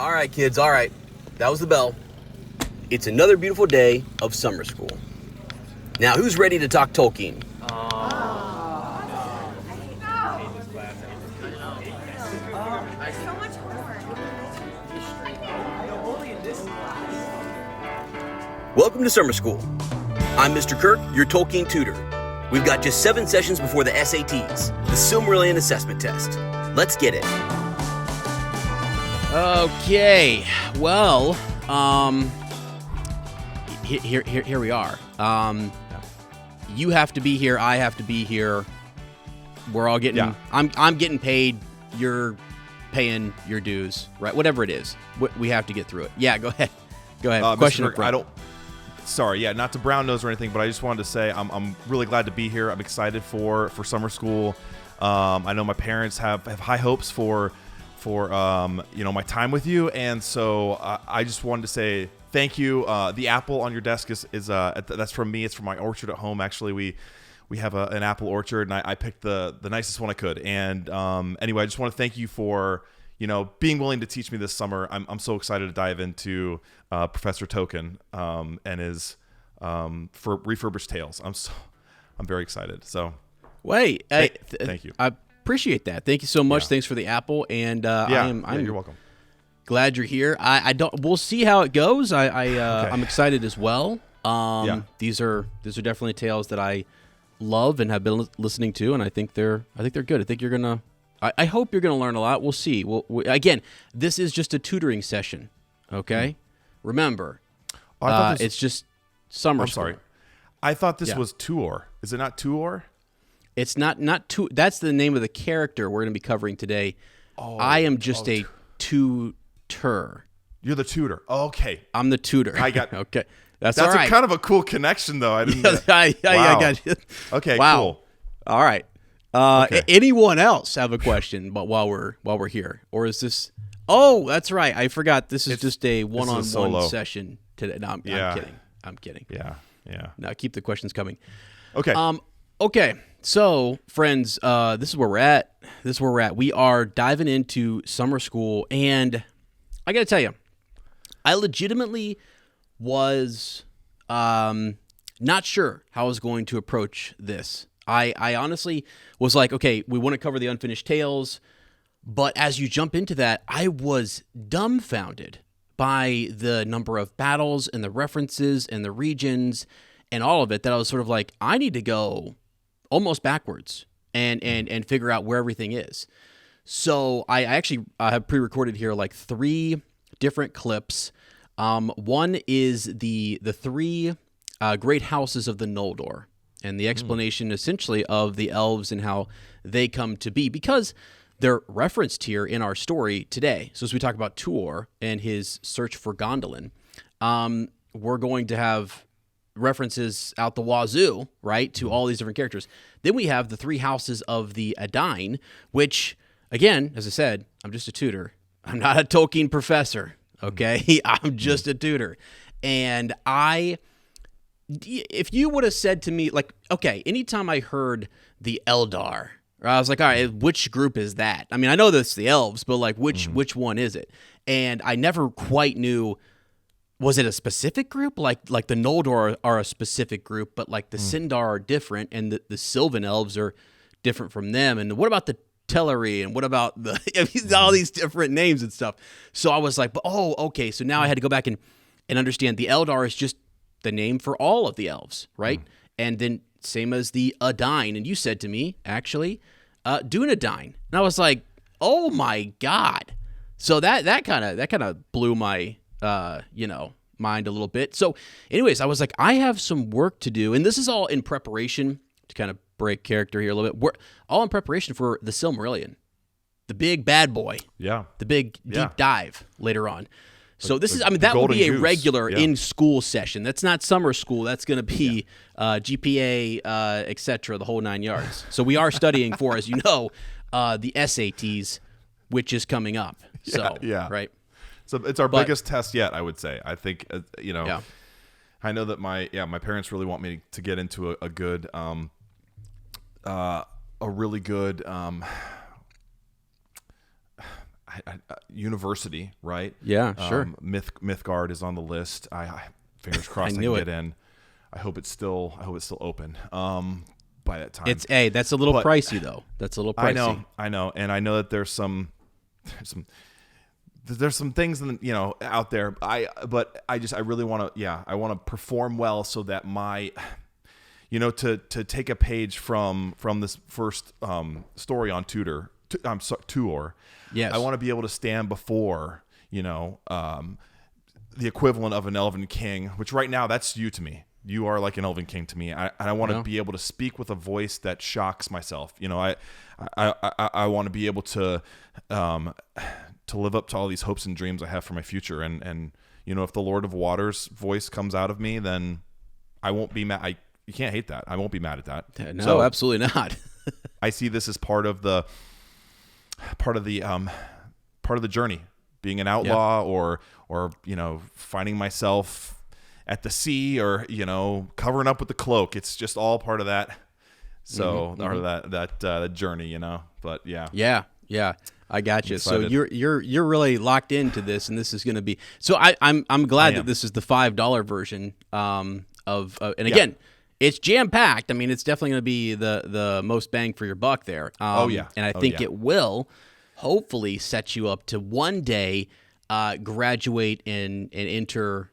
All right, kids, all right. That was the bell. It's another beautiful day of summer school. Now, who's ready to talk Tolkien? Welcome to summer school. I'm Mr. Kirk, your Tolkien tutor. We've got just 7 sessions before the SATs, the Silmarillion Assessment Test. Let's get it. Okay, well, here we are. You have to be here. I have to be here. We're all getting. Yeah. I'm getting paid. You're paying your dues, right? Whatever it is, we have to get through it. Yeah, go ahead. Go ahead. Question. Kirk, Sorry, not to brown nose or anything, but I just wanted to say I'm really glad to be here. I'm excited for summer school. I know my parents have high hopes for my time with you, and so I just wanted to say thank you. The apple on your desk is that's from me. It's from my orchard at home. Actually, we have an apple orchard, and I picked the nicest one I could. And anyway, I just want to thank you for being willing to teach me this summer. I'm so excited to dive into Professor Tolkien and his for Refurbished Tales. I'm very excited. So wait, thank you. I appreciate that. Thank you so much. Yeah. Thanks for the apple, and you're welcome. Glad you're here. We'll see how it goes. Okay. I'm excited as well. These are definitely tales that I love and have been listening to, and I think they're good. I think you're gonna. I hope you're gonna learn a lot. We'll see. Again, this is just a tutoring session. Okay, remember, it's just summer. I'm sorry. I thought this was Tuor. Is it not Tuor? It's not Tuor. That's the name of the character we're going to be covering today. I am just a tutor. You're the tutor. Okay. I'm the tutor. I got. Okay. That's all right. Kind of a cool connection, though. I didn't. I got you. Okay. Wow. Cool. All right. Okay. Anyone else have a question? But while we're here, or is this? Oh, that's right. I forgot. This is just a one-on-one session today. No, I'm kidding. Yeah. Now keep the questions coming. Okay. Okay. So, friends, this is where we're at. We are diving into summer school, and I got to tell you, I legitimately was not sure how I was going to approach this. I honestly was like, okay, we want to cover the unfinished tales, but as you jump into that, I was dumbfounded by the number of battles and the references and the regions and all of it, that I was sort of like, I need to go almost backwards and figure out where everything is. So I actually have pre-recorded here like 3 different clips. One is the 3 great houses of the Noldor, and the explanation essentially of the elves and how they come to be, because they're referenced here in our story today. So as we talk about Tuor and his search for Gondolin, we're going to have references out the wazoo, right, to all these different characters. Then we have the 3 houses of the Edain, which, again, as I said, I'm just a tutor. I'm not a Tolkien professor, okay? I'm just a tutor. And if you would have said to me, like, okay, anytime I heard the Eldar, I was like, all right, which group is that? I mean, I know that's the elves, but like, which one is it? And I never quite knew, was it a specific group? Like the Noldor are a specific group, but like the Sindar are different, and the Sylvan elves are different from them. And what about the Teleri, and what about all these different names and stuff? So I was like, okay. So now I had to go back and understand the Eldar is just the name for all of the elves, right? And then same as the Edain. And you said to me, actually, Dunedain. And I was like, oh my God. So that kind of blew my mind a little bit. So anyways, I was like, I have some work to do. And this is all in preparation, to kind of break character here a little bit. We're all in preparation for the Silmarillion, the big bad boy. Yeah. The big deep dive later on. So this is, I mean, that would be a regular in-school session. That's not summer school. That's going to be GPA, et cetera, the whole 9 yards. So we are studying for, as you know, the SATs, which is coming up. So, right? So it's our biggest test yet, I would say. I think, I know that my parents really want me to get into a good, a really good, university, right? Yeah, sure. Mythgard is on the list. I fingers crossed I knew can it. get in. I hope it's still open by that time. That's a little pricey though. That's a little pricey. I know, and I know that there's some things out there. But I really want to I want to perform well so that my to take a page from this first story on Tuor. Yes. I want to be able to stand before the equivalent of an elven king, which right now that's you to me. You are like an elven king to me. I want to be able to speak with a voice that shocks myself. I want to be able to live up to all these hopes and dreams I have for my future. And if the Lord of Waters voice comes out of me, then I won't be mad. You can't hate that. I won't be mad at that. No, so absolutely not. I see this as part of the journey, being an outlaw or finding myself at the sea or covering up with the cloak. It's just all part of that. So or that journey, But yeah. I got you. So you're really locked into this, and this is going to be. So I'm glad that this is the $5 version and again, it's jam packed. I mean, it's definitely going to be the most bang for your buck there. And I think it will hopefully set you up to one day graduate and enter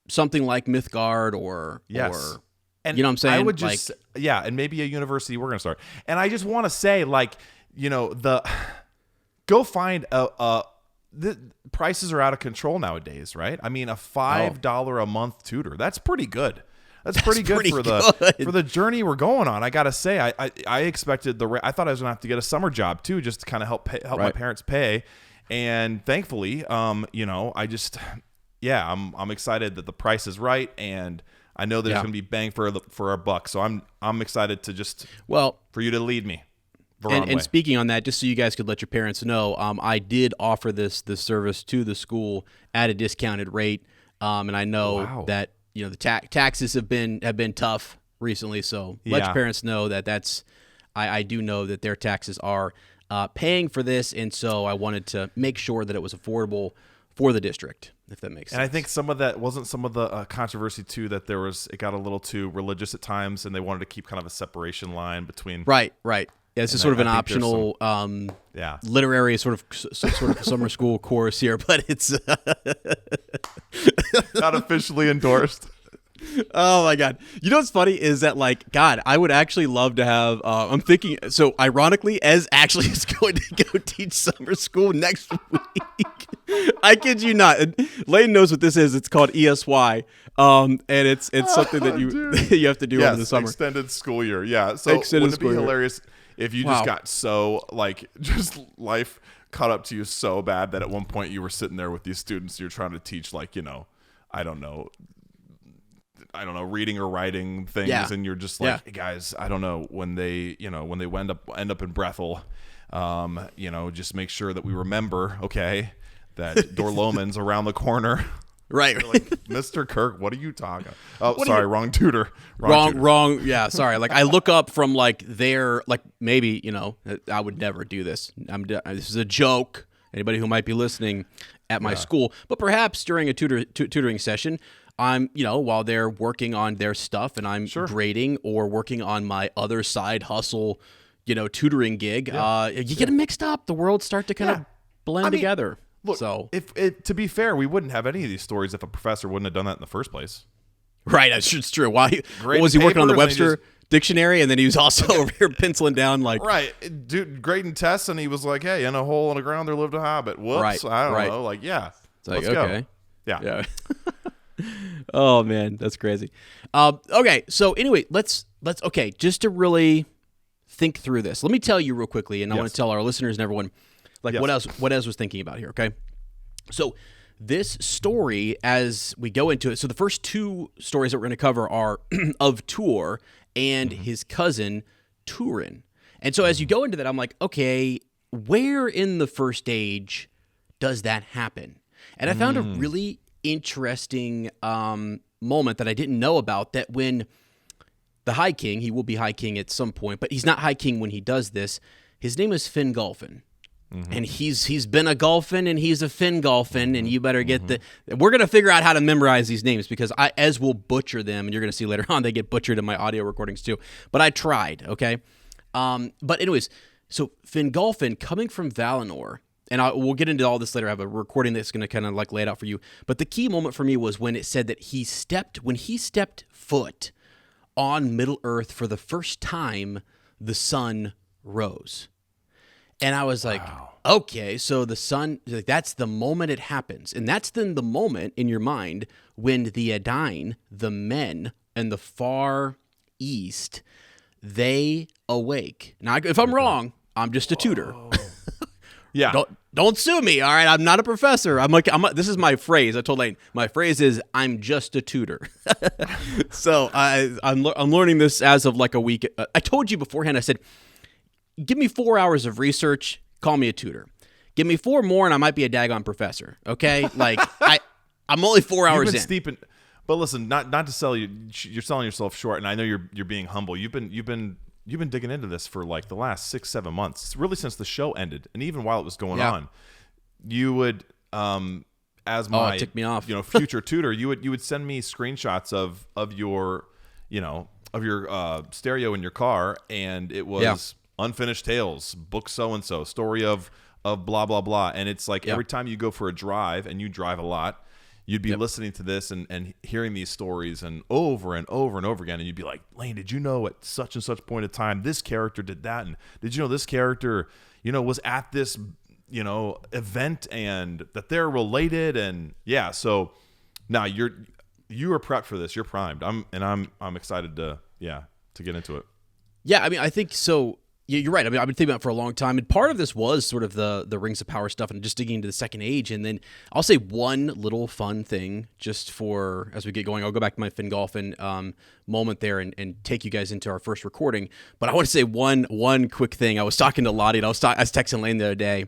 something like Mythgard or and you know what I'm saying? I would just and maybe a university we're going to start. And I just want to say go find the prices are out of control nowadays, right? I mean, a $5 a month tutor, that's pretty good. That's pretty good for the journey we're going on. I gotta say, I expected I thought I was gonna have to get a summer job too, just to kind of help my parents pay. And thankfully, I'm excited that the price is right, and I know that it's gonna be bang for our buck. So I'm excited to for you to lead me. And speaking on that, just so you guys could let your parents know, I did offer this service to the school at a discounted rate, and I know that the taxes have been tough recently. So let your parents know that I do know that their taxes are paying for this, and so I wanted to make sure that it was affordable for the district, if that makes sense. And I think some of that wasn't some of the controversy too, that it got a little too religious at times, and they wanted to keep kind of a separation line between right. Yeah, it's sort of an optional literary sort of summer school course here, but it's not officially endorsed. Oh my God. You know what's funny is that God, I would actually love to have, I'm thinking, so ironically, Ez actually is going to go teach summer school next week. I kid you not. Layden knows what this is. It's called ESY. And it's something that you have to do over the summer. Extended school year. Yeah. So wouldn't it be hilarious if you just got so just life caught up to you so bad that at one point you were sitting there with these students you're trying to teach I don't know, reading or writing things, and you're just like, hey guys, I don't know, when they end up in Brethel, just make sure that we remember, that Dorloman's around the corner. Right. Like, Mr. Kirk, what are you talking? Oh, sorry, wrong tutor. Wrong. Yeah, sorry. I look up from their maybe I would never do this. This is a joke. Anybody who might be listening at my school, but perhaps during a tutoring session, I'm while they're working on their stuff and I'm grading or working on my other side hustle, tutoring gig. You get them mixed up. The worlds start to kind of blend together. Look, so to be fair, we wouldn't have any of these stories if a professor wouldn't have done that in the first place. Right, that's true. Why was he working on the Webster dictionary, and then he was also over here penciling down right, dude, grading tests, and he was like, "Hey, in a hole in the ground there lived a hobbit." Whoops, I don't know. It's let's okay, go. Yeah. Oh man, that's crazy. Okay, so anyway, let's just to really think through this. Let me tell you real quickly, and I want to tell our listeners and everyone what Ez was thinking about here. Okay, so this story, as we go into it, so the first two stories that we're going to cover are of Tuor and his cousin Turin. And so as you go into that, I'm like, okay, where in the first age does that happen? And I found a really interesting moment that I didn't know about, that when the High King, he will be High King at some point, but he's not High King when he does this. His name is Fingolfin. And he's been a golfin and he's a Finn golfin, and you better get we're going to figure out how to memorize these names because Ez will butcher them, and you're going to see later on they get butchered in my audio recordings too. But I tried, okay? But anyways, so Finn golfin coming from Valinor, and we'll get into all this later. I have a recording that's going to kind of like lay it out for you. But the key moment for me was when it said that when he stepped foot on Middle Earth for the first time, the sun rose. And I was like, okay, so the sun, like, that's the moment it happens. And that's then the moment in your mind when the Edain, the men in the far east, they awake. Now, if I'm wrong, I'm just a tutor. Yeah. Don't sue me, all right? I'm not a professor. This is my phrase. I told Lane, my phrase is, I'm just a tutor. So I'm learning this as of like a week. I told you beforehand, I said, give me 4 hours of research, call me a tutor. Give me 4 more and I might be a daggone professor, okay? Like, I'm only 4 hours in. Steep in. But listen, not to sell you, you're selling yourself short, and I know you're being humble. You've been digging into this for like the last 6-7 months, really since the show ended, and even while it was going on. You would, as my it ticked me off. Future tutor, you would send me screenshots of your stereo in your car, and it was Unfinished Tales, book so and so, story of blah blah blah, and it's like every time you go for a drive, and you drive a lot, you'd be listening to this and hearing these stories and over and over and over again, and you'd be like, Lane, did you know at such and such point of time this character did that, and did you know this character was at this event, and that they're related, and so now you are prepped for this, you're primed. I'm excited to get into it. Yeah, I mean, I think so. Yeah, you're right. I mean, I've been thinking about it for a long time, and part of this was sort of the Rings of Power stuff and just digging into the Second Age. And then I'll say one little fun thing just for as we get going. I'll go back to my Fingolfin moment there and take you guys into our first recording. But I want to say one quick thing. I was talking to Lottie, and I was texting Lane the other day,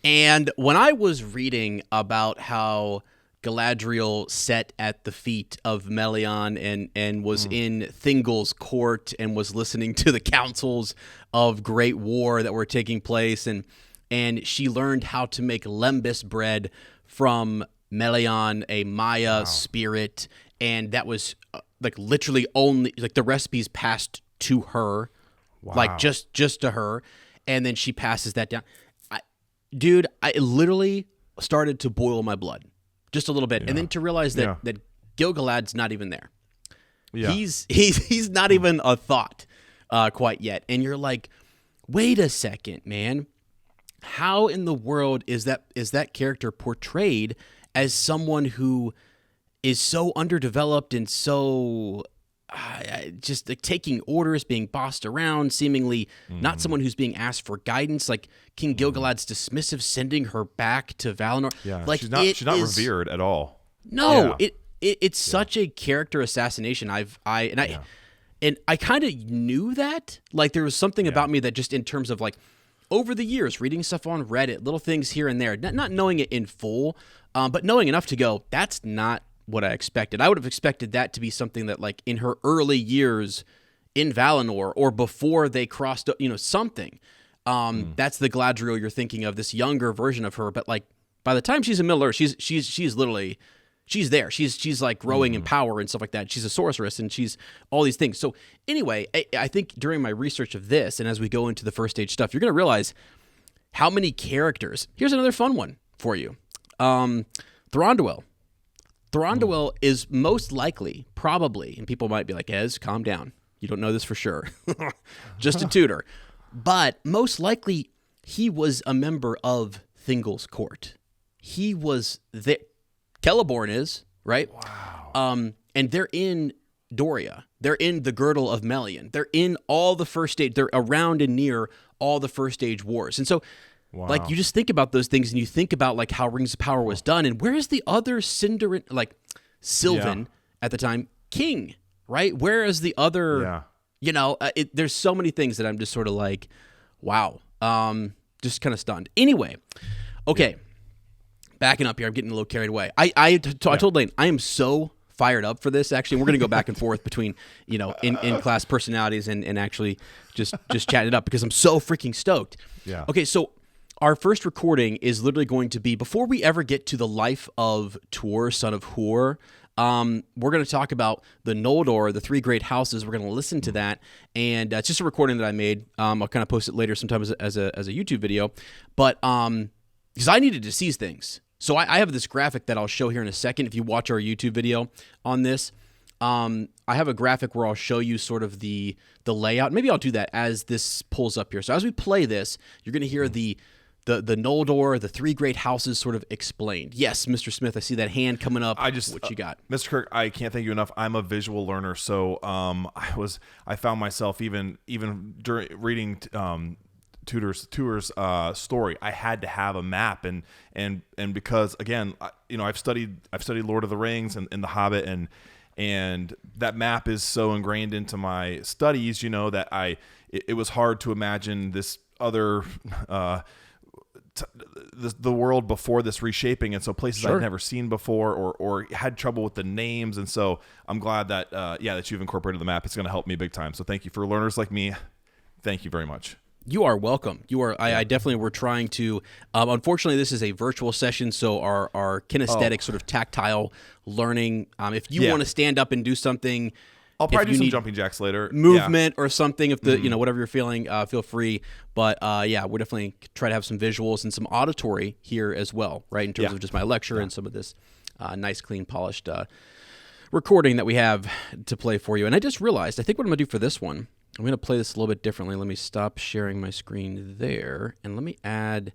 and when I was reading about how Galadriel sat at the feet of Melian and was in Thingol's court and was listening to the councils of great war that were taking place, and she learned how to make lembas bread from Melian, a Maya spirit, and that was like literally only like the recipes passed to her, like just to her, and then she passes that down. I literally started to boil my blood. Just a little bit, and then to realize that Gil-galad's not even there. Yeah. He's not even a thought quite yet, and you're like, wait a second, man. How in the world is that character portrayed as someone who is so underdeveloped and so just like taking orders, being bossed around, seemingly not someone who's being asked for guidance? Like King Gil-galad's dismissive, sending her back to Valinor. Yeah, like she's not revered at all. No, it's such a character assassination. I kind of knew that. Like there was something about me that just in terms of like over the years reading stuff on Reddit, little things here and there, not knowing it in full, but knowing enough to go, that's not what I expected. I would have expected that to be something that like in her early years in Valinor or before they crossed, something. That's the Galadriel you're thinking of, this younger version of her. But like by the time she's in Middle Earth, she's literally there. She's like growing in power and stuff like that. She's a sorceress and she's all these things. So anyway, I think during my research of this and as we go into the first stage stuff, you're going to realize how many characters. Here's another fun one for you. Thranduil. Thranduil is most likely, probably, and people might be like, Ez, calm down. You don't know this for sure. Just a tutor. But most likely, he was a member of Thingol's court. He was there. Celeborn is, right? Wow. And they're in Doria. They're in the girdle of Melian. They're in all the first stage. They're around and near all the first stage wars. And so, like, you just think about those things and you think about, like, how Rings of Power was done. And where's the other Sylvan at the time, king, right? Where is the other, there's so many things that I'm just sort of like, wow, just kind of stunned. Anyway, okay, backing up here, I'm getting a little carried away. I told Lane, I am so fired up for this, actually. We're going to go back and forth between, in-class personalities and actually just chatting it up because I'm so freaking stoked. Yeah. Okay, so our first recording is literally going to be before we ever get to the life of Tuor, son of Huor. We're going to talk about the Noldor, the three great houses. We're going to listen to that, and it's just a recording that I made. I'll kind of post it later, sometimes as a YouTube video, but because I needed to see things. So I have this graphic that I'll show here in a second. If you watch our YouTube video on this, I have a graphic where I'll show you sort of the layout. Maybe I'll do that as this pulls up here. So as we play this, you're going to hear the Noldor, the three great houses sort of explained. Yes, Mr. Smith, I see that hand coming up. What you got? Mr. Kirk, I can't thank you enough. I'm a visual learner, so I found myself even during reading Tuor's story, I had to have a map, and because again, I've studied Lord of the Rings and The Hobbit, and that map is so ingrained into my studies, that it was hard to imagine this other the world before this reshaping, and so places I'd never seen before or had trouble with the names, and so I'm glad that that you've incorporated the map. It's going to help me big time. So thank you for learners like me. Thank you very much. You are welcome. You are. I definitely were trying to. Unfortunately, this is a virtual session, so our kinesthetic sort of tactile learning. If you want to stand up and do something, I'll probably do some jumping jacks later. Movement or something. If the whatever you're feeling, feel free. But we'll definitely try to have some visuals and some auditory here as well, right? In terms of just my lecture and some of this nice, clean, polished recording that we have to play for you. And I just realized, I think what I'm gonna do for this one, I'm going to play this a little bit differently. Let me stop sharing my screen there, and let me add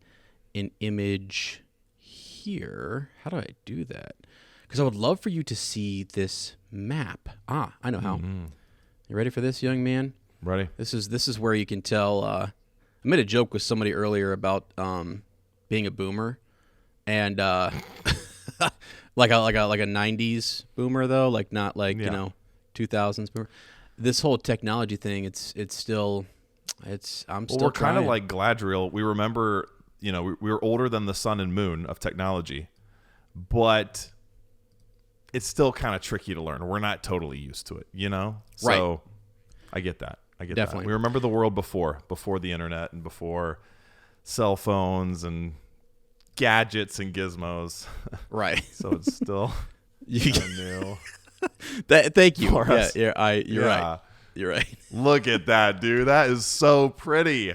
an image here. How do I do that? Because I would love for you to see this map. I know how. You ready for this, young man? Ready. This is where you can tell. I made a joke with somebody earlier about being a boomer, and like a 90s boomer though, like not like 2000s boomer. This whole technology thing, I'm still we're kind of like Galadriel. We remember, we were older than the sun and moon of technology, but it's still kind of tricky to learn. We're not totally used to it, So right. I get that. Definitely. That. We remember the world before the internet and before cell phones and gadgets and gizmos. Right. So it's still kind of new. Thank you. For us. You're right. You're right. Look at that, dude. That is so pretty.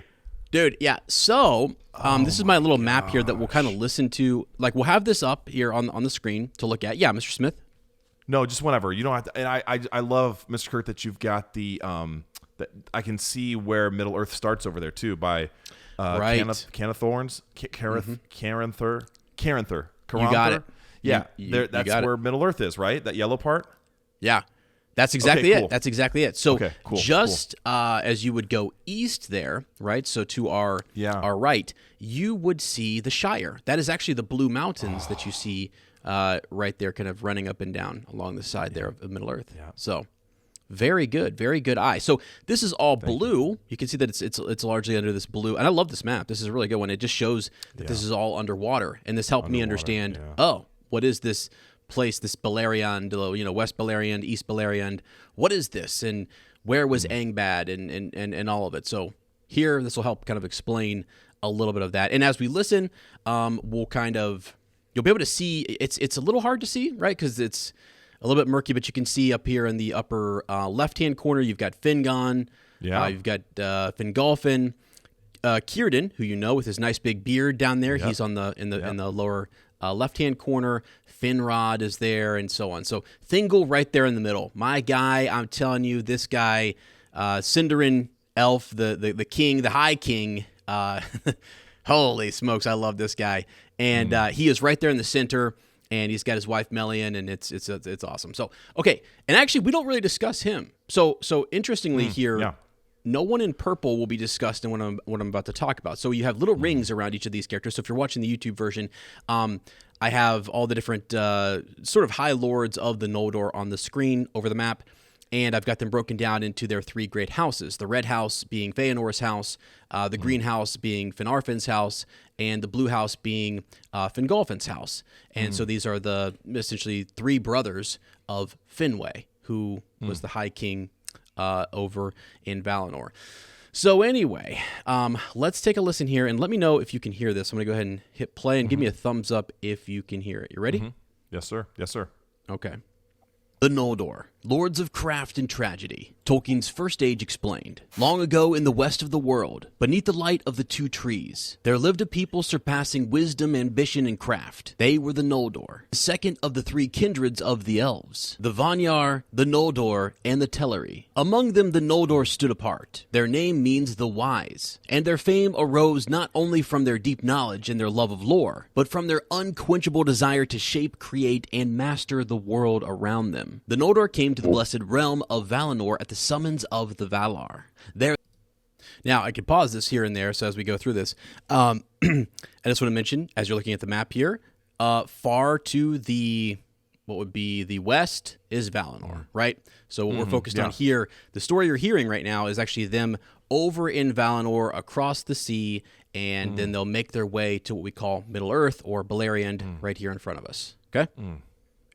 Dude, yeah. So this is my little map here that we'll kind of listen to. Like, we'll have this up here on the screen to look at. Yeah, Mr. Smith? No, just whenever. You don't have to. And I love, Mr. Kurt, that you've got the that I can see where Middle Earth starts over there too by Canathorns, Caranther. You got it. Yeah, that's where Middle Earth is, right? That yellow part. Yeah, that's exactly cool. it. That's exactly it. So cool. As you would go east there, right? So to our right, you would see the Shire. That is actually the Blue Mountains that you see right there, kind of running up and down along the side there of Middle Earth. Yeah. So very good eye. So this is all blue. You can see that it's largely under this blue, and I love this map. This is a really good one. It just shows that this is all underwater, and this helped me understand. What is this place, this Beleriand, West Beleriand, East Beleriand? What is this, and where was Angbad, and all of it? So here, this will help kind of explain a little bit of that. And as we listen, you'll be able to see. It's a little hard to see, right? Because it's a little bit murky, but you can see up here in the upper left-hand corner, you've got Fingon. Yeah. You've got Fingolfin. Círdan, who with his nice big beard down there, he's in the lower left-hand corner. Finrod is there, and so on. So Thingol right there in the middle. My guy, I'm telling you, this guy, Sindarin Elf, the king, the High King. Holy smokes, I love this guy. And he is right there in the center, and he's got his wife Melian, and it's awesome. So okay, and actually we don't really discuss him. So interestingly here. No one in purple will be discussed in what I'm about to talk about. So you have little rings around each of these characters. So if you're watching the YouTube version, I have all the different sort of high lords of the Noldor on the screen over the map, and I've got them broken down into their three great houses. The red house being Feanor's house, the green house being Finarfin's house, and the blue house being Fingolfin's house. And so these are the essentially three brothers of Finwë, who was the High King over in Valinor. So anyway, let's take a listen here and let me know if you can hear this. I'm going to go ahead and hit play and give me a thumbs up if you can hear it. You ready? Yes, sir. Yes, sir. Okay. The Noldor, lords of craft and tragedy. Tolkien's First Age explained. Long ago in the west of the world, beneath the light of the two trees, there lived a people surpassing wisdom, ambition, and craft. They were the Noldor, the second of the three kindreds of the elves, the Vanyar, the Noldor, and the Teleri. Among them the Noldor stood apart. Their name means the wise, and their fame arose not only from their deep knowledge and their love of lore, but from their unquenchable desire to shape, create, and master the world around them. The Noldor came to the blessed realm of Valinor at the summons of the Valar. There. Now, I could pause this here and there, so as we go through this, I just want to mention, as you're looking at the map here, far to the, what would be the west is Valinor, right? So what we're focused on here, the story you're hearing right now is actually them over in Valinor across the sea, and then they'll make their way to what we call Middle-earth, or Beleriand, right here in front of us, okay?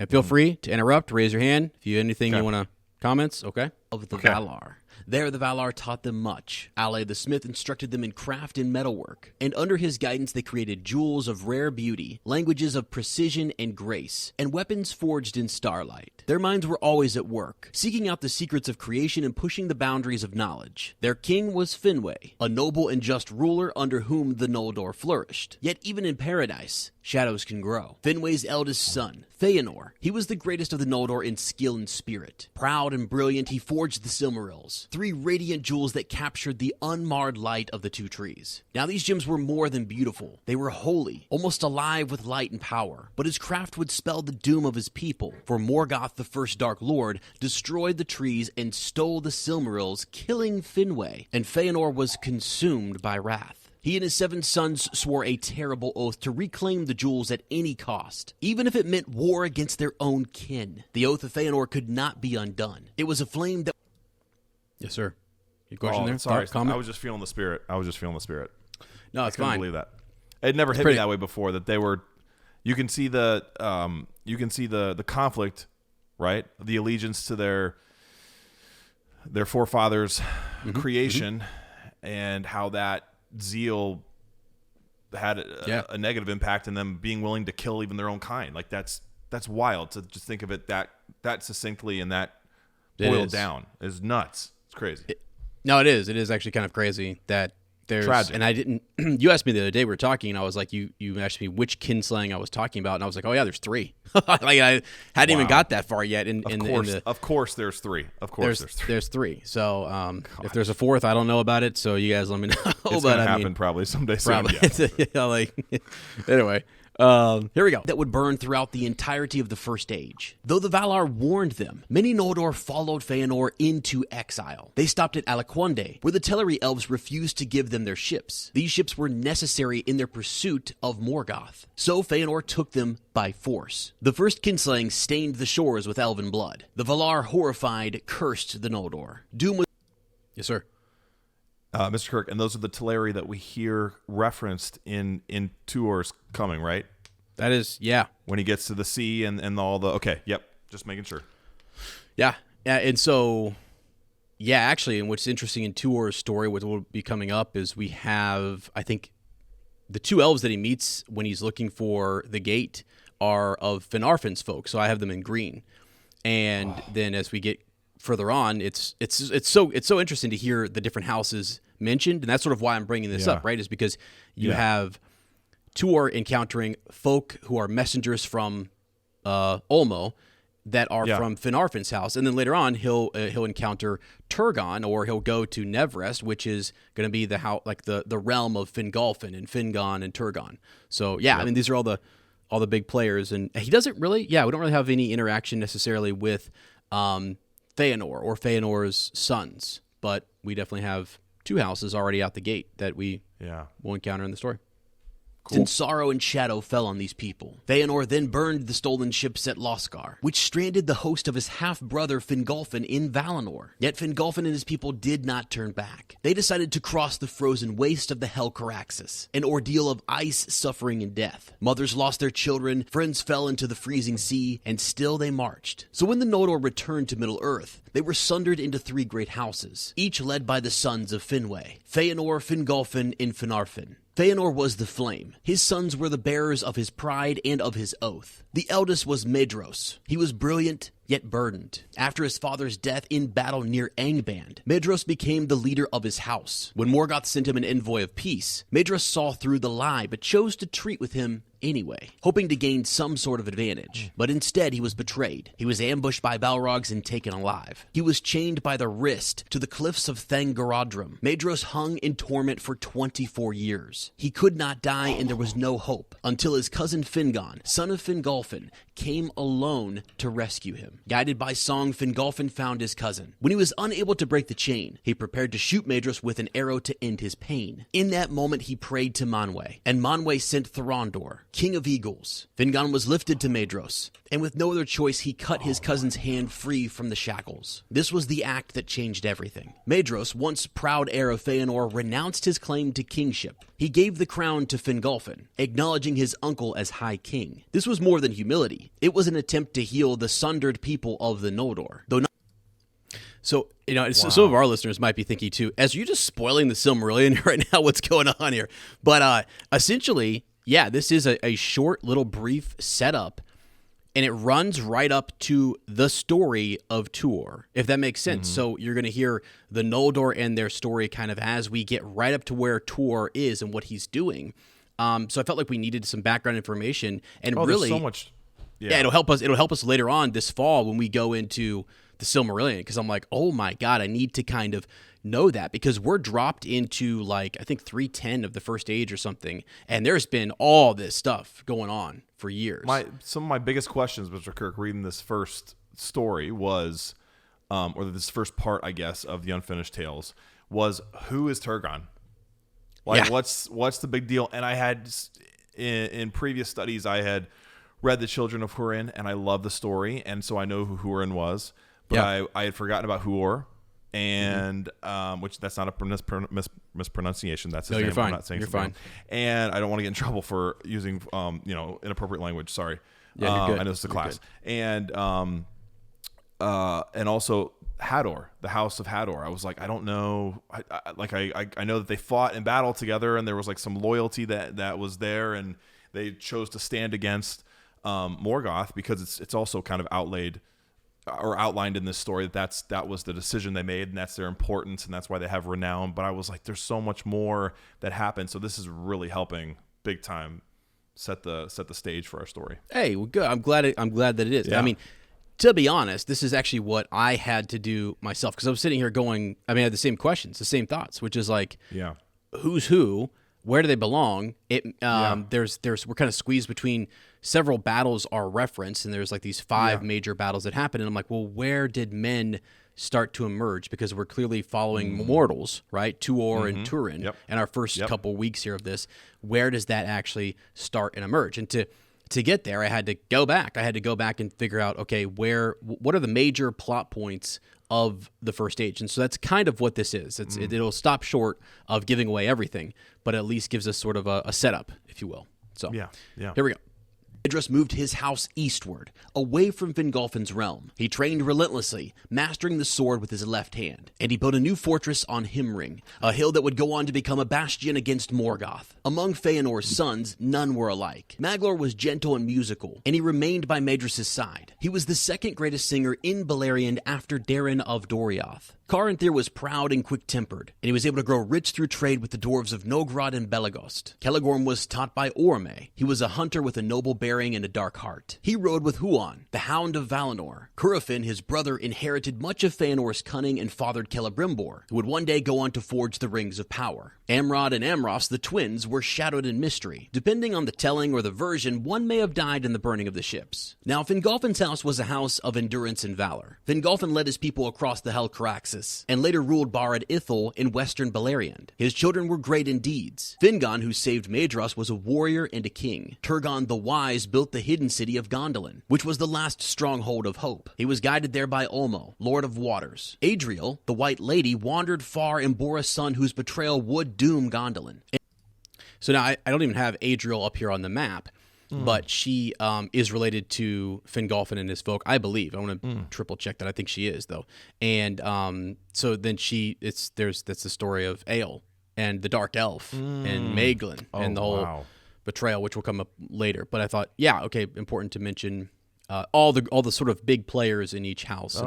And feel free to interrupt, raise your hand if you have anything you want to comments, okay? Of the Valar. There the Valar taught them much. Ale the smith instructed them in craft and metalwork, and under his guidance they created jewels of rare beauty, languages of precision and grace, and weapons forged in starlight. Their minds were always at work, seeking out the secrets of creation and pushing the boundaries of knowledge. Their king was Finwë, a noble and just ruler under whom the Noldor flourished. Yet even in paradise, shadows can grow. Finwë's eldest son, Fëanor, he was the greatest of the Noldor in skill and spirit. Proud and brilliant, he forged the Silmarils, three radiant jewels that captured the unmarred light of the two trees. Now these gems were more than beautiful. They were holy, almost alive with light and power. But his craft would spell the doom of his people, for Morgoth, the first Dark Lord, destroyed the trees and stole the Silmarils, killing Finwë, and Fëanor was consumed by wrath. He and his 7 sons swore a terrible oath to reclaim the jewels at any cost, even if it meant war against their own kin. The oath of Fëanor could not be undone. It was a flame that... Yes, sir. Your question there? Sorry, comment? I was just feeling the spirit. No, it's fine. I couldn't believe that. It never hit me that way before. That they were, you can see the conflict, right? The allegiance to their forefathers' creation, and how that zeal had a negative impact in them being willing to kill even their own kind. Like that's wild to just think of it that succinctly and that boiled down. Is nuts. It's crazy. No, it is. It is actually kind of crazy that there's... Tragic. And I didn't... You asked me the other day, we were talking, and I was like, you asked me which kinslaying I was talking about, and I was like, oh, yeah, there's 3. Like, I hadn't even got that far yet. Of course there's 3. Of course there's 3. There's 3. So if there's a 4th, I don't know about it, so you guys let me know. It's going to happen probably someday soon. Yeah. Anyway... here we go. That would burn throughout the entirety of the First Age. Though the Valar warned them, many Noldor followed Fëanor into exile. They stopped at Alaquonde, where the Teleri elves refused to give them their ships. These ships were necessary in their pursuit of Morgoth. So Fëanor took them by force. The first kinslaying stained the shores with elven blood. The Valar, horrified, cursed the Noldor. Doom was... Yes, sir. Mr. Kirk, and those are the Teleri that we hear referenced in Tuor's coming, right? That is, yeah. When he gets to the sea and all the... Okay, yep. Just making sure. Yeah. And so, yeah, actually, and what's interesting in Tuor's story, what will be coming up, is we have, I think, the 2 elves that he meets when he's looking for the gate are of Finarfin's folk, so I have them in green. And then as we get further on, it's so interesting to hear the different houses mentioned, and that's sort of why I'm bringing this up, right? Is because you have Tuor encountering folk who are messengers from Ulmo that are from Finarfin's house, and then later on he'll encounter Turgon, or he'll go to Nevrest, which is going to be the the realm of Fingolfin and Fingon and Turgon. So I mean these are all the big players, and he doesn't really we don't really have any interaction necessarily with Fëanor or Fëanor's sons, but we definitely have 2 houses already out the gate that we will encounter in the story. And sorrow and shadow fell on these people. Feanor then burned the stolen ships at Losgar, which stranded the host of his half-brother Fingolfin in Valinor. Yet Fingolfin and his people did not turn back. They decided to cross the frozen waste of the Hell Caraxes, an ordeal of ice, suffering, and death. Mothers lost their children, friends fell into the freezing sea, and still they marched. So when the Noldor returned to Middle-earth, they were sundered into 3 great houses, each led by the sons of Finwë: Feanor, Fingolfin, and Finarfin. Feanor was the flame. His sons were the bearers of his pride and of his oath. The eldest was Medros. He was brilliant, yet burdened. After his father's death in battle near Angband, Medros became the leader of his house. When Morgoth sent him an envoy of peace, Medros saw through the lie, but chose to treat with him anyway, hoping to gain some sort of advantage. But instead, he was betrayed. He was ambushed by Balrogs and taken alive. He was chained by the wrist to the cliffs of Thangorodrim. Medros hung in torment for 24 years. He could not die, and there was no hope, until his cousin Fingon, son of Fingolfin, came alone to rescue him. Guided by song, Fingolfin found his cousin. When he was unable to break the chain, he prepared to shoot Medros with an arrow to end his pain. In that moment, he prayed to Manwë, and Manwë sent Thorondor, king of eagles. Fingon was lifted to Medros, and with no other choice, he cut his cousin's hand free from the shackles. This was the act that changed everything. Medros, once proud heir of Feanor, renounced his claim to kingship. He gave the crown to Fingolfin, acknowledging his uncle as High King. This was more than humility. It was an attempt to heal the sundered people of the Noldor. Though not. So, some of our listeners might be thinking too, as you just spoiling the Silmarillion right now, what's going on here? But essentially, yeah, this is a short little brief setup, and it runs right up to the story of Tuor, if that makes sense. Mm-hmm. So you're going to hear the Noldor and their story kind of as we get right up to where Tuor is and what he's doing. So I felt like we needed some background information, and really, there's so much. Yeah, it'll help us. It'll help us later on this fall when we go into the Silmarillion, because I'm like, oh my god, I need to kind of know that, because we're dropped into like I think 310 of the First Age or something, and there's been all this stuff going on for years. Some of my biggest questions, Mr. Kirk, reading this first story was, or this first part, I guess, of the Unfinished Tales was, who is Turgon? Like, what's the big deal? And I had in previous studies, I had read The Children of Húrin, and I love the story, and so I know who Húrin was, but I had forgotten about Huor, and which that's not a mispronunciation. That's his name. You're fine. I'm not saying you're fine. Wrong. And I don't want to get in trouble for using inappropriate language. Sorry. Yeah, you're good. I know it's a class. Good. And also Hador, the House of Hador. I was like, I don't know. I know that they fought in battle together, and there was like some loyalty that was there, and they chose to stand against Morgoth, because it's also kind of outlined in this story that was the decision they made, and that's their importance, and that's why they have renown. But I was like, there's so much more that happened, so this is really helping big time set the stage for our story. Hey, well, good. I'm glad that it is. Yeah. I mean, to be honest, this is actually what I had to do myself, because I was sitting here going, I had the same questions, the same thoughts, which is like, who's who? Where do they belong? There's we're kind of squeezed between several battles are referenced, and there's like these 5 major battles that happen, and I'm like, well, where did men start to emerge? Because we're clearly following mortals, right? Tuor and Turin, and our first couple weeks here of this. Where does that actually start and emerge? And to get there, I had to go back. I had to go back and figure out, okay, what are the major plot points of the First Age? And so that's kind of what this is. It'll stop short of giving away everything, but at least gives us sort of a setup, if you will. So here we go. Idris moved his house eastward, away from Fingolfin's realm. He trained relentlessly, mastering the sword with his left hand, and he built a new fortress on Himring, a hill that would go on to become a bastion against Morgoth. Among Feanor's sons, none were alike. Maglor was gentle and musical, and he remained by Maedhris' side. He was the second greatest singer in Beleriand after Darin of Doriath. Caranthir was proud and quick-tempered, and he was able to grow rich through trade with the dwarves of Nogrod and Belegost. Celegorm was taught by Orome. He was a hunter with a noble bearing and a dark heart. He rode with Huon, the Hound of Valinor. Curufin, his brother, inherited much of Feanor's cunning and fathered Celebrimbor, who would one day go on to forge the Rings of Power. Amrod and Amros, the twins, were shadowed in mystery. Depending on the telling or the version, one may have died in the burning of the ships. Now, Fingolfin's house house was a house of endurance and valor. Fingolfin led his people across the Helcaraxes, and later ruled Barad Ithil in western Beleriand. His children were great in deeds. Fingon, who saved Maedhros, was a warrior and a king. Turgon the Wise built the hidden city of Gondolin, which was the last stronghold of hope. He was guided there by Ulmo, Lord of Waters. Adriel, the White Lady, wandered far and bore a son whose betrayal would doom Gondolin. So now I don't even have Adriel up here on the map, but she is related to Fingolfin and his folk, I believe. I want to triple check that. I think she is, though. And so then that's the story of Eöl and the Dark Elf and Maeglin and the whole betrayal, which will come up later. But I thought, important to mention all the sort of big players in each house.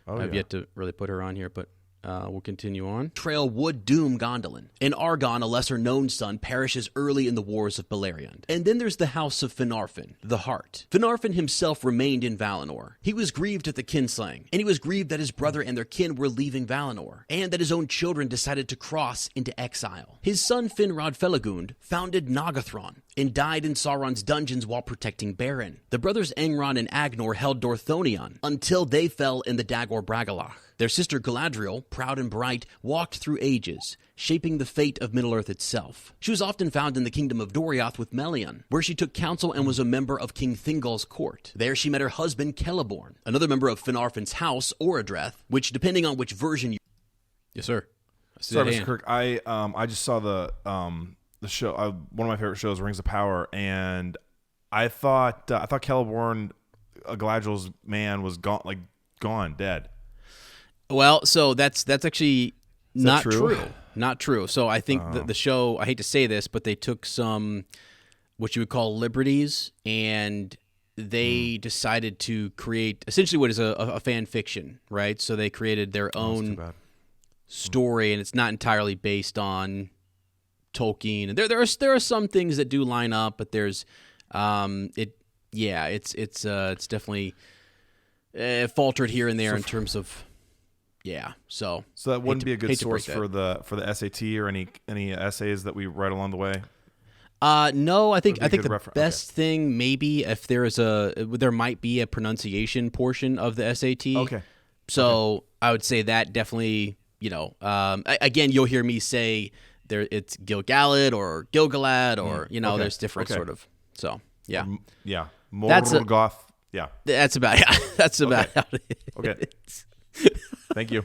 I've yet to really put her on here, but we'll continue on. Trail would doom Gondolin. And Argon, a lesser-known son, perishes early in the wars of Beleriand. And then there's the House of Finarfin, the Heart. Finarfin himself remained in Valinor. He was grieved at the kinslaying, and he was grieved that his brother and their kin were leaving Valinor, and that his own children decided to cross into exile. His son Finrod Felagund founded Nagathron, and died in Sauron's dungeons while protecting Beren. The brothers Angron and Agnor held Dorthonion until they fell in the Dagor Bragalach. Their sister Galadriel, proud and bright, walked through ages, shaping the fate of Middle-earth itself. She was often found in the kingdom of Doriath with Melian, where she took counsel and was a member of King Thingol's court. There she met her husband Celeborn, another member of Finarfin's house, Orodreth, which, depending on which version you... Yes, sir. Sorry, Mr. Kirk. I just saw the show. One of my favorite shows, Rings of Power, and I thought Celeborn, Galadriel's man, was gone, dead. Well, so that's actually not true. Not true. So I think the show, I hate to say this, but they took some what you would call liberties, and they decided to create essentially what is a fan fiction, right? So they created their own story, and it's not entirely based on Tolkien. And there are some things that do line up, but there's it's definitely faltered here and there in terms of. Yeah, so that wouldn't be a good source for the SAT or any essays that we write along the way. No, I think the best thing maybe if there might be a pronunciation portion of the SAT. Okay. So I would say that definitely, again, you'll hear me say it's Gil-galad or Gil-galad or there's different sort of. So yeah, Morgoth. That's about That's about how it is. Okay. Thank you.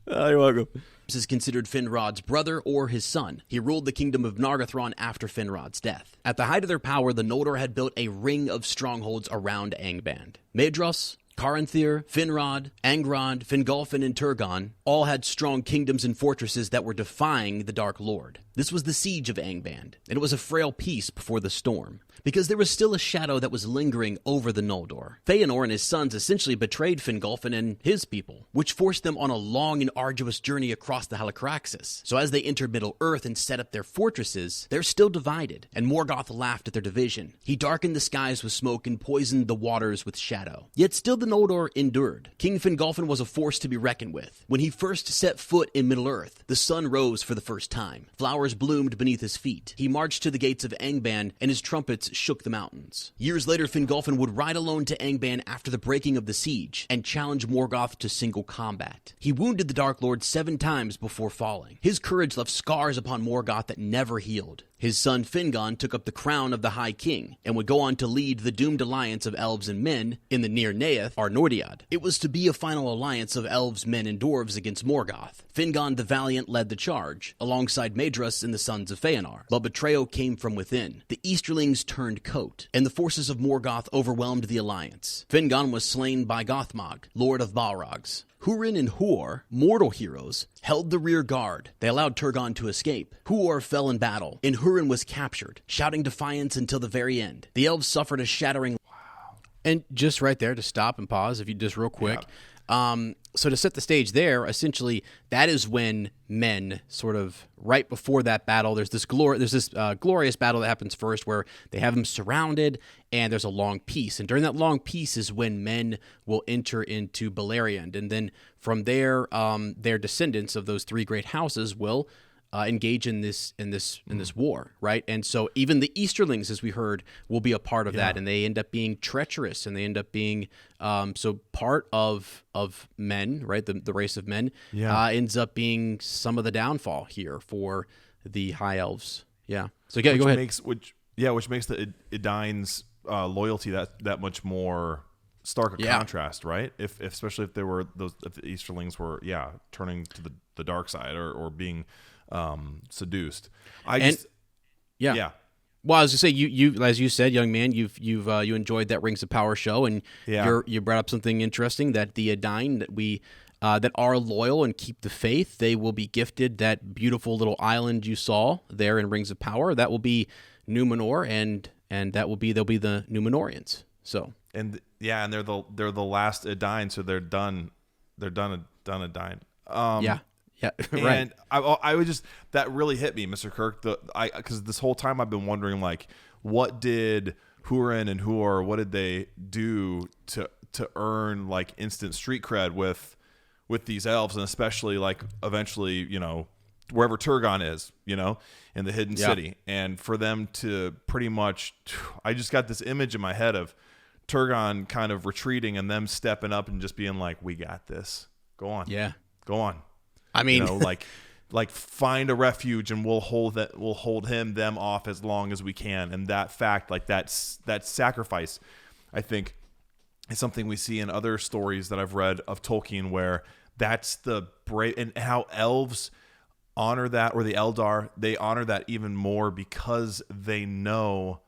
You're welcome. This is considered Finrod's brother or his son. He ruled the kingdom of Nargothrond after Finrod's death. At the height of their power, the Noldor had built a ring of strongholds around Angband. Maedhros, Caranthir, Finrod, Angrod, Fingolfin, and Turgon all had strong kingdoms and fortresses that were defying the Dark Lord. This was the siege of Angband, and it was a frail peace before the storm, because there was still a shadow that was lingering over the Noldor. Feanor and his sons essentially betrayed Fingolfin and his people, which forced them on a long and arduous journey across the Helcaraxes. So as they entered Middle-earth and set up their fortresses, they're still divided, and Morgoth laughed at their division. He darkened the skies with smoke and poisoned the waters with shadow. Yet still the Noldor endured. King Fingolfin was a force to be reckoned with. When he first set foot in Middle-earth, the sun rose for the first time. Flowers bloomed beneath his feet. He marched to the gates of Angband, and his trumpets shook the mountains. Years later, Fingolfin would ride alone to Angband after the breaking of the siege and challenge Morgoth to single combat. He wounded the Dark Lord 7 times before falling. His courage left scars upon Morgoth that never healed. His son Fingon took up the crown of the High King and would go on to lead the doomed alliance of elves and men in the near Neath, Arnordiad. It was to be a final alliance of elves, men, and dwarves against Morgoth. Fingon the Valiant led the charge, alongside Maedhros and the sons of Feanor. But betrayal came from within. The Easterlings turned coat, and the forces of Morgoth overwhelmed the alliance. Fingon was slain by Gothmog, Lord of Balrogs. Hurin and Huor, mortal heroes, held the rear guard. They allowed Turgon to escape. Huor fell in battle, and Hurin was captured, shouting defiance until the very end. The elves suffered a shattering... Wow. And just right there, to stop and pause, if you just real quick... Yeah. So to set the stage there, essentially, that is when men sort of right before that battle, there's this glorious battle that happens first where they have them surrounded and there's a long peace. And during that long peace is when men will enter into Beleriand. And then from there, their descendants of those 3 great houses will engage in this war, right? And so even the Easterlings, as we heard, will be a part of that, and they end up being treacherous, and they end up being so part of men, right? The race of men ends up being some of the downfall here for the High Elves. Yeah. So go ahead. Which makes the Edain's loyalty that much more stark a contrast, right? If especially if if the Easterlings were turning to the dark side or being seduced. Well, I was gonna say you as you said, young man, you enjoyed that Rings of Power show, and you brought up something interesting, that the Edain that are loyal and keep the faith, they will be gifted that beautiful little island you saw there in Rings of Power. That will be Numenor, and they'll be the Numenorians. So and they're the last Edain, so they're done Edain. Yeah, right. And I would just, that really hit me, Mr. Kirk. Because this whole time I've been wondering, like, what did Hurin and Tuor, what did they do to earn like instant street cred with these elves, and especially like eventually, wherever Turgon is, in the hidden city, and for them to pretty much, I just got this image in my head of Turgon kind of retreating and them stepping up and just being like, "We got this. Go on. Yeah, go on." I mean, like find a refuge and we'll hold them off as long as we can. And that fact, like that sacrifice, I think, is something we see in other stories that I've read of Tolkien, where that's the brave, and how elves honor that, or the Eldar, they honor that even more because they know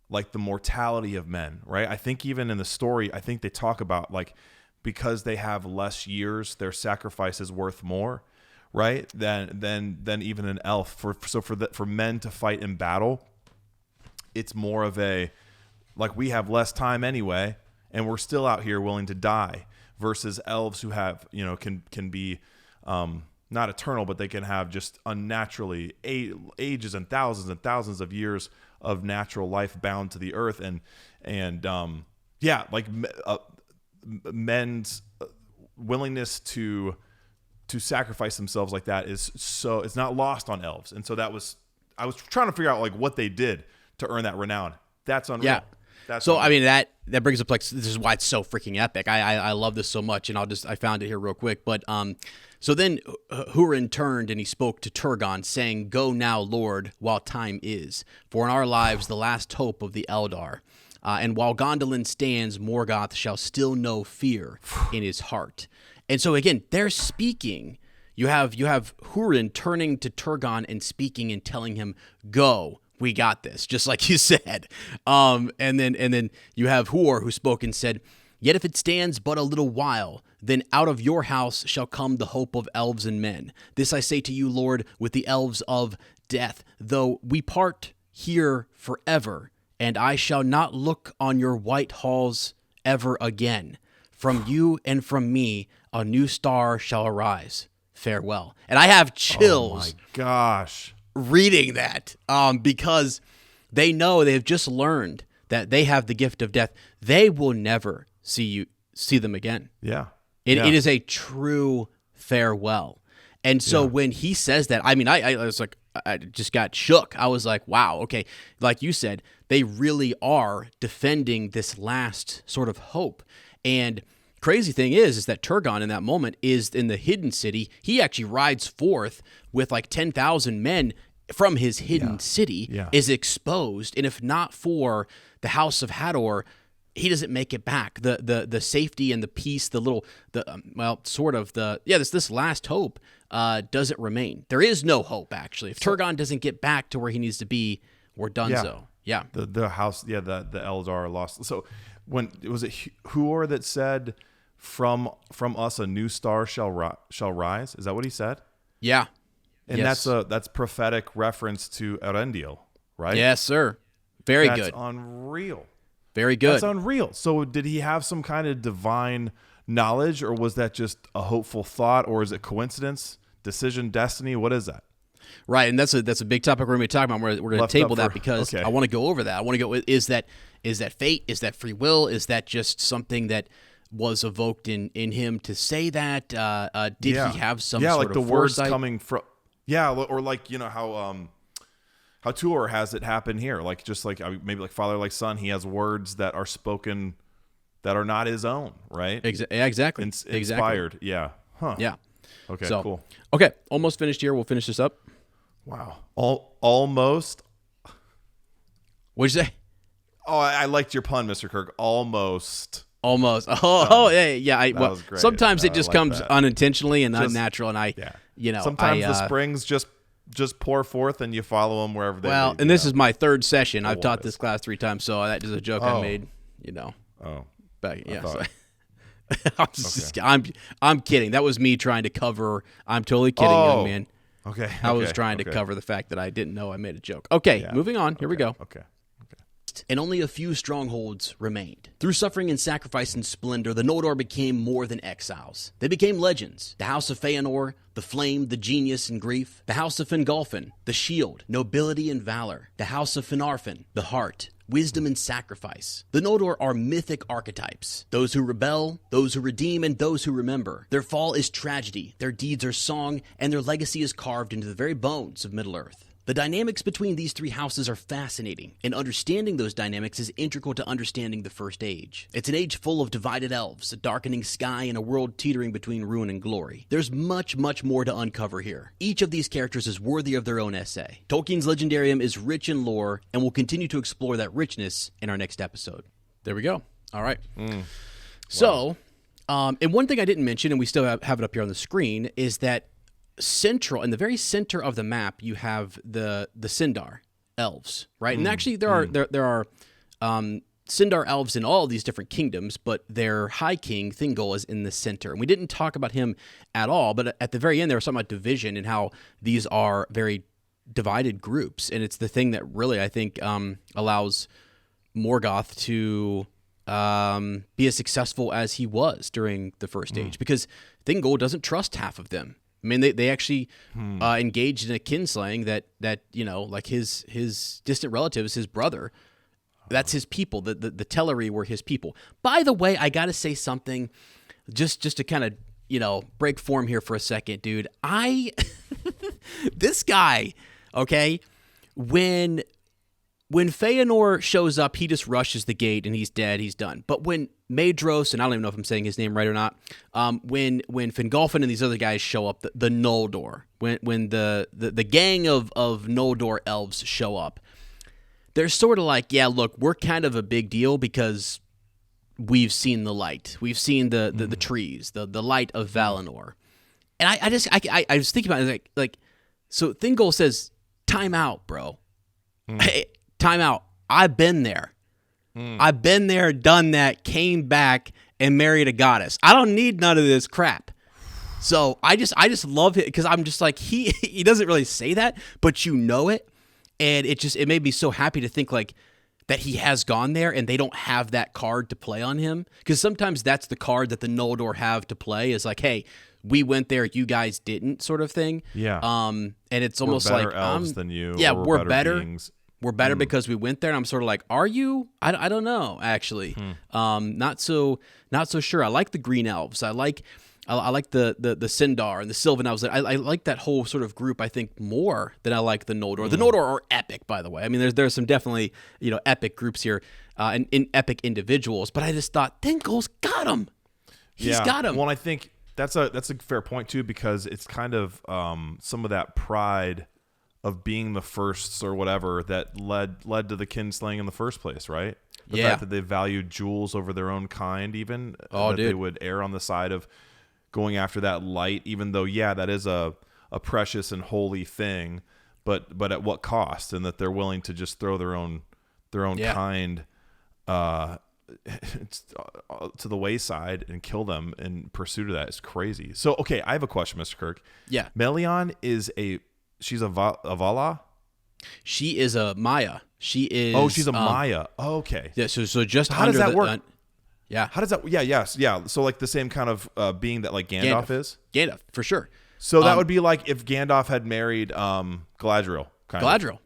like the mortality of men, right? I think even in the story, I think they talk about like, because they have less years, their sacrifice is worth more, right? Than even an elf. For men to fight in battle, it's more of a, like, we have less time anyway, and we're still out here willing to die, versus elves who have, can be not eternal, but they can have just unnaturally ages and thousands of years of natural life bound to the earth, men's willingness to sacrifice themselves like that it's not lost on elves. And so I was trying to figure out like what they did to earn that renown. That's unreal. Yeah. Unreal. I mean, that brings up, like, this is why it's so freaking epic. I love this so much, and I found it here real quick. But so then Hurin turned and he spoke to Turgon, saying, "Go now, Lord, while time is, for in our lives the last hope of the Eldar. And while Gondolin stands, Morgoth shall still know fear in his heart." And so again, they're speaking. You have Hurin turning to Turgon and speaking and telling him, "Go, we got this," just like you said. And then you have Tuor, who spoke and said, "Yet if it stands but a little while, then out of your house shall come the hope of elves and men. This I say to you, Lord, with the elves of death, though we part here forever, and I shall not look on your white halls ever again. From you and from me a new star shall arise. Farewell." And I have chills. Oh my gosh. Reading that, because they know, they've just learned that they have the gift of death. They will never see them again. Yeah. It is a true farewell. And so when he says that, I mean, I was like, I just got shook. I was like, wow, okay. Like you said, they really are defending this last sort of hope. And crazy thing is that Turgon in that moment is in the hidden city. He actually rides forth with like 10,000 men from his hidden city, is exposed. And if not for the House of Hador, he doesn't make it back. The safety and the peace, this last hope doesn't remain. There is no hope, actually. If Turgon doesn't get back to where he needs to be, we're donezo. Yeah. The house, the Eldar lost. So when was it Tuor that said, from us a new star shall rise? Is that what he said? Yeah. And that's prophetic reference to Elendil, right? Yes, sir. Very good. That's unreal. Very good. That's unreal. So did he have some kind of divine knowledge, or was that just a hopeful thought, or is it coincidence, decision, destiny? What is that? Right, and that's a big topic we're going to be talking about. We're going to table that because I want to go over that. I want to go, is that fate? Is that free will? Is that just something that was evoked in him to say that? Did he have some sort like of the words foresight? coming from? Yeah, or like how Tuor has it happen here, like just like maybe like father like son, he has words that are spoken that are not his own, right? Exactly. Inspired, yeah, huh? Yeah. Okay, So, cool. Okay, almost finished here. We'll finish this up. Wow, almost. What'd you say? Oh, I liked your pun, Mr. Kirk. Almost. Almost. Oh, yeah. That was great. Sometimes it I just like comes that. unintentionally and unnatural, and sometimes the springs just pour forth and you follow them wherever they well, lead, and this is my third session. I've love taught it. this class 3 times, so that is a joke I made. Oh, Back, yeah. thought- I'm kidding. That was me trying to cover. I'm totally kidding, young man. Okay. I was trying to cover the fact that I didn't know I made a joke. Okay, moving on. Here we go. Okay. And only a few strongholds remained. Through suffering and sacrifice and splendor, the Noldor became more than exiles. They became legends. The House of Feanor, the Flame, the Genius and Grief. The House of Fingolfin, the Shield, Nobility and Valor. The House of Finarfin, the Heart, Wisdom and Sacrifice. The Noldor are mythic archetypes. Those who rebel, those who redeem, and those who remember. Their fall is tragedy, their deeds are song, and their legacy is carved into the very bones of Middle-earth. The dynamics between these 3 houses are fascinating, and understanding those dynamics is integral to understanding the First Age. It's an age full of divided elves, a darkening sky, and a world teetering between ruin and glory. There's much, much more to uncover here. Each of these characters is worthy of their own essay. Tolkien's Legendarium is rich in lore, and we'll continue to explore that richness in our next episode. There we go. All right. So, and one thing I didn't mention, and we still have it up here on the screen, is that central in the very center of the map you have the Sindar elves, right? And actually there are Sindar elves in all of these different kingdoms, but their high king Thingol is in the center. And we didn't talk about him at all, but at the very end there was something about division and how these are very divided groups, and it's the thing that really I think allows Morgoth to be as successful as he was during the First Age, because Thingol doesn't trust half of them. I mean, they actually engaged in a kinslaying that like his distant relatives, his brother, that's his people. The Teleri were his people. By the way, I got to say something just to kind of, break form here for a second, dude. This guy, okay, when Feanor shows up, he just rushes the gate and he's dead. He's done. But when Maedhros, and I don't even know if I'm saying his name right or not, when Fingolfin and these other guys show up, the Noldor, when the gang of Noldor elves show up, they're sort of like, yeah, look, we're kind of a big deal because we've seen the light. We've seen the trees, the light of Valinor. And I was thinking about it, like so Thingol says, time out, bro. Hey, time out. I've been there. I've been there, done that, came back, and married a goddess. I don't need none of this crap. So I just love it because I'm just like, he doesn't really say that, but you know it. And it made me so happy to think like that he has gone there and they don't have that card to play on him. Because sometimes that's the card that the Noldor have to play is like, hey, we went there, you guys didn't, sort of thing. Yeah. And it's almost we're better like elves than you. Yeah, or we're better. Beings. We're better because we went there, and I'm sort of like, are you? I don't know, actually. Not so sure. I like the green elves. I like the Sindar and the Sylvan elves. I like that whole sort of group, I think, more than I like the Noldor. The Noldor are epic, by the way. I mean, there's some definitely epic groups here and epic individuals. But I just thought Thingol's got him. He's got him. Well, I think that's a fair point too, because it's kind of some of that pride of being the firsts or whatever that led to the kinslaying in the first place, right? The fact that they valued jewels over their own kind, even they would err on the side of going after that light, even though that is a precious and holy thing, but at what cost? And that they're willing to just throw their own kind to the wayside and kill them in pursuit of that is crazy. So okay, I have a question, Mr. Kirk. Yeah, Melian is she's a Vala? She is a Maya. She is. Oh, she's a Maya. Oh, okay. Yeah. So just how does that work? Yeah. How does that? Yeah. So like the same kind of being that like Gandalf is. Gandalf, for sure. So that would be like if Gandalf had married Galadriel. Galadriel.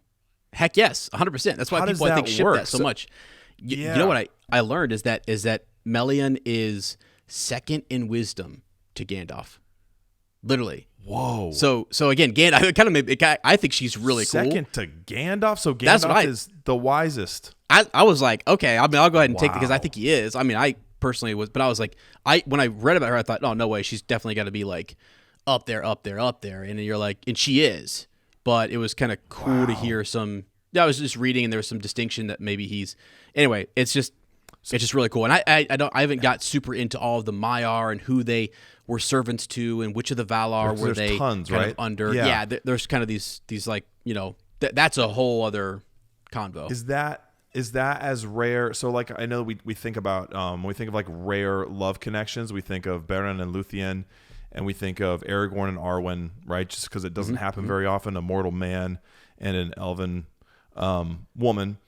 Heck yes, 100%. That's why people I think ship that so much. You know what I learned is that Melian is second in wisdom to Gandalf. literally. Whoa. So again, Gandalf. I think she's really cool. Second to Gandalf. So Gandalf is the wisest. I was like, okay, I mean, I'll go ahead and take it because I think he is. I mean, I personally was, but I was like, when I read about her, I thought, oh, no way, she's definitely got to be like up there. And you're like, and she is. But it was kind of cool to hear some. I was just reading, and there was some distinction that maybe he's. Anyway, it's just really cool. And I haven't got super into all of the Maiar and who they were servants to, and which of the Valar were they tons, kind right? of under. Yeah, there's kind of these like, that's a whole other convo. Is that as rare? So like, I know we think about when we think of like rare love connections, we think of Beren and Luthien, and we think of Aragorn and Arwen, right? Just because it doesn't happen very often, a mortal man and an elven woman,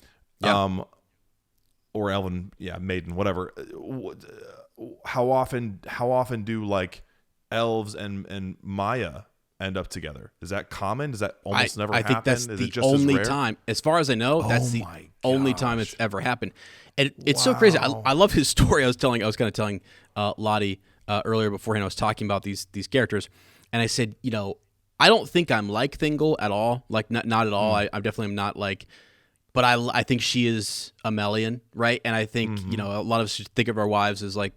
or elven, maiden, whatever. How often do like elves and Maya end up together? Is that common? Does that almost never happen? I think that's the only time, as far as I know, that's the only time it's ever happened. And it's so crazy. I love his story. I was kind of telling Lottie earlier beforehand. I was talking about these characters, and I said, I don't think I'm like Thingol at all. Like not at all. I definitely am not like. But I think she is a Melian, right? And I think a lot of us should think of our wives as like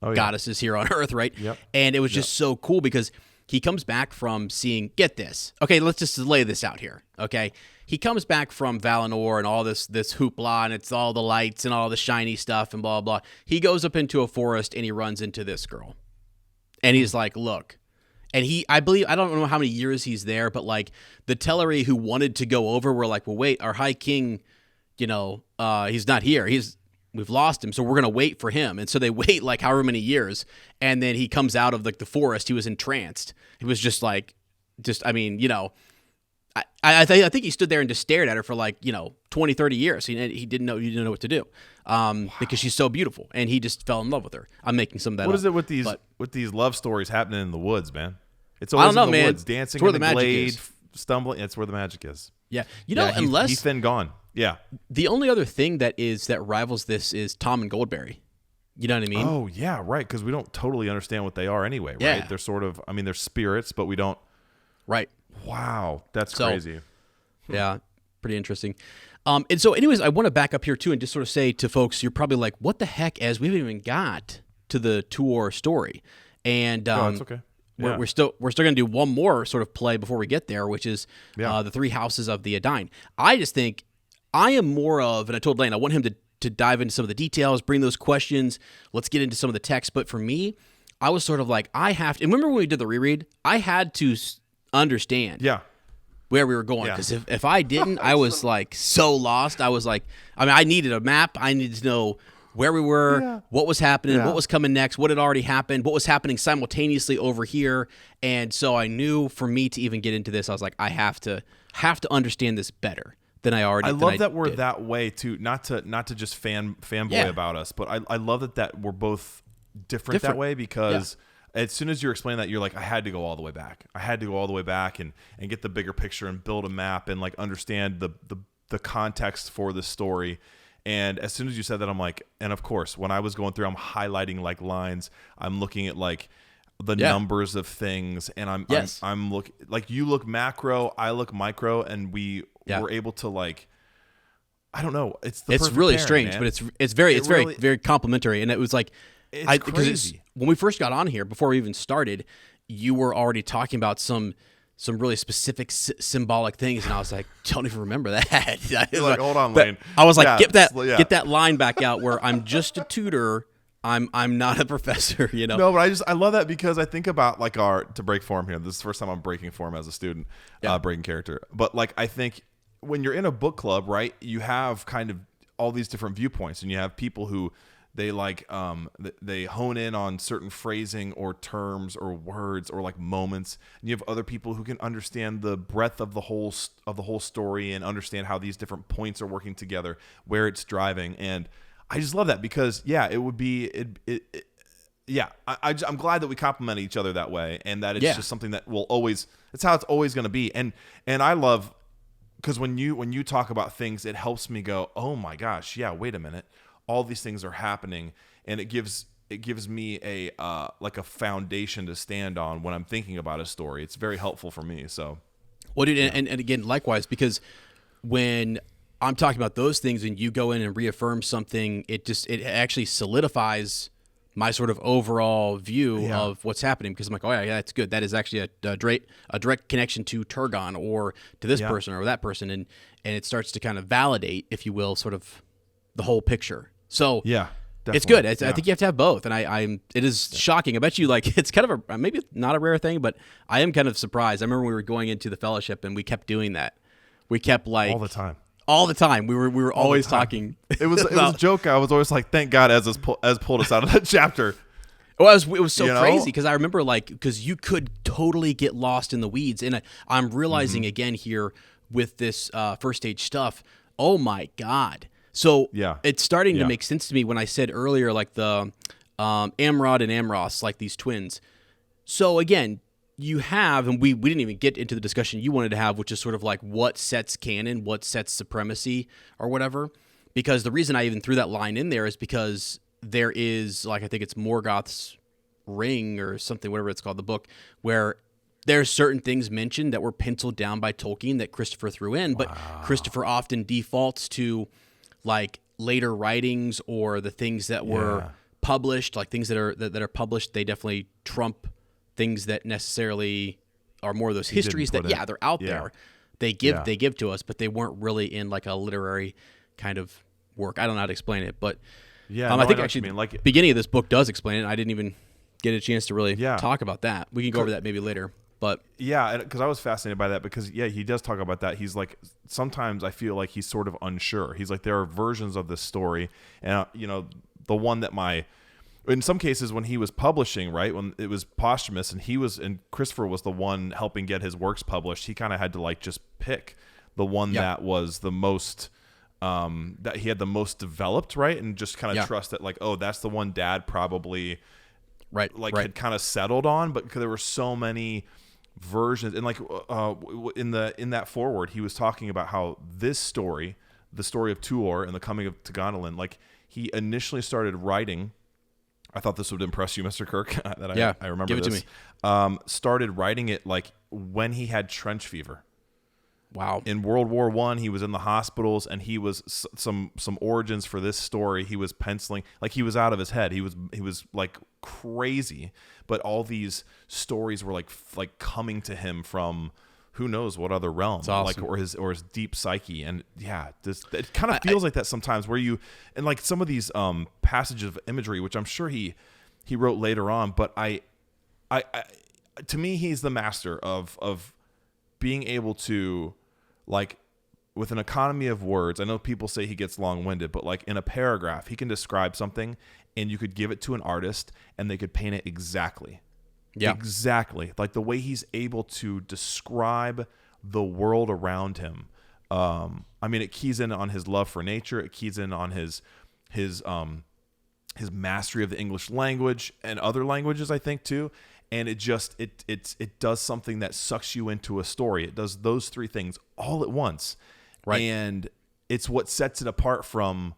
goddesses here on Earth, right? Yep. And it was just so cool because he comes back from seeing. Get this, okay? Let's just lay this out here, okay? He comes back from Valinor and all this hoopla, and it's all the lights and all the shiny stuff and blah blah. He goes up into a forest and he runs into this girl, and he's like, "Look." And I don't know how many years he's there, but like the Teleri who wanted to go over were like, well, wait, our High King, he's not here. We've lost him, so we're gonna wait for him. And so they wait like however many years, and then he comes out of like the forest. He was entranced. He was I think he stood there and just stared at her for like 20, 30 years. He didn't know what to do because she's so beautiful, and he just fell in love with her. I'm making some of that. What up, is it with these love stories happening in the woods, man? It's always in the woods, dancing in the glade, stumbling. It's where the magic is. Yeah, unless he's been gone. Yeah. The only other thing that rivals this is Tom and Goldberry. You know what I mean? Oh yeah, right. Because we don't totally understand what they are anyway, right? Yeah. They're sort of, they're spirits, but we don't. Right. Wow, that's crazy. Yeah, pretty interesting. And so, anyways, I want to back up here too and just sort of say to folks, you're probably like, "What the heck?" As we haven't even got to the Tuor story, and that's okay. Yeah. We're still going to do one more sort of play before we get there, which is the three houses of the Edain. I just think I am more of, and I told Lane I want him to dive into some of the details, bring those questions. Let's get into some of the text. But for me, I was sort of like, I have to. And remember when we did the reread? I had to understand. Yeah. Where we were going, because if I didn't, I was like so lost. I was like, I needed a map. I needed to know where we were, what was happening, what was coming next, what had already happened, what was happening simultaneously over here. And so I knew for me to even get into this, I was like, I have to understand this better than I already. I love that we're that way too. Not to just fanboy about us, but I love that we're both different that way because. Yeah. As soon as you're explaining that, you're like, I had to go all the way back. I had to go all the way back and get the bigger picture and build a map and like understand the context for the story. And as soon as you said that, I'm like, and of course, when I was going through, I'm highlighting like lines. I'm looking at like the numbers of things, and I'm looking like you look macro, I look micro, and we were able to like. I don't know. It's really pairing, strange, man. but it's very complimentary, and it was like. It's crazy. When we first got on here, before we even started, you were already talking about some really specific symbolic things, and I was like, don't even remember that. You're like, hold on, Lane. I was like, get that line back out where I'm just a tutor. I'm not a professor, No, but I love that because I think about like to break form here. This is the first time I'm breaking form as a student, breaking character. But like I think when you're in a book club, right, you have kind of all these different viewpoints, and you have people who. They like they hone in on certain phrasing or terms or words or like moments, and you have other people who can understand the breadth of the whole story and understand how these different points are working together, where it's driving. And I just love that because I'm glad that we complement each other that way, and that it's just something that will always. It's how it's always going to be. And I love because when you talk about things, it helps me go, oh my gosh, yeah, wait a minute. All these things are happening, and it gives it gives me a like a foundation to stand on when I'm thinking about a story. It's very helpful for me. So, well, dude, and again, likewise, because when I'm talking about those things and you go in and reaffirm something, it actually solidifies my sort of overall view of what's happening, because I'm like, oh yeah, that's good. That is actually a direct connection to Turgon or to this person or that person, and it starts to kind of validate, if you will, sort of the whole picture. So definitely. It's good. I think you have to have both, and it is shocking. I bet you, like, it's kind of maybe not a rare thing, but I am kind of surprised. I remember we were going into the fellowship and we kept doing that. We kept like all the time. We were always talking. It was a joke. I was always like, thank God Ez pulled us out of that chapter. Well, it was so crazy, because I remember, like, because you could totally get lost in the weeds, and I'm realizing again here with this first stage stuff. Oh my God. So it's starting to make sense to me when I said earlier, like the Amrod and Amros, like these twins. So again, you have, and we didn't even get into the discussion you wanted to have, which is sort of like what sets canon, what sets supremacy or whatever. Because the reason I even threw that line in there is because there is, like, I think it's Morgoth's Ring or something, whatever it's called, the book, where there's certain things mentioned that were penciled down by Tolkien that Christopher threw in, but Christopher often defaults to like later writings or the things that were published, like things that are published. They definitely trump things that necessarily are more of those histories that they're out there. They give to us, but they weren't really in like a literary kind of work. I don't know how to explain it, but I think actually the beginning of this book does explain it. And I didn't even get a chance to really talk about that. We can go over that maybe later. But because I was fascinated by that, because he does talk about that. He's like, sometimes I feel like he's sort of unsure. He's like, there are versions of this story, and the one that in some cases when he was publishing, right, when it was posthumous, and Christopher was the one helping get his works published, he kind of had to like just pick the one that was the most that he had the most developed, right, and just kind of trust that, like, oh, that's the one Dad probably had kind of settled on, but there were so many versions, and like in that foreword, he was talking about how this story, the story of Tuor and the coming to Gondolin, like he initially started writing. I thought this would impress you, Mr. Kirk. I remember give it this. To me. Started writing it like when he had trench fever. Wow. In World War I, he was in the hospitals, and he was some origins for this story. He was penciling, like he was out of his head. He was like crazy, but all these stories were like coming to him from who knows what other realm, awesome. like or his deep psyche. And it kind of feels like that sometimes, where you, and like some of these passages of imagery, which I'm sure he wrote later on, but I to me, he's the master of being able to, like, with an economy of words. I know people say he gets long-winded, but like in a paragraph, he can describe something and you could give it to an artist and they could paint it exactly. Yeah. Exactly. Like the way he's able to describe the world around him. I mean, it keys in on his love for nature. It keys in on his mastery of the English language and other languages, I think, too. And it does something that sucks you into a story. It does those three things all at once. Right. And it's what sets it apart from,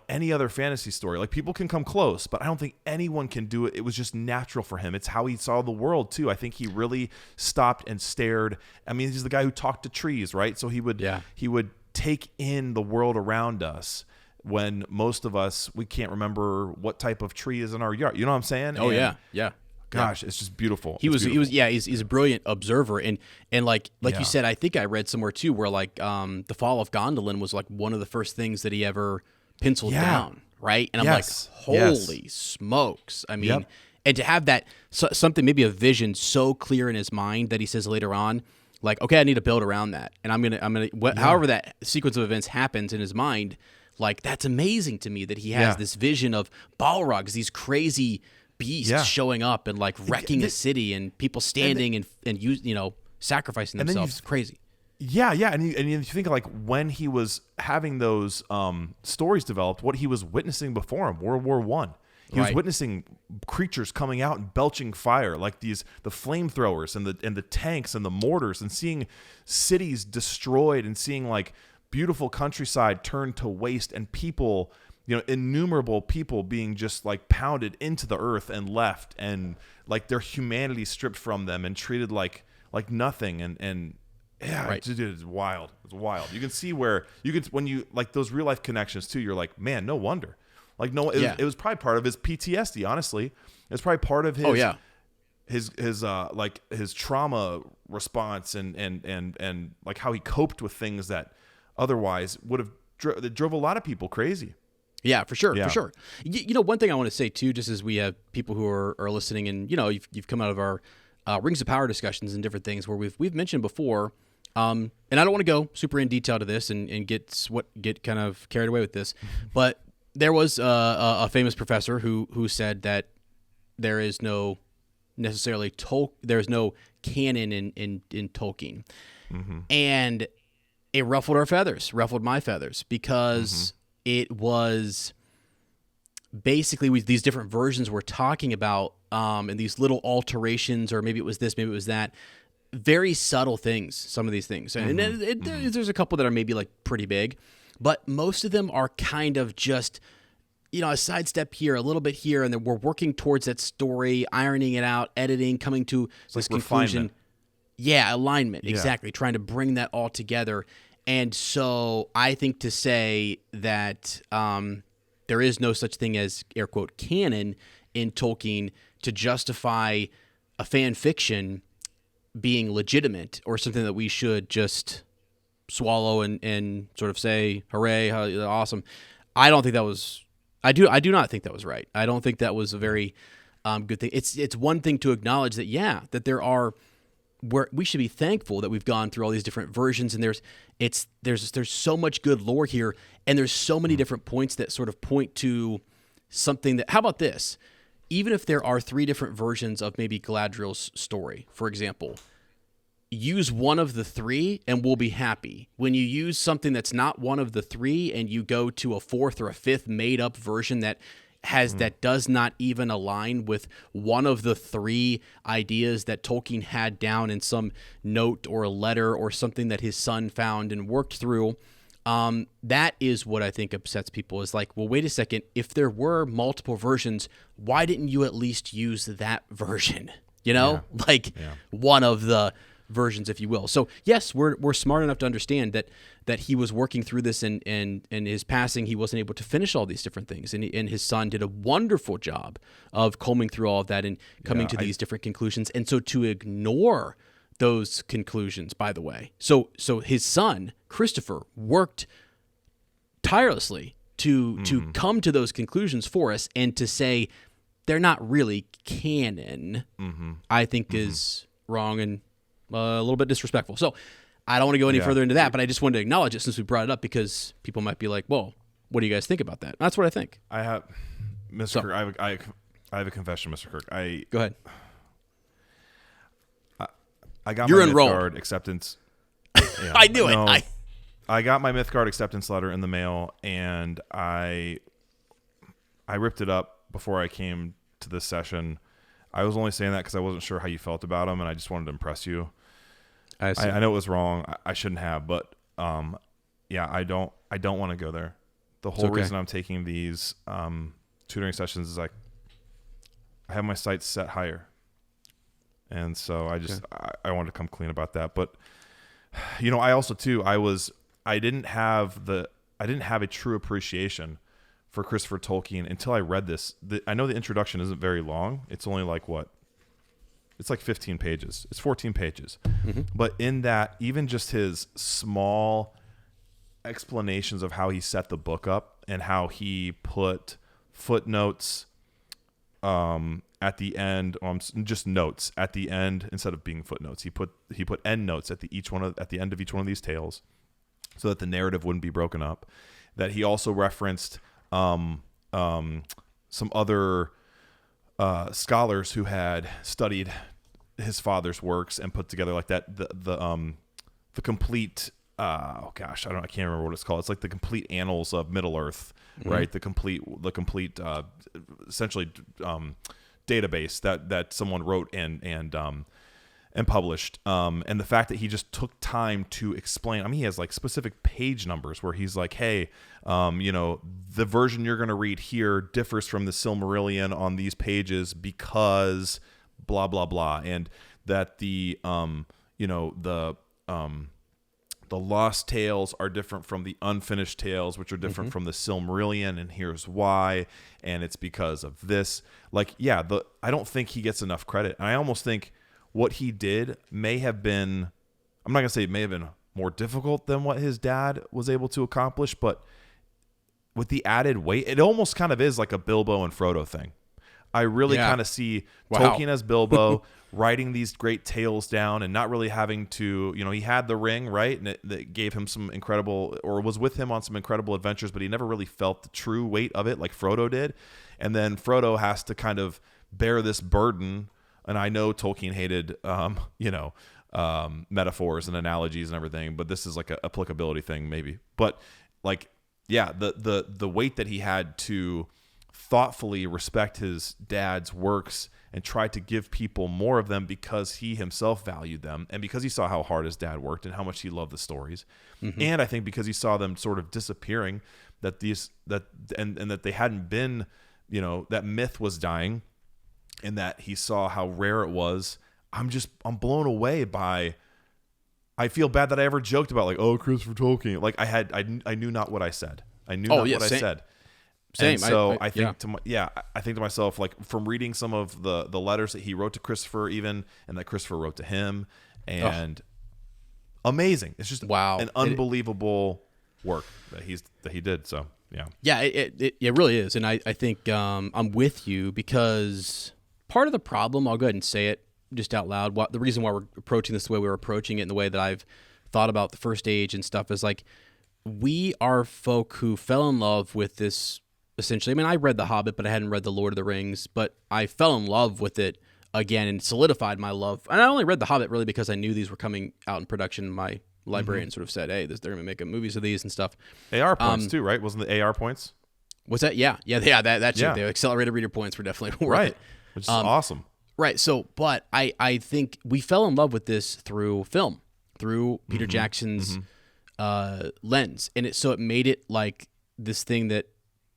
any other fantasy story. Like, people can come close, but I don't think anyone can do it. It was just natural for him. It's how he saw the world too. I think he really stopped and stared. I mean, he's the guy who talked to trees, right? So he would take in the world around us, when most of us, we can't remember what type of tree is in our yard. You know what I'm saying? Oh, yeah. Gosh, it's just beautiful. He's a brilliant observer, and like you said, I think I read somewhere too where like the fall of Gondolin was like one of the first things that he ever penciled down, right? And I'm like, holy smokes! I mean, and to have that something, maybe a vision so clear in his mind that he says later on, like, okay, I need to build around that, and I'm gonna however that sequence of events happens in his mind, like that's amazing to me that he has this vision of Balrogs, these crazy beasts showing up and like wrecking a city and people standing and sacrificing themselves. Crazy. Yeah. And you think, like, when he was having those stories developed, what he was witnessing before him, World War I. He was witnessing creatures coming out and belching fire, like the flamethrowers and the tanks and the mortars, and seeing cities destroyed, and seeing like beautiful countryside turned to waste, and people innumerable people being just like pounded into the earth and left, and like their humanity stripped from them and treated like nothing. And yeah, right. it's wild. It's wild. You can see where when you like those real life connections too, you're like, man, no wonder. Like, no, it was probably part of his PTSD. Honestly, it's probably part of his, his trauma response and like how he coped with things that otherwise would have that drove a lot of people crazy. Yeah, for sure, for sure. One thing I want to say too, just as we have people who are listening, and you've come out of our Rings of Power discussions and different things where we've mentioned before, and I don't want to go super in detail to this and get kind of carried away with this, but there was a famous professor who said that there is no necessarily there's no canon in Tolkien, and it ruffled my feathers, because it was basically these different versions we're talking about, and these little alterations, or maybe it was this, maybe it was that, very subtle things, some of these things. And there's a couple that are maybe like pretty big, but most of them are kind of just, a sidestep here, a little bit here, and then we're working towards that story, ironing it out, editing, coming to this conclusion. Refinement. Yeah, alignment, exactly. Trying to bring that all together. And so I think to say that there is no such thing as, air quote, canon in Tolkien to justify a fan fiction being legitimate or something that we should just swallow and sort of say, hooray, awesome. I don't think that was... I do not think that was right. I don't think that was a very good thing. It's one thing to acknowledge that, that there are... where we should be thankful that we've gone through all these different versions, and there's so much good lore here, and there's so many different points that sort of point to something that, how about this? Even if there are 3 different versions of maybe Galadriel's story, for example, use one of the 3 and we'll be happy. When you use something that's not one of the 3 and you go to a 4th or a 5th made up version that that does not even align with one of the 3 ideas that Tolkien had down in some note or a letter or something that his son found and worked through, that is what I think upsets people, is like, well, wait a second, if there were multiple versions, why didn't you at least use that version? One of the versions, if you will. So yes, we're smart enough to understand that he was working through this, and his passing, he wasn't able to finish all these different things, and his son did a wonderful job of combing through all of that and coming to these different conclusions. And so to ignore those conclusions, by the way, so his son Christopher worked tirelessly to come to those conclusions for us, and to say they're not really canon, I think is wrong and a little bit disrespectful. So I don't want to go any further into that, but I just wanted to acknowledge it since we brought it up, because people might be like, well, what do you guys think about that? That's what I think. I have, Mr. Kirk, I have a confession, Mr. Kirk. Go ahead. I got You're my enrolled. Mythgard acceptance. I knew it. I got my Mythgard acceptance letter in the mail, and I ripped it up before I came to this session. I was only saying that because I wasn't sure how you felt about them, and I just wanted to impress you. I know it was wrong. I shouldn't have, but I don't want to go there. The whole reason I'm taking these tutoring sessions is I have my sights set higher, and so I wanted to come clean about that. But I also too I didn't have a true appreciation for Christopher Tolkien until I read this. I know the introduction isn't very long. It's only like it's like 15 pages. It's 14 pages. But in that, even just his small explanations of how he set the book up and how he put footnotes at the end, just notes at the end instead of being footnotes. He put end notes at the end of each one of these tales, so that the narrative wouldn't be broken up. That he also referenced some other scholars who had studied his father's works and put together like that the complete I can't remember what it's called. It's like the complete annals of Middle Earth, right? The complete essentially database that someone wrote and and published. And the fact that he just took time to explain. I mean, he has like specific page numbers where he's like, hey, the version you're going to read here differs from the Silmarillion on these pages because blah, blah, blah. And that the Lost Tales are different from the Unfinished Tales, which are different from the Silmarillion, and here's why, and it's because of this. Like, yeah, I don't think he gets enough credit. And I almost think what he did may have been, I'm not going to say it may have been more difficult than what his dad was able to accomplish, but with the added weight, it almost kind of is like a Bilbo and Frodo thing. I really kind of see Tolkien as Bilbo writing these great tales down and not really having to, he had the ring, right? And that gave him some incredible, or was with him on some incredible adventures, but he never really felt the true weight of it like Frodo did. And then Frodo has to kind of bear this burden. And I know Tolkien hated, metaphors and analogies and everything, but this is like a applicability thing maybe. But like, yeah, the weight that he had to thoughtfully respect his dad's works and try to give people more of them because he himself valued them and because he saw how hard his dad worked and how much he loved the stories. And I think because he saw them sort of disappearing, that they hadn't been, that myth was dying, and that he saw how rare it was. I'm blown away by. I feel bad that I ever joked about like, oh, Christopher Tolkien. Like I knew not what I said. I knew not what I said. Same. And so I think I think to myself, like from reading some of the letters that he wrote to Christopher, even, and that Christopher wrote to him, and amazing. It's just an unbelievable work that he did. So yeah, it really is, and I think I'm with you because part of the problem, I'll go ahead and say it just out loud. The reason why we're approaching this the way we're approaching it, and the way that I've thought about the First Age and stuff, is like we are folk who fell in love with this. Essentially, I mean, I read The Hobbit, but I hadn't read The Lord of the Rings, but I fell in love with it again and solidified my love. And I only read The Hobbit really because I knew these were coming out in production. My librarian sort of said, hey, they're going to make movies of these and stuff. AR points too, right? Wasn't the AR points? What's that? Yeah. That's it. The accelerated reader points were definitely worth it. Which is awesome. Right. So, but I think we fell in love with this through film, through Peter Jackson's lens. And it made it like this thing that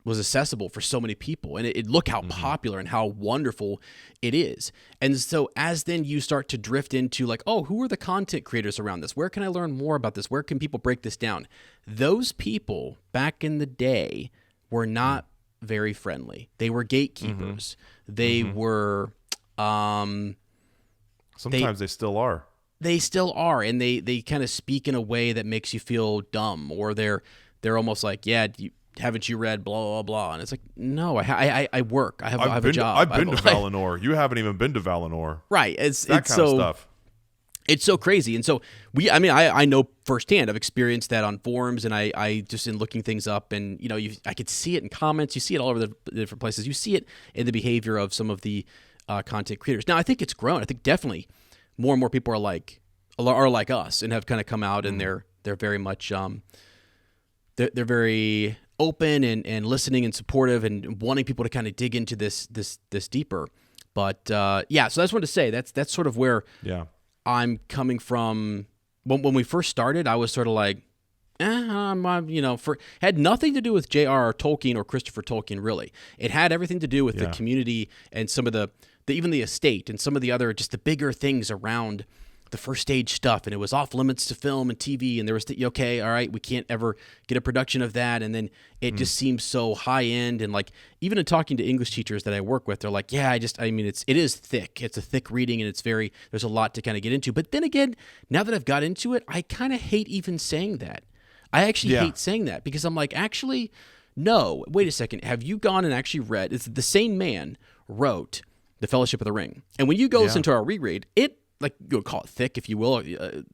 was accessible for so many people, and it look how popular and how wonderful it is. And so as then you start to drift into like, oh, who are the content creators around this? Where can I learn more about this? Where can people break this down? Those people back in the day were not very friendly. They were gatekeepers. They were sometimes they still are. They still are, and they kind of speak in a way that makes you feel dumb, or they're almost like, haven't you read blah, blah, blah? And it's like, no, I work. I have a job. I've been to Valinor. You haven't even been to Valinor. Right. It's kind of stuff. It's so crazy. And so I know firsthand. I've experienced that on forums, and I just in looking things up, and I could see it in comments. You see it all over the different places. You see it in the behavior of some of the content creators. Now, I think it's grown. I think definitely more and more people are like us and have kind of come out, and they're very much they're very open and listening and supportive and wanting people to kind of dig into this deeper. But so I just wanted to say that's sort of where I'm coming from. When we first started, I was sort of like, had nothing to do with J.R.R. Tolkien or Christopher Tolkien, really. It had everything to do with the community and some of the even the estate and some of the other, just the bigger things around the First Age stuff. And it was off limits to film and TV. And there was okay, all right, we can't ever get a production of that. And then it just seems so high end. And like, even in talking to English teachers that I work with, they're like, it is thick. It's a thick reading, and there's a lot to kind of get into. But then again, now that I've got into it, I kind of hate even saying that. I actually hate saying that, because I'm like, actually, no, wait a second. Have you gone and actually read? It's the same man wrote The Fellowship of the Ring. And when you go listen to our reread, like, you'll call it thick, if you will,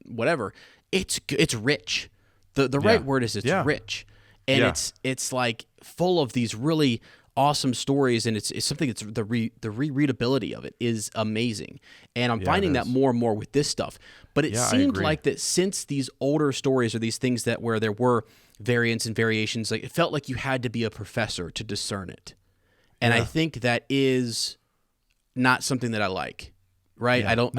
whatever. It's rich. The right word is rich. And it's like full of these really awesome stories, and it's something that's the rereadability of it is amazing. And I'm finding that more and more with this stuff. But it seemed like that since these older stories or these things where there were variants and variations, like it felt like you had to be a professor to discern it. And I think that is not something that I like. Right? Yeah. I don't.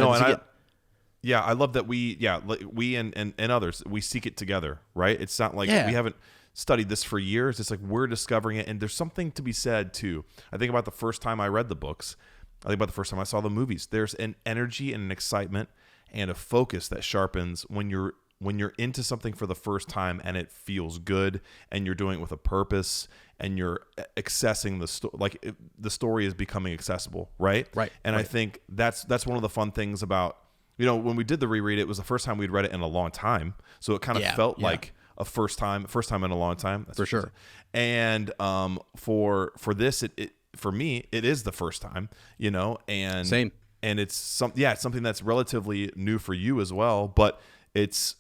Yeah, I love that we and others, we seek it together, right? It's not like Yeah. we haven't studied this for years. It's like we're discovering it, and there's something to be said too. I think about the first time I read the books. I think about the first time I saw the movies. There's an energy and an excitement and a focus that sharpens when you're into something for the first time and it feels good and you're doing it with a purpose and you're accessing the story is becoming accessible, right? Right. And right. I think that's one of the fun things about, when we did the reread, it was the first time we'd read it in a long time. So it kind of felt like a first time in a long time. That's for sure. And for this, it for me, it is the first time, and Same. And it's something that's relatively new for you as well, but it's,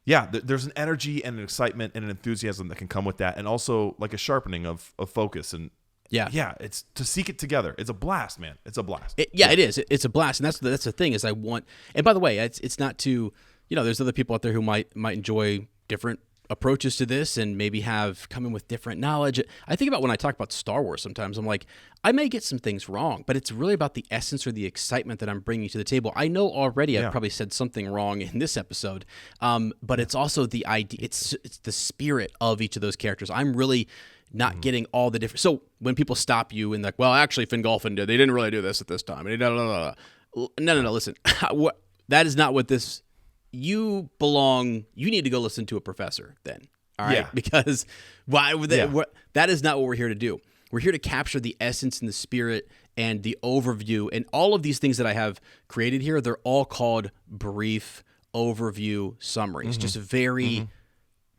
there's an energy and an excitement and an enthusiasm that can come with that. And also like a sharpening of focus and, it's to seek it together. It's a blast, man. It's a blast. It is. It's a blast, and that's the thing is I want. And by the way, it's not to there's other people out there who might enjoy different approaches to this and maybe have come in with different knowledge. I think about when I talk about Star Wars sometimes, I'm like, I may get some things wrong, but it's really about the essence or the excitement that I'm bringing to the table. I know already I've probably said something wrong in this episode, but it's also the idea. It's the spirit of each of those characters. I'm really not getting all the different. So when people stop you and like, well, actually, Fingolfin did. They didn't really do this at this time. No. Listen, that is not what this. You need to go listen to a professor then. All right. Yeah. Because that is not what we're here to do. We're here to capture the essence and the spirit and the overview and all of these things that I have created here. They're all called brief overview summaries. Just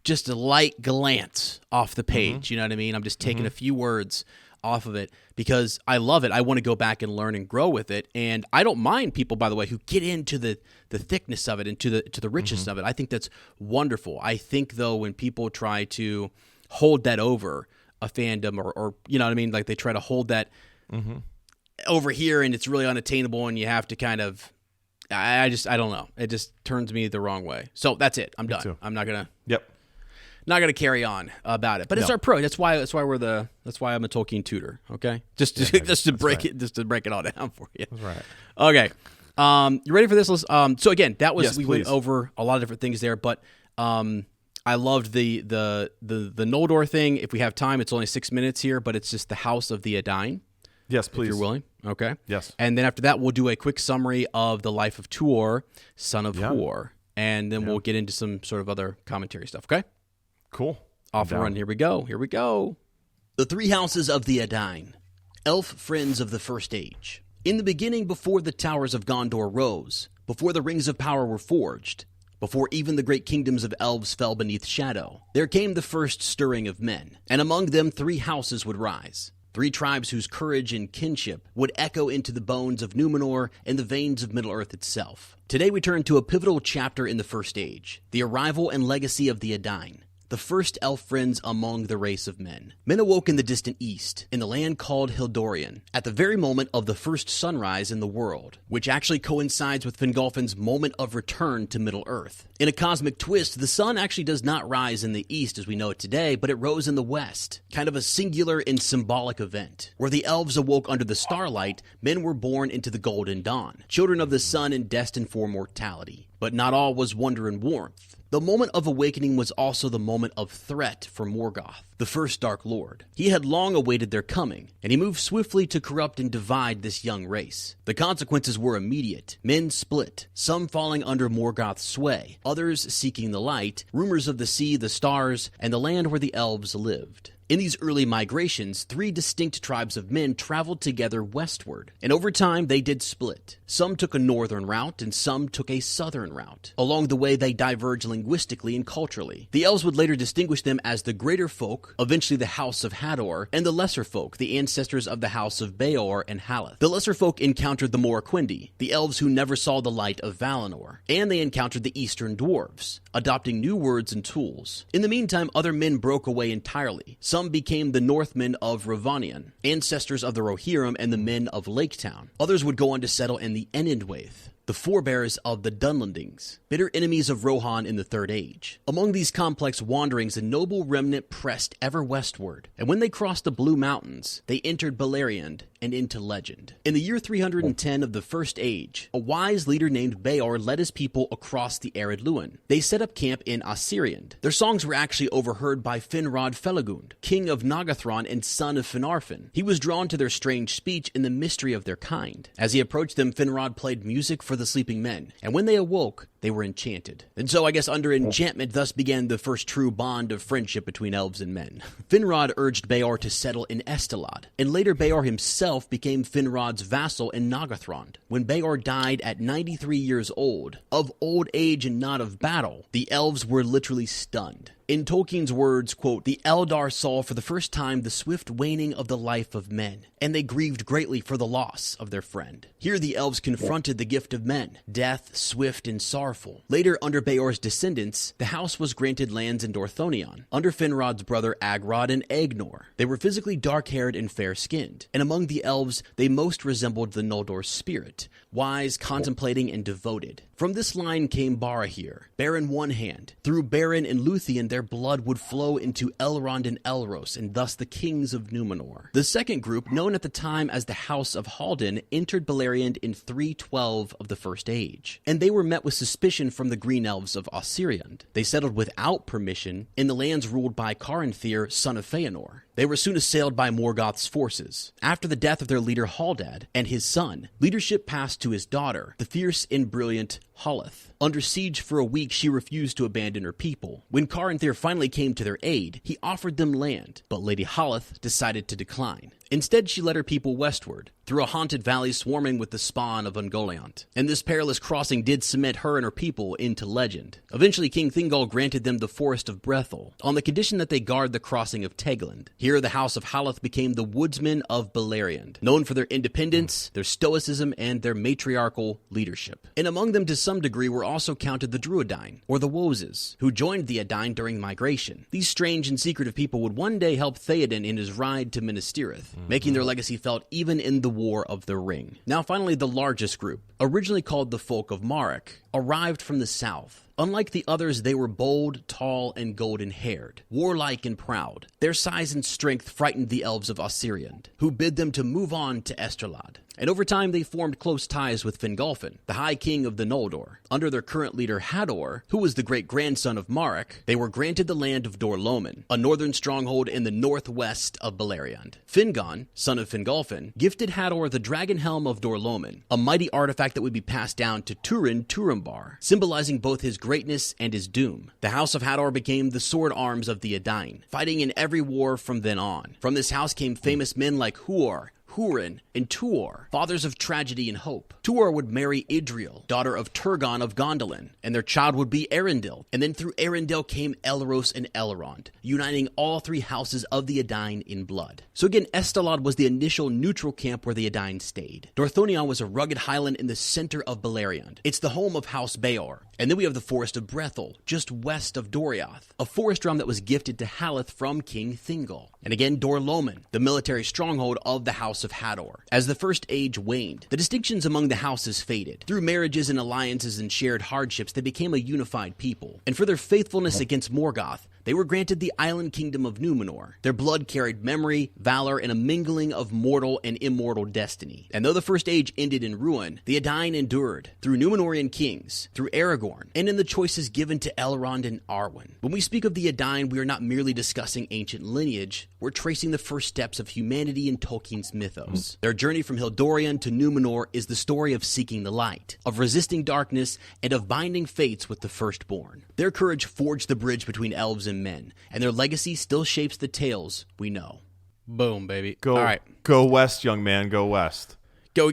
just a light glance off the page. You know what I mean? I'm just taking a few words off of it because I love it. I want to go back and learn and grow with it. And I don't mind people, by the way, who get into the thickness of it and to the richness of it. I think that's wonderful. I think, though, when people try to hold that over a fandom or you know what I mean? Like they try to hold that over here and it's really unattainable and you have to kind of, I don't know. It just turns me the wrong way. So that's it. I'm done. too. I'm not going to. Yep. Not going to carry on about it, but it's our approach. That's why I'm a Tolkien tutor. Okay, just to break it all down for you. That's right. Okay, you ready for this? So again, that was we went please. over a lot of different things there, but I loved the Noldor thing. If we have time, it's only 6 minutes here, but it's just the House of the Edain. Yes, please. If you're willing. Okay. Yes. And then after that, we'll do a quick summary of the life of Tuor, son of Tuor, and then we'll get into some sort of other commentary stuff. Okay. Cool. Off and run. Here we go. The Three Houses of the Edain, elf friends of the First Age. In the beginning, before the towers of Gondor rose, before the rings of power were forged, before even the great kingdoms of elves fell beneath shadow, there came the first stirring of men, and among them 3 houses would rise. 3 tribes whose courage and kinship would echo into the bones of Numenor and the veins of Middle-earth itself. Today we turn to a pivotal chapter in the First Age, the arrival and legacy of the Edain, the first elf friends among the race of men. Men awoke in the distant east, in the land called Hildorian, at the very moment of the first sunrise in the world, which actually coincides with Fingolfin's moment of return to Middle-earth. In a cosmic twist, the sun actually does not rise in the east as we know it today, but it rose in the west, kind of a singular and symbolic event. Where the elves awoke under the starlight, men were born into the golden dawn, children of the sun and destined for mortality. But not all was wonder and warmth. The moment of awakening was also the moment of threat for Morgoth, the first Dark Lord. He had long awaited their coming, and he moved swiftly to corrupt and divide this young race. The consequences were immediate. Men split, some falling under Morgoth's sway, others seeking the light, rumors of the sea, the stars, and the land where the elves lived. In these early migrations, 3 distinct tribes of men traveled together westward, and over time they did split. Some took a northern route, and some took a southern route. Along the way, they diverged linguistically and culturally. The elves would later distinguish them as the greater folk, eventually the House of Hador, and the lesser folk, the ancestors of the House of Beor and Haleth. The lesser folk encountered the Morquendi, the elves who never saw the light of Valinor, and they encountered the Eastern dwarves, adopting new words and tools. In the meantime, other men broke away entirely. Some became the Northmen of Ravanion, ancestors of the Rohirrim and the men of Lake Town. Others would go on to settle in the Enendwaith, the forebears of the Dunlendings, bitter enemies of Rohan in the Third Age. Among these complex wanderings, a noble remnant pressed ever westward, and when they crossed the Blue Mountains, they entered Beleriand and into legend. In the year 310 of the First Age, a wise leader named Beor led his people across the arid Luin. They set up camp in Osiriand. Their songs were actually overheard by Finrod Felagund, king of Nagathron and son of Finarfin. He was drawn to their strange speech and the mystery of their kind. As he approached them, Finrod played music for the sleeping men, and when they awoke, they were enchanted. And so I guess under enchantment thus began the first true bond of friendship between elves and men. Finrod urged Beor to settle in Estelad, and later Beor himself became Finrod's vassal in Nagathron. When Beor died at 93 years old, of old age and not of battle, the elves were literally stunned. In Tolkien's words, quote, "The Eldar saw for the first time the swift waning of the life of men, and they grieved greatly for the loss of their friend." Here the elves confronted the gift of men, death, swift and sorrowful. Later, under Beor's descendants, the house was granted lands in Dorthonion, under Finrod's brother Agrod and Egnor. They were physically dark-haired and fair-skinned, and among the elves, they most resembled the Noldor's spirit, wise, contemplating, and devoted. From this line came Barahir, bear in one hand. Through Beren and Luthien, their blood would flow into Elrond and Elros, and thus the kings of Numenor. The second group, known at the time as the House of Halden, entered Beleriand in 312 of the First Age, and they were met with suspicion from the Green Elves of Osiriand. They settled without permission in the lands ruled by Caranthir, son of Feanor. They were soon assailed by Morgoth's forces. After the death of their leader Haldad and his son, leadership passed to his daughter, the fierce and brilliant Haleth. Under siege for a week, she refused to abandon her people. When Caranthir finally came to their aid, he offered them land, but Lady Haleth decided to decline. Instead, she led her people westward, through a haunted valley swarming with the spawn of Ungoliant. And this perilous crossing did cement her and her people into legend. Eventually, King Thingol granted them the Forest of Brethil, on the condition that they guard the crossing of Tegland. Here, the House of Haleth became the Woodsmen of Beleriand, known for their independence, their stoicism, and their matriarchal leadership. And among them, to some degree, were also counted the Druedain, or the Woses, who joined the Edain during migration. These strange and secretive people would one day help Theoden in his ride to Minas Tirith, making their legacy felt even in the War of the Ring. Now finally, the largest group, originally called the Folk of Marek, arrived from the south. Unlike the others, they were bold, tall, and golden-haired, warlike and proud. Their size and strength frightened the elves of Osiriand, who bid them to move on to Estrelad. And over time, they formed close ties with Fingolfin, the High King of the Noldor. Under their current leader Hador, who was the great-grandson of Marek, they were granted the land of Dorloman, a northern stronghold in the northwest of Beleriand. Fingon, son of Fingolfin, gifted Hador the Dragon Helm of Dorloman, a mighty artifact that would be passed down to Turin Turambar, symbolizing both his greatness and his doom. The House of Hador became the sword arms of the Edain, fighting in every war from then on. From this house came famous men like Huor, Hurin, and Tuor, fathers of tragedy and hope. Tuor would marry Idriel, daughter of Turgon of Gondolin, and their child would be Arendil. And then through Arendil came Elros and Elrond, uniting all three houses of the Edain in blood. So again, Estelad was the initial neutral camp where the Edain stayed. Dorthonion was a rugged highland in the center of Beleriand. It's the home of House Beor. And then we have the Forest of Brethil, just west of Doriath, a forest realm that was gifted to Haleth from King Thingol. And again, Dorloman, the military stronghold of the House of Hador. As the First Age waned, the distinctions among the houses faded. Through marriages and alliances and shared hardships, they became a unified people. And for their faithfulness against Morgoth, they were granted the island kingdom of Numenor. Their blood carried memory, valor, and a mingling of mortal and immortal destiny. And though the First Age ended in ruin, the Edain endured through Numenorean kings, through Aragorn, and in the choices given to Elrond and Arwen. When we speak of the Edain, we are not merely discussing ancient lineage, we're tracing the first steps of humanity in Tolkien's mythos. Their journey from Hildorian to Numenor is the story of seeking the light, of resisting darkness, and of binding fates with the firstborn. Their courage forged the bridge between elves and men, and their legacy still shapes the tales we know. Boom, baby. All right. Go west, young man. Go west. Go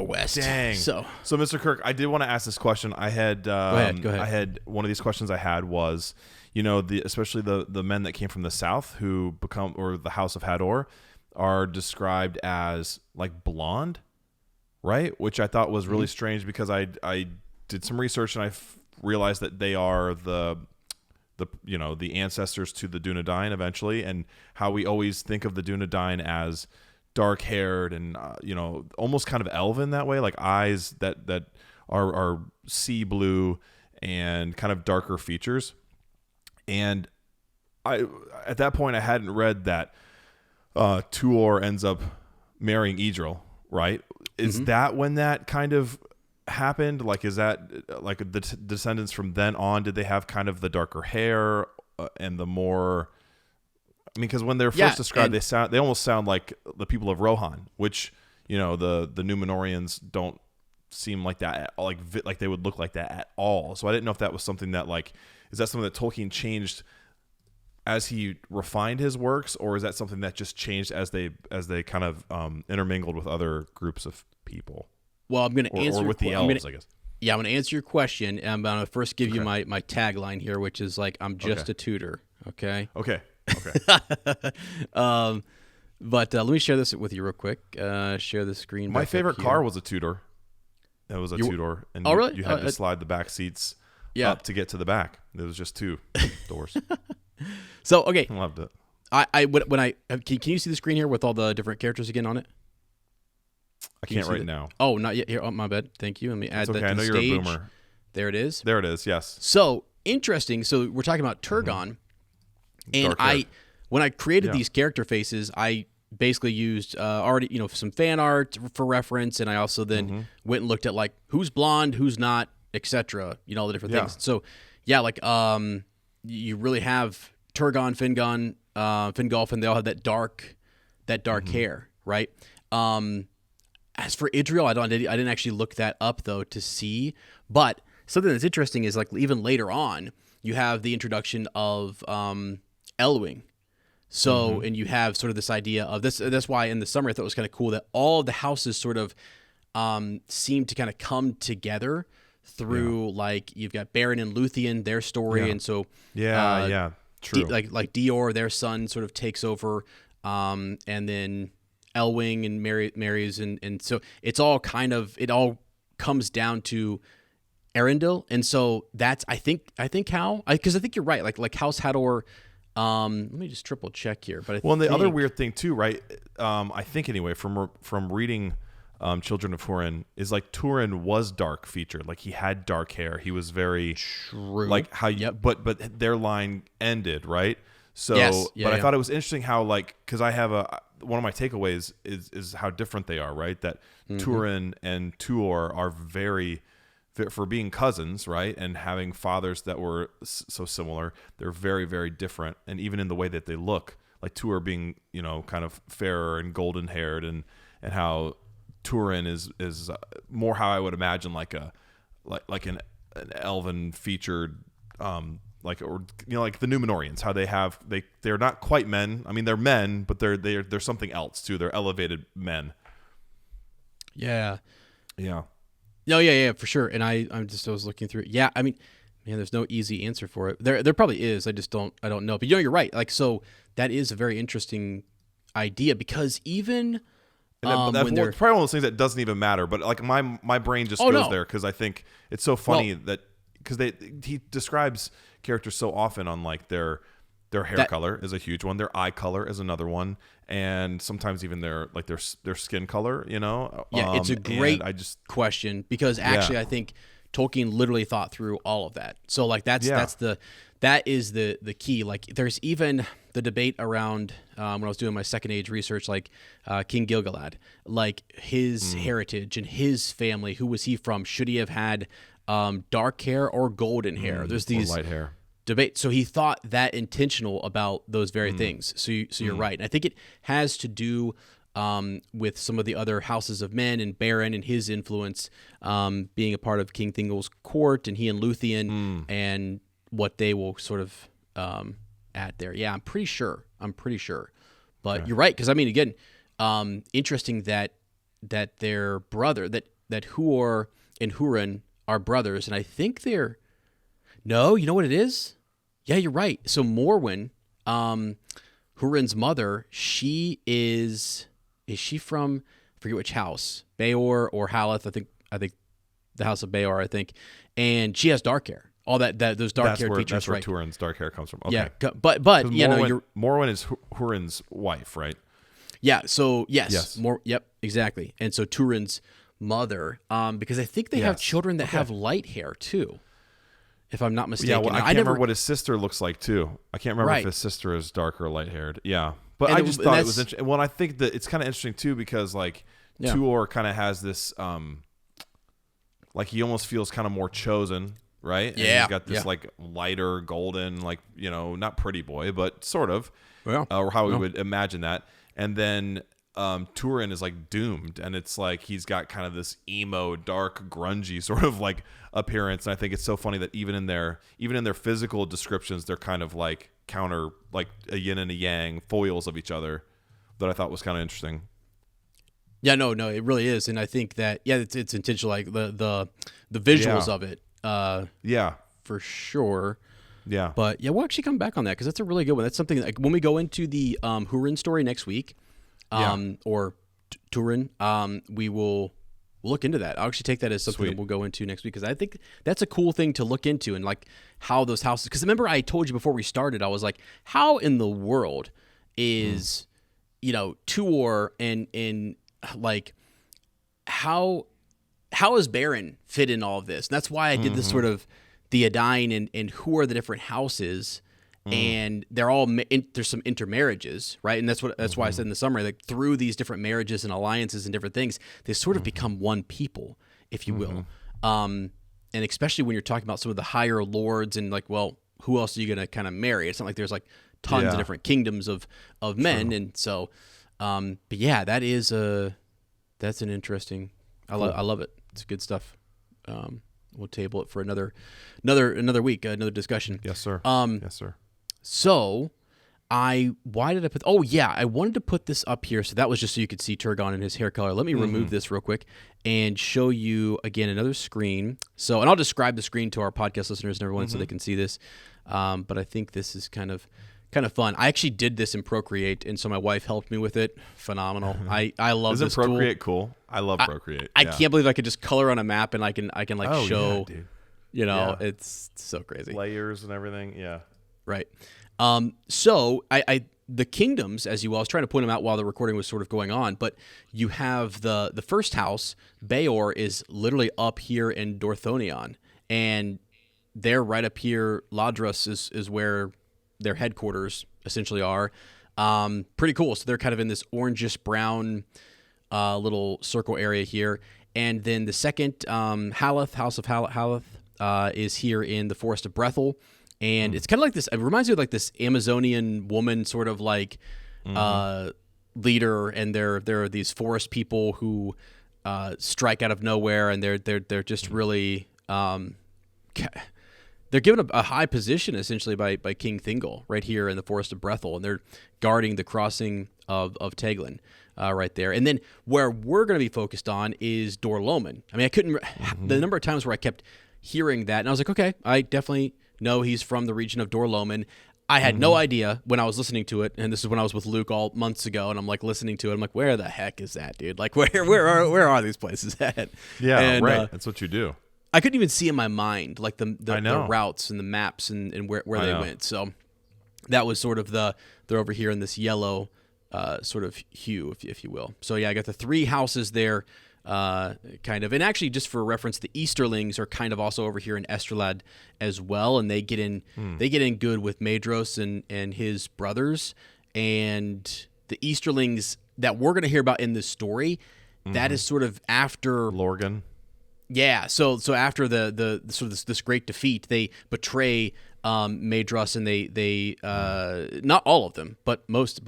west. Dang. So Mr. Kirk, I did want to ask this question. I had go ahead. I had one of these questions I had was, especially the men that came from the south who become, or the House of Hador, are described as like blonde, right? Which I thought was really strange because I did some research and I realized that they are the ancestors to the Dunedain eventually, and how we always think of the Dunedain as dark-haired and almost kind of elven that way, like eyes that are sea blue and kind of darker features. And at that point I hadn't read that Tuor ends up marrying Idril, right? Is that when that kind of happened? Like, is that like the descendants from then on? Did they have kind of the darker hair and the more? I mean, because when they're first described, they almost sound like the people of Rohan, which the Numenorians don't seem like that, like they would look like that at all. So I didn't know if that was something that is that something that Tolkien changed as he refined his works, or is that something that just changed as they kind of intermingled with other groups of people? Well, I'm going to answer with the elves, I guess. Yeah, I'm going to answer your question, and I'm going to first give you my tagline here, which is I'm just a tutor. Okay. Okay. But let me share this with you real quick. Share the screen. My favorite car was a Tudor. It was a Tudor, and really? You had to slide the back seats up to get to the back. It was just 2 doors. So okay, I loved it. Can you see the screen here with all the different characters again on it? I can't right now. Oh, not yet. Here, my bad. Thank you. Let me add that to the stage. I know you're a boomer. There it is. There it is. Yes. So interesting. So we're talking about Turgon, and when I created these character faces, I basically used already some fan art for reference, and I also then went and looked at who's blonde, who's not, etc. All the different things. So you really have Turgon, Fingolf, and they all have that dark hair, right? As for Idril, I didn't actually look that up though to see. But something that's interesting is even later on, you have the introduction of Elwing. So and you have sort of this idea of this. That's why in the summer I thought it was kind of cool that all the houses sort of seem to kind of come together through you've got Beren and Luthien, their story, and so true. Like Dior, their son, sort of takes over, and then Elwing and marries, and so it all comes down to Arundel, and so that's I think how, because I think you're right, like House Hador. Let me just triple check here, but and the other weird thing too, right? I think anyway, from reading Children of Húrin, is Turin was dark featured, he had dark hair, he was very true, how you but their line ended, right? So I thought it was interesting how because I have one of my takeaways is how different they are, right? That Turin and Tuor are very, for being cousins, right, and having fathers that were so similar, they're very, very different, and even in the way that they look, Tuor being kind of fairer and golden haired, and how Turin is more how I would imagine an elven featured like the Numenorians, how they're not quite men. I mean, they're men, but they're something else too. They're elevated men. Yeah. Yeah. No, yeah, for sure. And I was looking through it. Yeah, I mean, man, there's no easy answer for it. There probably is. I don't know. But you're right. So that is a very interesting idea, because even that's probably one of those things that doesn't even matter. But my brain just goes there, because I think it's so funny that because he describes characters so often on their hair color is a huge one, their eye color is another one, and sometimes even their skin color. Yeah, it's a great question, because actually I think Tolkien literally thought through all of that. So that is the key. There's even the debate around when I was doing my Second Age research, King Gilgalad, his heritage and his family. Who was he from? Should he have had dark hair or golden hair? There's these light hair debate. So he thought that intentional about those very things. So you're right. And I think it has to do with some of the other houses of men, and Beren and his influence being a part of King Thingol's court, and he and Luthien and what they will sort of add there. Yeah, I'm pretty sure. But you're right, because I mean, again, interesting that their brother, that Tuor and Húrin are brothers, and I think they're no. You know what it is? Yeah, you're right. So Morwen, Húrin's mother, she is she from, I forget which house, Beor or Haleth? I think the house of Beor, I think, and she has dark hair. All that those dark hair features, that's where right? Turin's dark hair comes from. Okay. Yeah, but Morwen is Húrin's wife, right? Yeah. So yes. Yep, exactly. And so Turin's mother, because I think they have children that have light hair too, if I'm not mistaken. Yeah, well, I can't remember what his sister looks like too. I can't remember if his sister is dark or light haired. Yeah, but I just thought it was interesting. Well, I think that it's kind of interesting too because like Tuor kind of has this, like he almost feels kind of more chosen, right? And he's got this like lighter golden, like not pretty boy, but sort of, or how we would imagine that, and then. Turin is like doomed, and it's like he's got kind of this emo, dark, grungy sort of like appearance. And I think it's so funny that even in their physical descriptions, they're kind of like counter, like a yin and a yang, foils of each other. That I thought was kind of interesting. Yeah, no, it really is, and I think that it's intentional, like the visuals of it. For sure. Yeah, but we'll actually come back on that because that's a really good one. That's something like when we go into the Hurin story next week. Or Turin, we'll look into that. I'll actually take that as something that we'll go into next week because I think that's a cool thing to look into and like how those houses. Because remember, I told you before we started, I was like, how in the world is Tuor and like how is Baron fit in all of this? And that's why I did this sort of the Edain and who are the different houses. And they're all there's some intermarriages, right? And that's why I said in the summary, like through these different marriages and alliances and different things, they sort of become one people, if you will. And especially when you're talking about some of the higher lords and like, well, who else are you going to kind of marry? It's not like there's like tons of different kingdoms of men, and so, but yeah, that's an interesting. I love it. It's good stuff. We'll table it for another week, another discussion. Yes, sir. Yes, sir. So, why did I put? Oh yeah, I wanted to put this up here. So that was just so you could see Turgon and his hair color. Let me remove this real quick and show you again another screen. So, and I'll describe the screen to our podcast listeners and everyone so they can see this. But I think this is kind of fun. I actually did this in Procreate, and so my wife helped me with it. Phenomenal. I love this tool. Isn't Procreate cool? I love Procreate. I can't believe I could just color on a map and I can like show. Yeah, dude. It's so crazy. Layers and everything. Yeah. Right. So the kingdoms, as you will, I was trying to point them out while the recording was sort of going on, but you have the first house, Beor, is literally up here in Dorthonion, and they're right up here. Ladros is where their headquarters essentially are. Pretty cool. So they're kind of in this orangish brown little circle area here. And then the second Haleth, House of Haleth, is here in the Forest of Brethel. And it's kind of like this, it reminds me of like this Amazonian woman sort of like leader, and there are these forest people who strike out of nowhere, and they're just really they're given a high position essentially by King Thingol right here in the Forest of Brethel, and they're guarding the crossing of Teglin right there. And then where we're going to be focused on is Dorloman. I mean, I couldn't the number of times where I kept hearing that, and I was like, okay, I definitely know he's from the region of Dorloman. I had no idea when I was listening to it, and this is when I was with Luke all months ago, and I'm like listening to it. I'm like, where the heck is that, dude? Like, where are these places at? Yeah, and, right. That's what you do. I couldn't even see in my mind like the routes and the maps and where they went. So that was sort of they're over here in this yellow sort of hue, if you will. So yeah, I got the three houses there. Kind of, and actually, just for reference, the Easterlings are kind of also over here in Estrelad as well, and they get in good with Maedhros and his brothers, and the Easterlings that we're going to hear about in this story, that is sort of after Lorgan. Yeah, so after the sort of this great defeat, they betray Maedhros, and they not all of them, but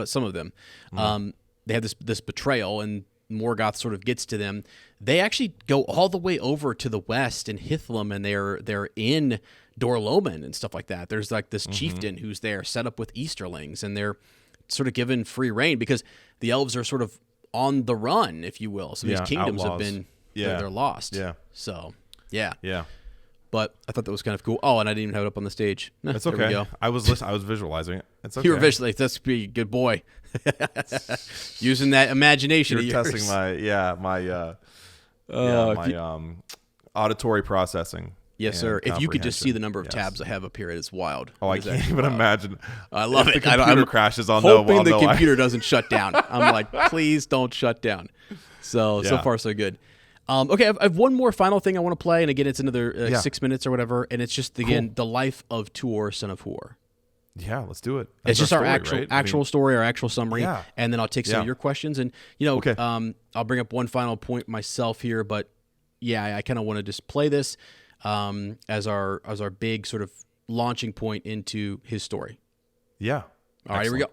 some of them, they have this betrayal, and Morgoth sort of gets to them. They actually go all the way over to the west in Hithlum, and they're in Dorloman and stuff like that. There's like this chieftain who's there set up with Easterlings, and they're sort of given free reign because the elves are sort of on the run, if you will. So these kingdoms outlaws. have been they're lost. Yeah. So yeah. Yeah. But I thought that was kind of cool. Oh, and I didn't even have it up on the stage. That's okay. There we go. I was visualizing it. It's okay. You were visualizing. That's be a good boy. Using that imagination. You're testing my auditory processing. Yes, sir. If you could just see the number of tabs I have up here, it's wild. Oh, I can't even imagine. I love it. The computer crashes on hoping the computer doesn't shut down. I'm like, please don't shut down. So far so good. Okay, I have one more final thing I want to play, and again, it's another Yeah. 6 minutes or whatever, and it's just, again, the life of Tuor, son of Huor. Yeah, let's do it. It's just our story, actual right? actual story, our actual summary, Yeah. and then I'll take some of Yeah. your questions. And, Okay. I'll bring up one final point myself here, but yeah, I kind of want to just play this as our big sort of launching point into his story. Yeah. All right, here we go.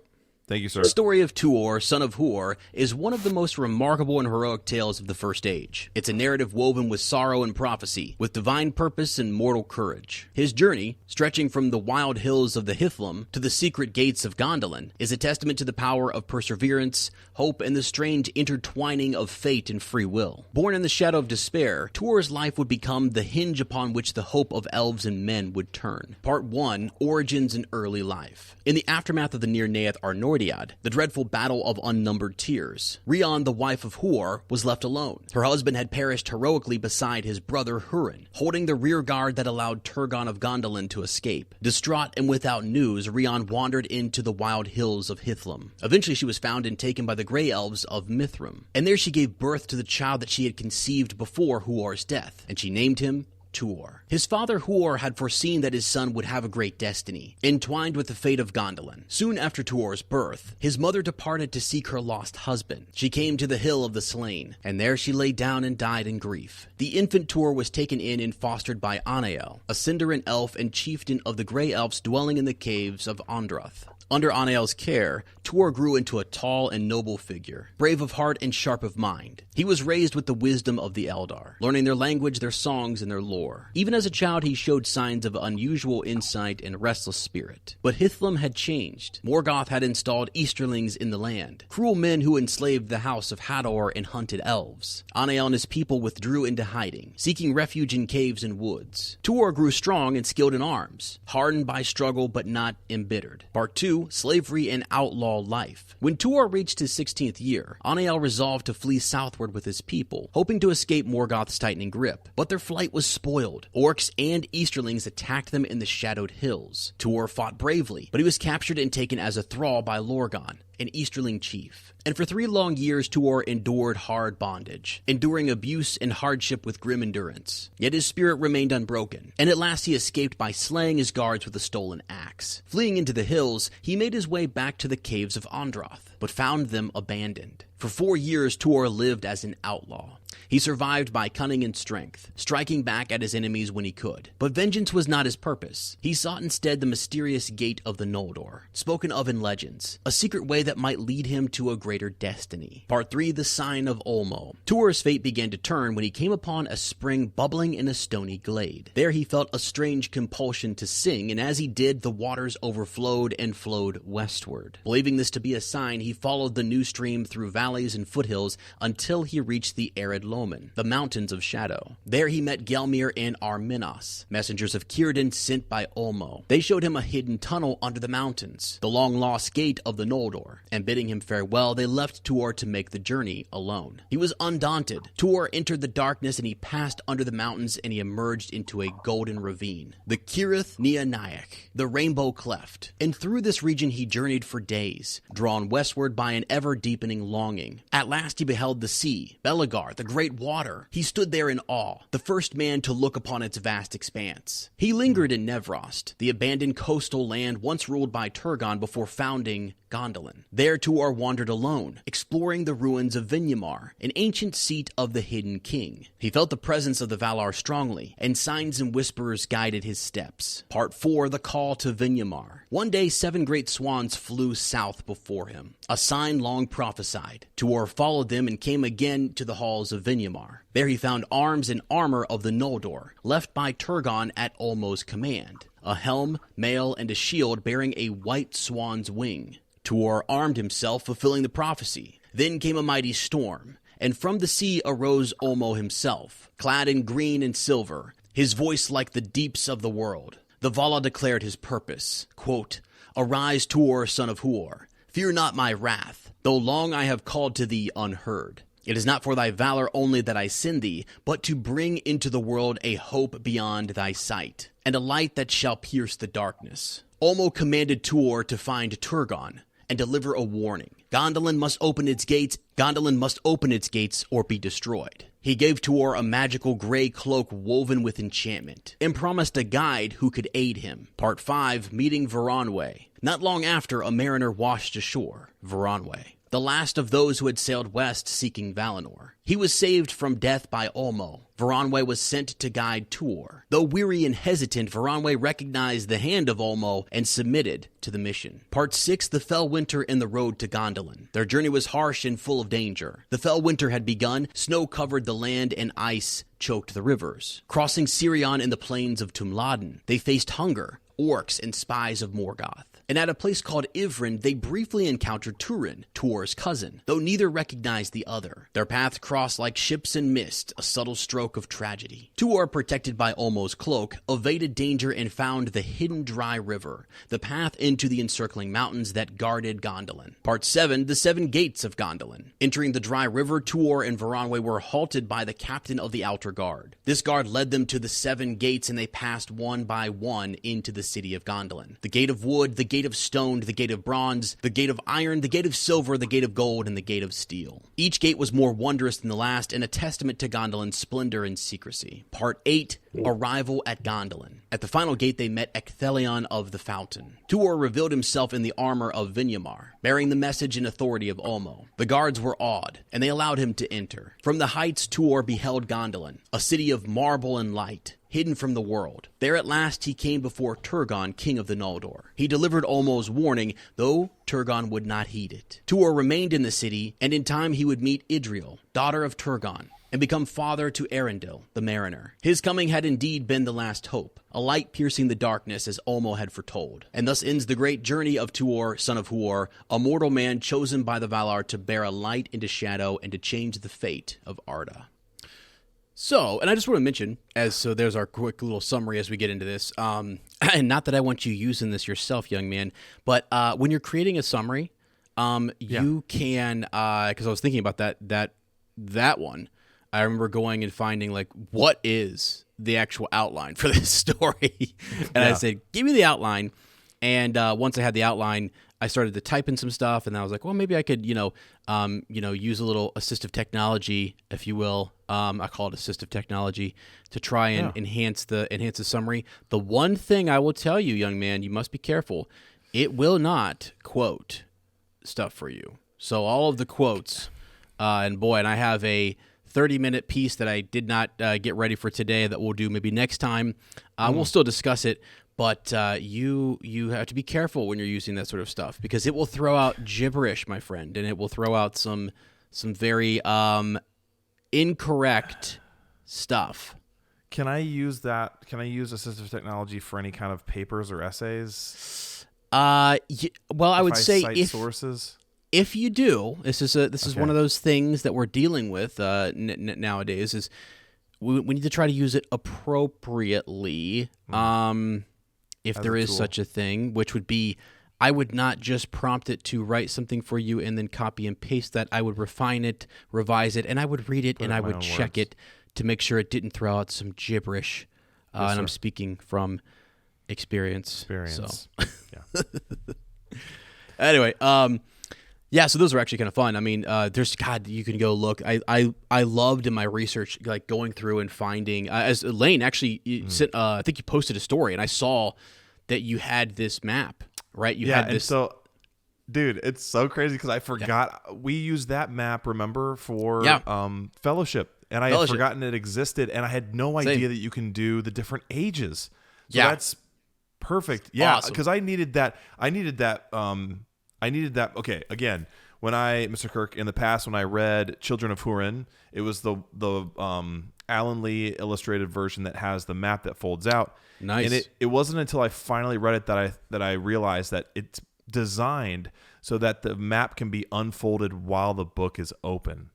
Thank you, sir. The story of Tuor, son of Huor, is one of the most remarkable and heroic tales of the First Age. It's a narrative woven with sorrow and prophecy, with divine purpose and mortal courage. His journey, stretching from the wild hills of the Hithlum to the secret gates of Gondolin, is a testament to the power of perseverance, hope, and the strange intertwining of fate and free will. Born in the shadow of despair, Tuor's life would become the hinge upon which the hope of elves and men would turn. Part 1, Origins and Early Life. In the aftermath of the Near Neath Arnordiad, the dreadful battle of unnumbered tears, Rhiann, the wife of Huor, was left alone. Her husband had perished heroically beside his brother Hurin, holding the rear guard that allowed Turgon of Gondolin to escape. Distraught and without news, Rhiann wandered into the wild hills of Hithlum. Eventually she was found and taken by the Grey Elves of Mithrim, and there she gave birth to the child that she had conceived before Huor's death, and she named him Tuor. His father Huor had foreseen that his son would have a great destiny, entwined with the fate of Gondolin. Soon after Tuor's birth, his mother departed to seek her lost husband. She came to the Hill of the Slain, and there she lay down and died in grief. The infant Tuor was taken in and fostered by Anael, a Sindarin elf and chieftain of the Grey Elves dwelling in the caves of Androth. Under Anael's care, Tuor grew into a tall and noble figure, brave of heart and sharp of mind. He was raised with the wisdom of the Eldar, learning their language, their songs, and their lore. Even as a child, he showed signs of unusual insight and restless spirit. But Hithlum had changed. Morgoth had installed Easterlings in the land, cruel men who enslaved the house of Hador and hunted elves. Anael and his people withdrew into hiding, seeking refuge in caves and woods. Tuor grew strong and skilled in arms, hardened by struggle but not embittered. Part 2, Slavery and Outlaw Life. When Tuor reached his 16th year, Anael resolved to flee southward with his people, hoping to escape Morgoth's tightening grip. But their flight was spoiled. Orcs and Easterlings attacked them in the shadowed hills. Tuor fought bravely, but he was captured and taken as a thrall by Lorgon, an Easterling chief. And for 3 long years, Tuor endured hard bondage, enduring abuse and hardship with grim endurance. Yet his spirit remained unbroken, and at last he escaped by slaying his guards with a stolen axe. Fleeing into the hills, he made his way back to the caves of Androth, but found them abandoned. For 4 years, Tuor lived as an outlaw. He survived by cunning and strength, striking back at his enemies when he could. But vengeance was not his purpose. He sought instead the mysterious gate of the Noldor, spoken of in legends, a secret way that might lead him to a greater destiny. Part 3, The Sign of Ulmo. Tuor's fate began to turn when he came upon a spring bubbling in a stony glade. There he felt a strange compulsion to sing, and as he did, the waters overflowed and flowed westward. Believing this to be a sign, he followed the new stream through valleys and foothills until he reached the arid Loman, the Mountains of Shadow. There he met Gelmir and Arminas, messengers of Círdan sent by Ulmo. They showed him a hidden tunnel under the mountains, the long-lost gate of the Noldor, and bidding him farewell, they left Tuor to make the journey alone. He was undaunted. Tuor entered the darkness and he passed under the mountains and he emerged into a golden ravine, the Cirith Nianayak, the Rainbow Cleft. And through this region he journeyed for days, drawn westward by an ever-deepening longing. At last he beheld the sea, Belegar, the great water. He stood there in awe, the first man to look upon its vast expanse. He lingered in Nevrost, the abandoned coastal land once ruled by Turgon before founding Gondolin. There Tuor wandered alone, exploring the ruins of Vinyamar, an ancient seat of the Hidden King. He felt the presence of the Valar strongly, and signs and whispers guided his steps. Part 4, The Call to Vinyamar. One day 7 great swans flew south before him, a sign long prophesied. Tuor followed them and came again to the halls of Vinyamar. There he found arms and armor of the Noldor, left by Turgon at Ulmo's command. A helm, mail, and a shield bearing a white swan's wing. Tuor armed himself, fulfilling the prophecy. Then came a mighty storm, and from the sea arose Ulmo himself, clad in green and silver, his voice like the deeps of the world. The Vala declared his purpose, quote, "Arise, Tuor, son of Huor, fear not my wrath, though long I have called to thee unheard. It is not for thy valor only that I send thee, but to bring into the world a hope beyond thy sight, and a light that shall pierce the darkness." Ulmo commanded Tuor to find Turgon and deliver a warning. Gondolin must open its gates or be destroyed. He gave Tuor a magical gray cloak woven with enchantment, and promised a guide who could aid him. Part 5, Meeting Varanwe. Not long after, a mariner washed ashore, Varanwe, the last of those who had sailed west seeking Valinor. He was saved from death by Ulmo. Varanwe was sent to guide Tuor. Though weary and hesitant, Varanwe recognized the hand of Ulmo and submitted to the mission. Part 6, The Fell Winter and the Road to Gondolin. Their journey was harsh and full of danger. The fell winter had begun, snow covered the land and ice choked the rivers. Crossing Sirion and the plains of Tumladen, they faced hunger, orcs, and spies of Morgoth. And at a place called Ivrin, they briefly encountered Turin, Tuor's cousin, though neither recognized the other. Their paths crossed like ships in mist, a subtle stroke of tragedy. Tuor, protected by Ulmo's cloak, evaded danger and found the hidden dry river, the path into the encircling mountains that guarded Gondolin. Part 7, The Seven Gates of Gondolin. Entering the dry river, Tuor and Varanwe were halted by the captain of the outer guard. This guard led them to the seven gates, and they passed one by one into the city of Gondolin. The gate of wood, the gate of stone, the gate of bronze, the gate of iron, the gate of silver, the gate of gold, and the gate of steel. Each gate was more wondrous than the last, and a testament to Gondolin's splendor and secrecy. Part 8, Arrival at Gondolin. At the final gate, they met Ecthelion of the Fountain. Tuor revealed himself in the armor of Vinyamar, bearing the message and authority of Ulmo. The guards were awed, and they allowed him to enter. From the heights, Tuor beheld Gondolin, a city of marble and light, hidden from the world. There at last he came before Turgon, king of the Noldor. He delivered Ulmo's warning, though Turgon would not heed it. Tuor remained in the city, and in time he would meet Idriel, daughter of Turgon, and become father to Arundel, the mariner. His coming had indeed been the last hope, a light piercing the darkness as Ulmo had foretold. And thus ends the great journey of Tuor, son of Huor, a mortal man chosen by the Valar to bear a light into shadow and to change the fate of Arda. So, and I just want to mention, so there's our quick little summary as we get into this, and not that I want you using this yourself, young man, but when you're creating a summary, you can, because I was thinking about that one, I remember going and finding, like, what is the actual outline for this story? And I said, give me the outline, and once I had the outline, I started to type in some stuff, and I was like, well, maybe I could, use a little assistive technology, if you will. I call it assistive technology to try and enhance the summary. The one thing I will tell you, young man, you must be careful. It will not quote stuff for you. So all of the quotes, and I have a 30-minute piece that I did not get ready for today that we'll do maybe next time. We'll still discuss it. But you have to be careful when you're using that sort of stuff because it will throw out gibberish, my friend, and it will throw out some very incorrect stuff. Can I use that? Can I use assistive technology for any kind of papers or essays? I would say cite sources. If you do, this is one of those things that we're dealing with nowadays. Is we need to try to use it appropriately. If there is such a thing, which would be, I would not just prompt it to write something for you and then copy and paste that. I would refine it, revise it, and I would read it and I would check it to make sure it didn't throw out some gibberish. And I'm speaking from experience. So. Yeah. Anyway, so those are actually kind of fun. I mean, you can go look. I loved in my research, like going through and finding, as Lane actually sent, I think you posted a story, and I saw that you had this map, right? You had this. So, dude, it's so crazy because I forgot we used that map. Remember for Fellowship, and I had forgotten it existed, and I had no idea that you can do the different ages. So that's perfect. Yeah, because I needed that. Okay, again, when Mr. Kirk, in the past, when I read Children of Hurin, it was the Alan Lee illustrated version that has the map that folds out. Nice. And it wasn't until I finally read it that I realized that it's designed so that the map can be unfolded while the book is open,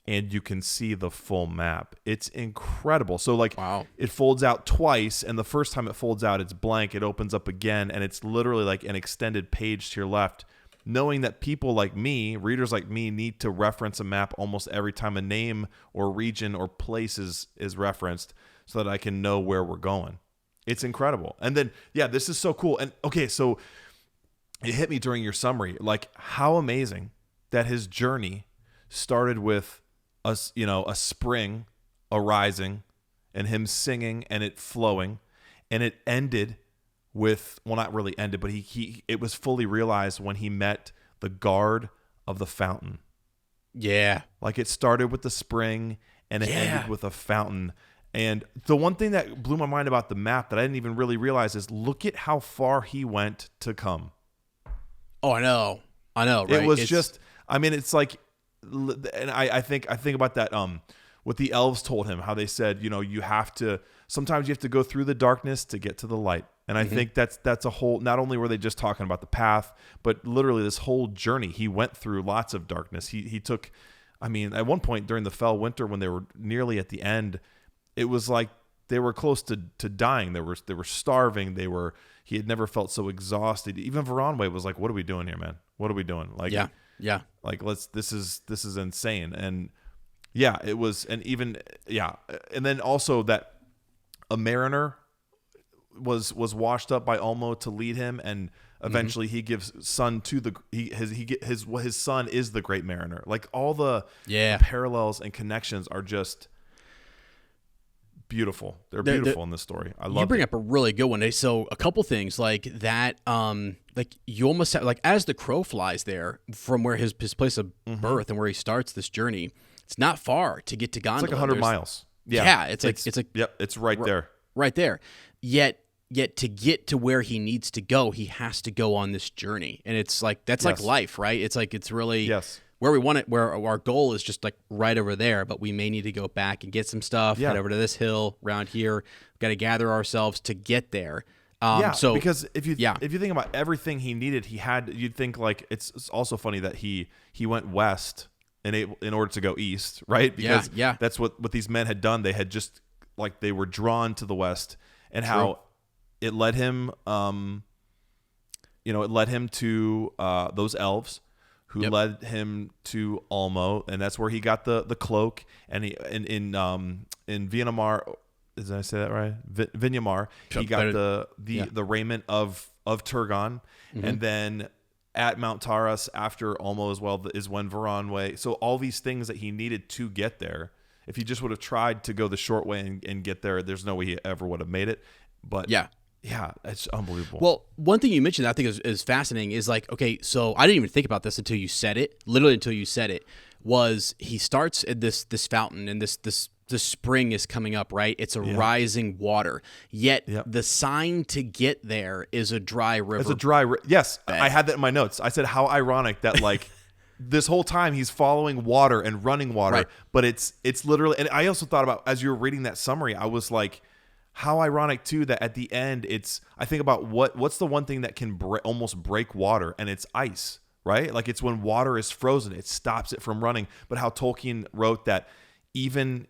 and you can see the full map. It's incredible. So, it folds out twice, and the first time it folds out, it's blank. It opens up again, and it's literally like an extended page to your left. Knowing that people like me, readers like me, need to reference a map almost every time a name or region or place is referenced so that I can know where we're going. It's incredible. And then, this is so cool. And, okay, so it hit me during your summary, like how amazing that his journey started with a spring arising and him singing and it flowing, and it ended with, well, not really ended, but it was fully realized when he met the guard of the fountain. Yeah. Like it started with the spring and it ended with a fountain. And the one thing that blew my mind about the map that I didn't even really realize is look at how far he went to come. Oh, I know, right? It was just, I mean, it's like, and I think about that, what the elves told him, how they said, sometimes you have to go through the darkness to get to the light. And I think that's a whole, not only were they just talking about the path, but literally this whole journey, he went through lots of darkness. He took, I mean, at one point during the fell winter, when they were nearly at the end, it was like they were close to dying. They were starving. He had never felt so exhausted. Even Veronway was like, what are we doing here, man? What are we doing? Like, yeah. Like this is insane. And yeah, it was, and even, yeah. And then also that a mariner was washed up by Ulmo to lead him, and eventually he gives son to his son is the great mariner. Like all the parallels and connections are just beautiful. They're beautiful in this story. I love it. You bring up a really good one. So a couple things like that, like you almost have, like as the crow flies there from where his place of birth and where he starts this journey, it's not far to get to Gondolin. It's like 100 miles. Yeah. It's right there. Right there. Yet to get to where he needs to go, he has to go on this journey. And it's like, that's like life, right? It's like, it's really where we want it, where our goal is just like right over there, but we may need to go back and get some stuff, head over to this hill around here. We've got to gather ourselves to get there. So because if you think about everything he needed, you'd think like, it's also funny that he went west in order to go east, right? Because that's what these men had done. They had just like, they were drawn to the west, and how it led him, to those elves who led him to Ulmo, and that's where he got the cloak. And in Vinyamar, did I say that right? Vinyamar, he got the raiment of Turgon, and then at Mount Taurus after Ulmo as well is when Veronway. So all these things that he needed to get there, if he just would have tried to go the short way and get there, there's no way he ever would have made it. But yeah, it's unbelievable. Well, one thing you mentioned that I think is fascinating is like, okay, so I didn't even think about this until you said it. Literally until you said it, was he starts at this fountain, and this spring is coming up, right? It's a rising water. Yet the sign to get there is a dry river. It's a dry river. Yes, I had that in my notes. I said how ironic that like this whole time he's following water and running water, but it's literally. And I also thought about, as you were reading that summary, I was like, how ironic too that at the end I think about what's the one thing that can almost break water, and it's ice, right? Like it's when water is frozen, it stops it from running. But how Tolkien wrote that even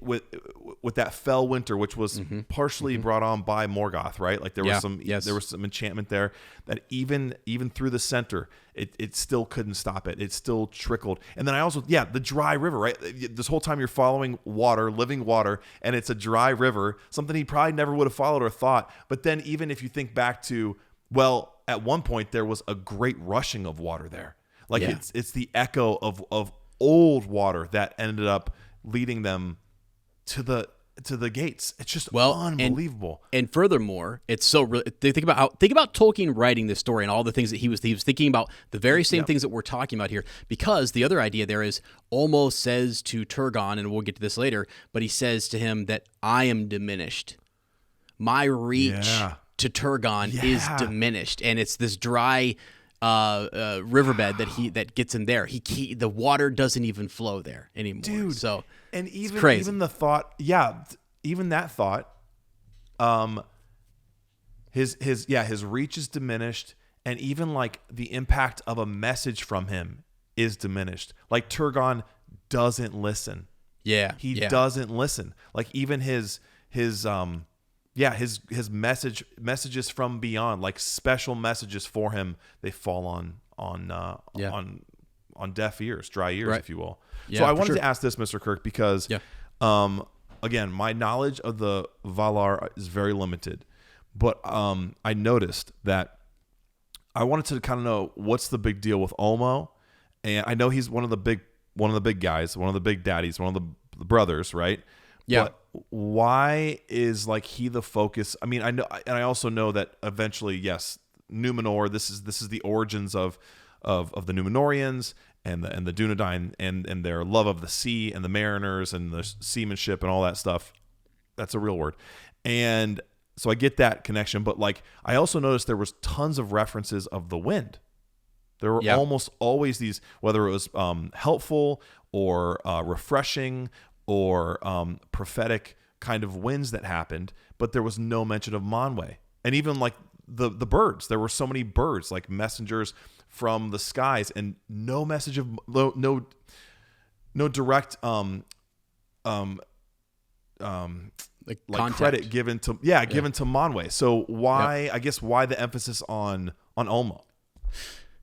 with that fell winter, which was partially brought on by Morgoth, right? Like there was some enchantment there that even through the center, it still couldn't stop it. It still trickled. And then I also, the dry river, right? This whole time you're following water, living water, and it's a dry river, something he probably never would have followed or thought. But then even if you think back to, well, at one point there was a great rushing of water there. Like it's the echo of old water that ended up leading them to the gates. It's just unbelievable. And furthermore, it's so really, think about Tolkien writing this story and all the things that he was thinking about, the very same things that we're talking about here. Because the other idea there is, almost says to Turgon, and we'll get to this later, but he says to him that I am diminished. My reach to Turgon is diminished, and it's this dry riverbed that gets him there. The water doesn't even flow there anymore. Dude, so and it's crazy. Even the thought, even that thought, his reach is diminished, and even like the impact of a message from him is diminished. Like Turgon doesn't listen. He doesn't listen. Like even his messages from beyond, like special messages for him, they fall on deaf ears, dry ears, if you will. So I wanted to ask this, Mr. Kirk, because again, my knowledge of the Valar is very limited, but I noticed that I wanted to kind of know what's the big deal with Ulmo, and I know he's one of the big guys, one of the big daddies, one of the brothers, right? Yeah. But why is like he the focus? I mean, I know, and I also know that eventually, yes, Numenor. This is the origins of the Numenorians and the Dunedain and their love of the sea and the mariners and the seamanship and all that stuff. That's a real word. And so I get that connection, but like I also noticed there was tons of references of the wind. There were almost always these, whether it was helpful or refreshing or prophetic kind of winds that happened, but there was no mention of Manwë. And even like the birds, there were so many birds, like messengers from the skies, and no message of no direct like credit given to Manwë. So why I guess why the emphasis on Ulmo?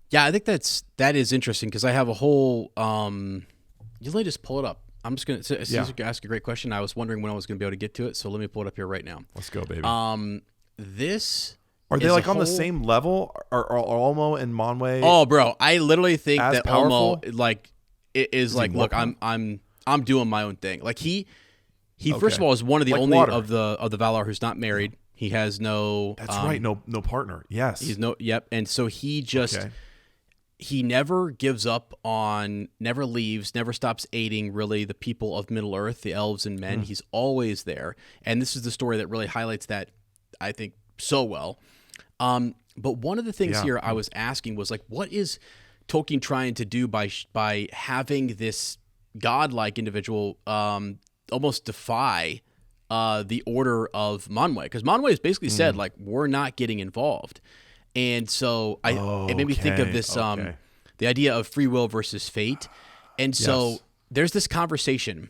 Yeah, I think that is interesting because I have a whole. You let me just pull it up. I'm just gonna ask a great question. I was wondering when I was gonna be able to get to it, so let me pull it up here right now. Let's go, baby. This are they like on the same level? Are Ulmo and Manwë? Oh, bro, I literally think that powerful? Ulmo like is like, look, I'm doing my own thing. Like he first of all is one of the only of the Valar who's not married. He has no. That's right. No partner. Yes. He's Yep. And so he just. Okay. He never gives up on, never leaves, never stops aiding really the people of Middle Earth, the elves and men. He's always there. And this is the story that really highlights that, I think, so well. But one of the things here I was asking was like, what is Tolkien trying to do by having this godlike individual almost defy the order of Manwë? Because Manwë has basically said, like, we're not getting involved. And so it made me think of this, the idea of free will versus fate. And so there's this conversation,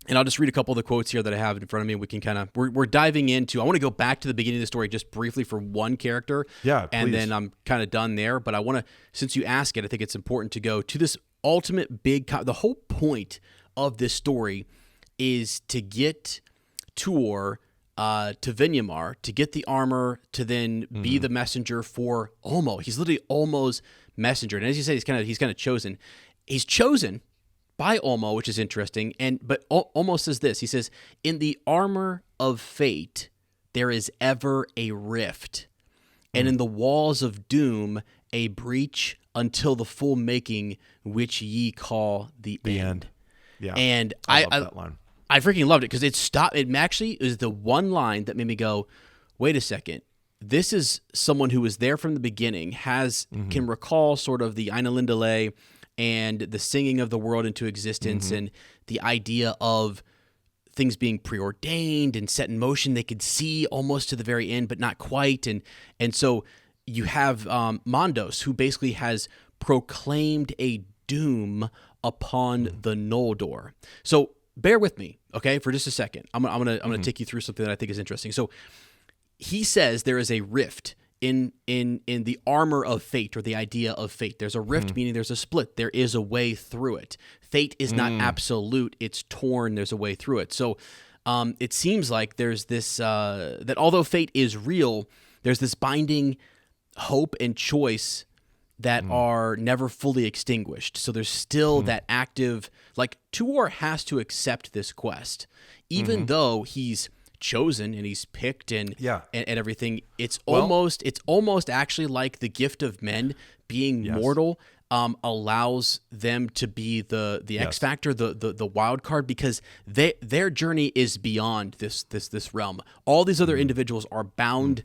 and I'll just read a couple of the quotes here that I have in front of me. We can kind of, we're diving into, I want to go back to the beginning of the story just briefly for one character. Yeah, and please. then I'm kind of done there. But I want to, since you ask it, I think it's important to go to this ultimate the whole point of this story is to get Tuor to Vinyamar, to get the armor, to then be the messenger for Ulmo. He's literally Ulmo's messenger, and as you say, he's kind of chosen. He's chosen by Ulmo, which is interesting. But Ulmo says this. He says, "In the armor of fate, there is ever a rift, and in the walls of doom, a breach until the full making, which ye call the end." Yeah, and I love that line. I freaking loved it because it actually is the one line that made me go, wait a second. This is someone who was there from the beginning, can recall sort of the Ainulindale and the singing of the world into existence and the idea of things being preordained and set in motion. They could see almost to the very end, but not quite. And so you have Mondos, who basically has proclaimed a doom upon the Noldor. So bear with me, okay, for just a second. I'm gonna take you through something that I think is interesting. So he says there is a rift in the armor of fate, or the idea of fate. There's a rift, meaning there's a split. There is a way through it. Fate is not absolute. It's torn. There's a way through it. So it seems like there's this, that although fate is real, there's this binding hope and choice that are never fully extinguished. So there's still that active, like Tuor has to accept this quest, even though he's chosen and he's picked and everything. It's almost actually like the gift of men being mortal allows them to be the X factor, the wild card, because their journey is beyond this realm. All these other individuals are bound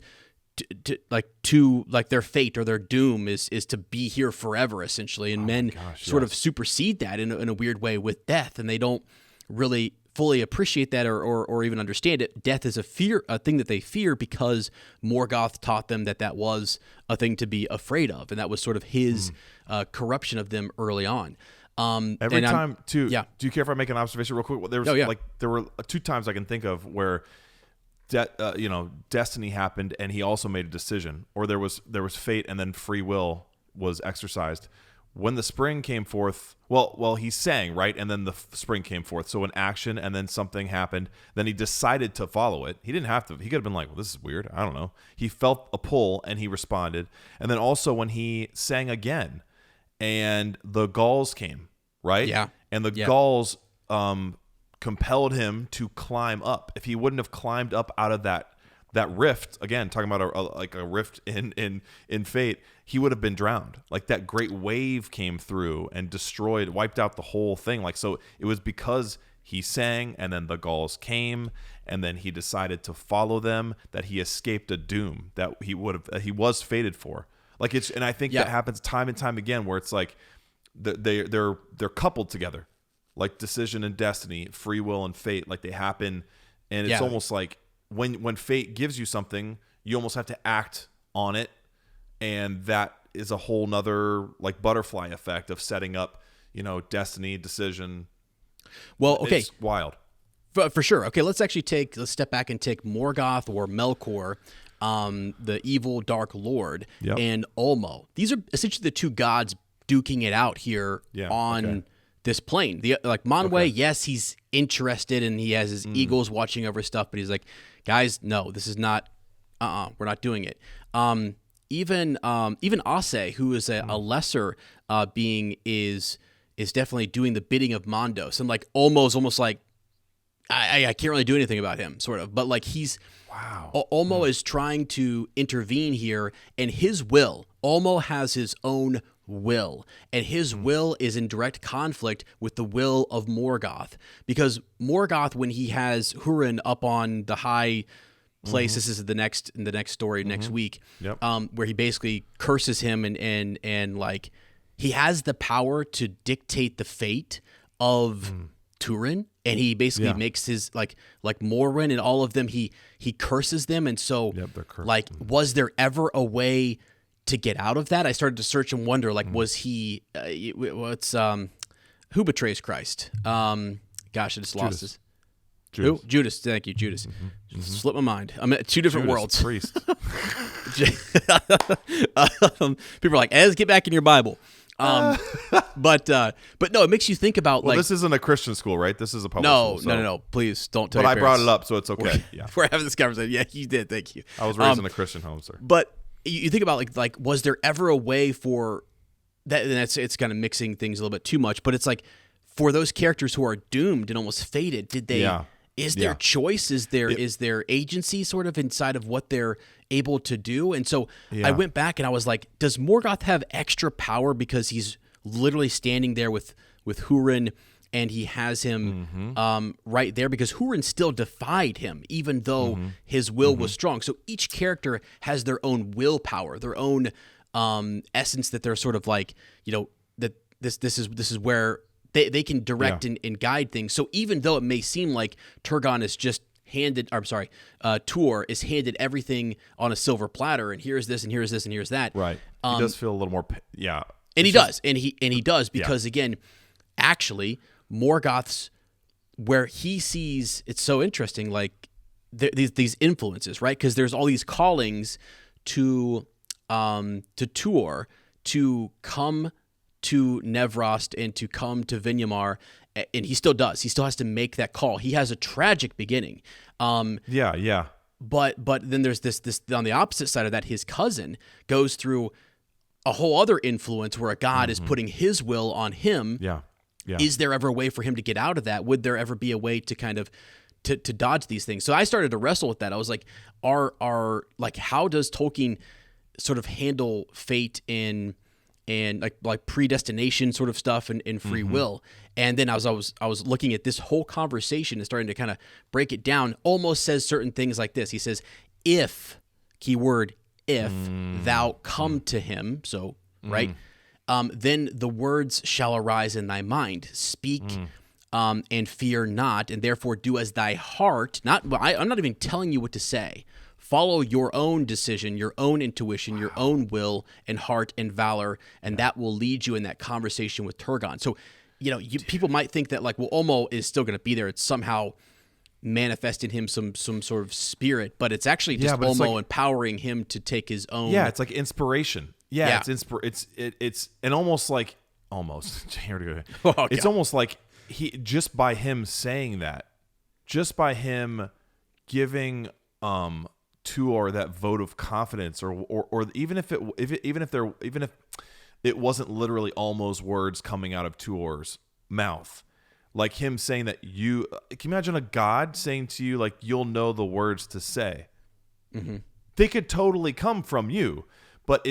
to their fate or their doom is to be here forever, essentially, and men sort of supersede that in a weird way with death, and they don't really fully appreciate that or even understand it. Death is a thing that they fear because Morgoth taught them that was a thing to be afraid of, and that was sort of his corruption of them early on. Do you care if I make an observation real quick? There were 2 times I can think of where destiny happened and he also made a decision, or there was fate and then free will was exercised. When the spring came forth, well, he sang, right? And then the spring came forth. So an action and then something happened. Then he decided to follow it. He didn't have to. He could have been like, well, this is weird. I don't know. He felt a pull and he responded. And then also when he sang again and the Gauls came, right? Yeah. And the Gauls compelled him to climb up. If he wouldn't have climbed up out of that rift, again, talking about a rift in fate, he would have been drowned. Like that great wave came through and wiped out the whole thing. Like, so it was because he sang, and then the Gauls came, and then he decided to follow them, that he escaped a doom that he was fated for. Like and I think that happens time and time again, where it's like they're coupled together, like decision and destiny, free will and fate, like they happen, and it's almost like when fate gives you something, you almost have to act on it, and that is a whole nother like butterfly effect of setting up, destiny, decision. Well, okay. It's wild. For sure. Okay, let's step back and take Morgoth or Melkor, the evil Dark Lord, and Ulmo. These are essentially the two gods duking it out here on this plane. Manwë, yes, he's interested and he has his eagles watching over stuff, but he's like, guys, no, this is not, we're not doing it. Even Ase, who is a lesser being, is definitely doing the bidding of Mondos, and like almost like I can't really do anything about him, sort of, but like Ulmo is trying to intervene here, and his will. Ulmo has his own will, and his will is in direct conflict with the will of Morgoth, because Morgoth, when he has Hurin up on the high place, this is in the next story next week, where he basically curses him and like he has the power to dictate the fate of Turin, and he basically makes his like Morwen and all of them, he curses them, and so like, was there ever a way to get out of that? I started to search and wonder, like, was he who betrays Christ? Gosh, I just lost his. Judas. Who? Judas. Thank you, Judas. Slipped my mind. I'm at two different worlds. Priest. People are like, Ez, get back in your Bible. But no, it makes you think about this isn't a Christian school, right? This is a public school. No. Please don't tell But your I brought parents. it up, so it's okay. We're having this conversation. Yeah, you did. Thank you. I was raised in a Christian home, sir. But you think about like was there ever a way for that? And it's kind of mixing things a little bit too much. But it's like for those characters who are doomed and almost fated, did they? Yeah. Is there choice? Is there agency sort of inside of what they're able to do? And so I went back and I was like, does Morgoth have extra power because he's literally standing there with Hurin, and he has him right there, because Hurin still defied him even though his will was strong. So each character has their own willpower, their own essence, that they're sort of like, that this is where they can direct and guide things. So even though it may seem like Tuor is handed everything on a silver platter, and here's this and here's this and here's that. Right. He does feel a little more And he does because again, actually Morgoth's, where he sees, it's so interesting, like these influences, right? Because there's all these callings to Tuor to come to Nevrost and to come to Vinyamar, and he still does. He still has to make that call. He has a tragic beginning. But then there's this on the opposite side of that, his cousin goes through a whole other influence where a god is putting his will on him. Yeah. Is there ever a way for him to get out of that? Would there ever be a way to kind of to dodge these things? So I started to wrestle with that. I was like, how does Tolkien sort of handle fate and like predestination sort of stuff and free will? And then I was looking at this whole conversation and starting to kind of break it down. Almost says certain things like this. He says, if, keyword, if thou come to him, so right, then the words shall arise in thy mind. Speak and fear not, and therefore do as thy heart. I'm not even telling you what to say. Follow your own decision, your own intuition, your own will and heart and valor, and that will lead you in that conversation with Turgon. So, people might think that like, well, Ulmo is still going to be there. It's somehow manifest in him some sort of spirit, but it's actually just Ulmo empowering him to take his own. Yeah, it's like inspiration. Yeah. It's and almost here we go. It's almost like he, just by him saying that, just by him giving Tuor that vote of confidence, or even if it wasn't literally Ulmo's words coming out of Tuor's mouth, Like him saying that can you imagine a god saying to you, like, you'll know the words to say? Mm-hmm. They could totally come from you, but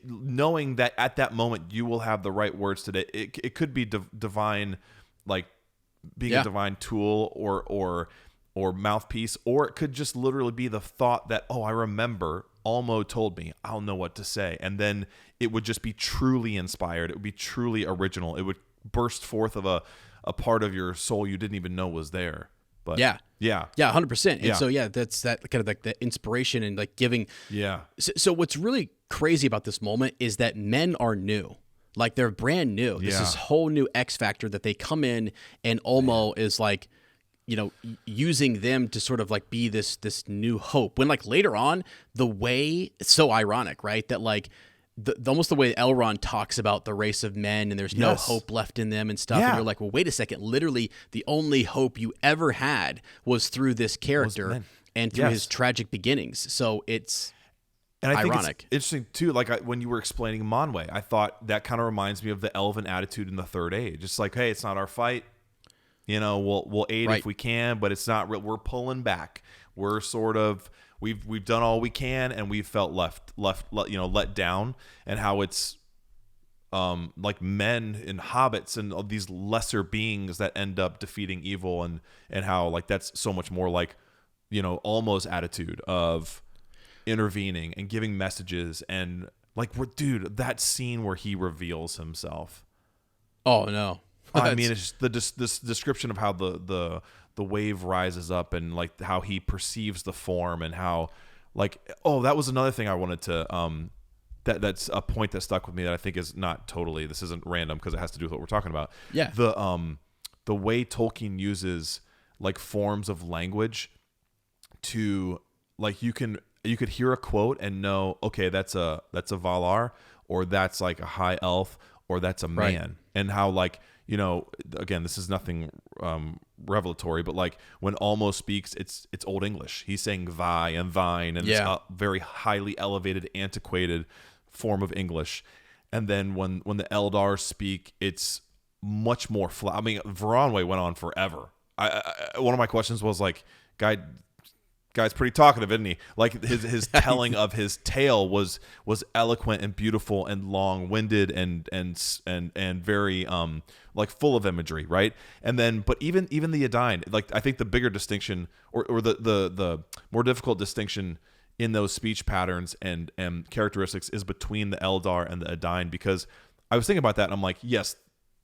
knowing that at that moment you will have the right words today. It could be divine, like being a divine tool or mouthpiece, or it could just literally be the thought that, oh, I remember Almo told me, I'll know what to say. And then it would just be truly inspired. It would be truly original. It would burst forth of a part of your soul you didn't even know was there. But yeah, 100%. And so that's that kind of like the inspiration and like giving. Yeah. So what's really crazy about this moment is that men are new. Like they're brand new. This is whole new X factor that they come in, and Olmo is like, you know, using them to sort of like be this new hope. When like later on, the way it's so ironic, right? That like almost the way Elrond talks about the race of men and there's no hope left in them and stuff. And you're like, well, wait a second. Literally, the only hope you ever had was through this character and through his tragic beginnings. So it's ironic. Think it's interesting too. Like when you were explaining Manwë, I thought that kind of reminds me of the elven attitude in the Third Age. It's like, hey, it's not our fight. You know, we'll aid if we can, but it's not real. We're pulling back. We're sort of we've done all we can, and we've felt let down. And how it's like men and hobbits and all these lesser beings that end up defeating evil, and how like that's so much more like, you know, Almo's attitude of intervening and giving messages, and like dude, that scene where he reveals himself. Oh no. I mean, it's just this description of how the wave rises up and like how he perceives the form, and how like, oh, that was another thing I wanted to that's a point that stuck with me that I think is not totally, this isn't random because it has to do with what we're talking about. Yeah. The way Tolkien uses like forms of language to like, you could hear a quote and know, okay, that's a Valar, or that's like a high elf, or that's a man, and how like, you know, again, this is nothing revelatory, but like when Almo speaks, it's Old English. He's saying thy and thine, and it's a very highly elevated, antiquated form of English. And then when the Eldar speak, it's much more flat. I mean, Varanwe went on forever. One of my questions was like, guy's pretty talkative, isn't he? Like his telling of his tale was eloquent and beautiful and long-winded and very like full of imagery, right? And then, but even the Edain, like I think the bigger distinction or the more difficult distinction in those speech patterns and characteristics is between the Eldar and the Edain, because I was thinking about that and I'm like, yes,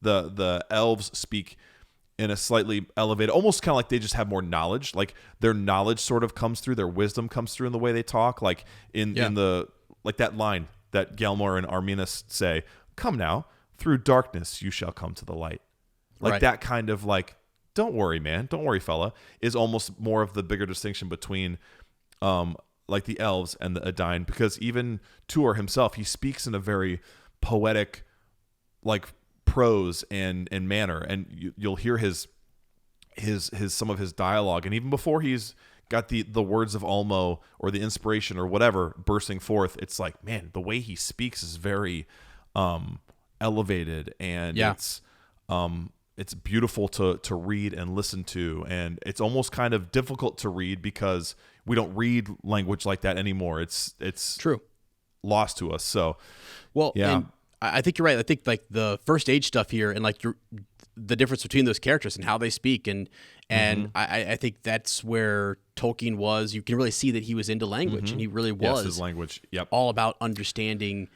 the elves speak in a slightly elevated, almost kind of like they just have more knowledge. Like their knowledge sort of comes through, their wisdom comes through in the way they talk. Like in the, like that line that Gelmor and Arminas say, "Come now, through darkness you shall come to the light." Like that kind of like, don't worry, man, don't worry, fella, is almost more of the bigger distinction between like the elves and the Edain, because even Tuor himself, he speaks in a very poetic, like prose and manner, and you'll hear his some of his dialogue, and even before he's got the words of Almo or the inspiration or whatever bursting forth, it's like, man, the way he speaks is very elevated, and it's beautiful to read and listen to, and it's almost kind of difficult to read because we don't read language like that anymore. It's true, lost to us. So and I think you're right. I think like the First Age stuff here, and like the difference between those characters and how they speak, and I think that's where Tolkien was. You can really see that he was into language, and he really was his language. Yep, all about understanding,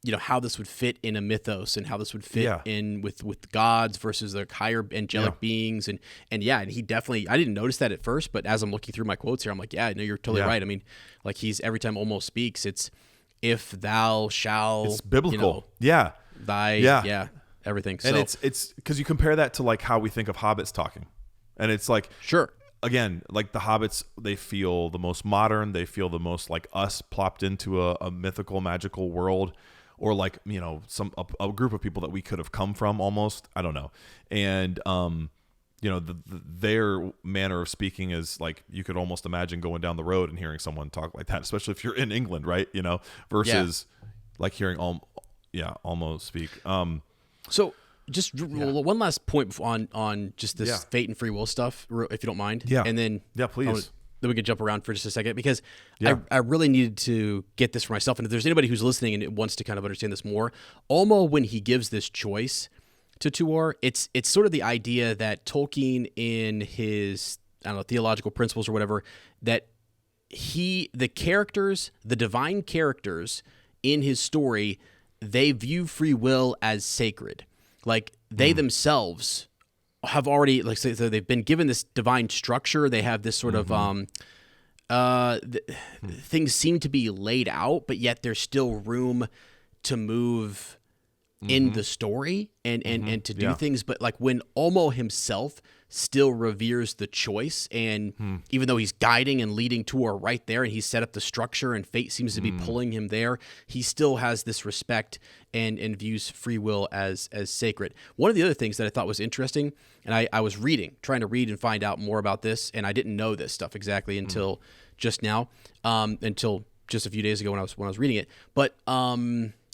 you know, how this would fit in a mythos and how this would fit in with gods versus the higher angelic beings, and he definitely, I didn't notice that at first, but as I'm looking through my quotes here, I'm like, no, you're totally right. I mean, like he's every time almost speaks, it's if thou shall, it's biblical, thy everything. And so, it's because you compare that to like how we think of hobbits talking, and it's like, sure, again, like the hobbits, they feel the most modern, they feel the most like us, plopped into a mythical, magical world, or like, you know, a group of people that we could have come from almost, I don't know. And you know, their manner of speaking is like, you could almost imagine going down the road and hearing someone talk like that, especially if you're in England, right? You know, versus like hearing Almo speak. So one last point on just this fate and free will stuff, if you don't mind. Yeah. And then please. Then we can jump around for just a second because I really needed to get this for myself. And if there's anybody who's listening and wants to kind of understand this more, Ulmo, when he gives this choice to Tuor, it's sort of the idea that Tolkien in his, I don't know, theological principles or whatever, that the characters, the divine characters in his story, they view free will as sacred. Like they themselves have already, like, so they've been given this divine structure. They have this sort of things seem to be laid out, but yet there's still room to move in the story and to do things. But like when Ulmo himself still reveres the choice, and even though he's guiding and leading Tuor right there, and he's set up the structure, and fate seems to be pulling him there, he still has this respect and views free will as sacred. One of the other things that I thought was interesting, and I was trying to read and find out more about this, and I didn't know this stuff exactly until just now, until just a few days ago when I was reading it. But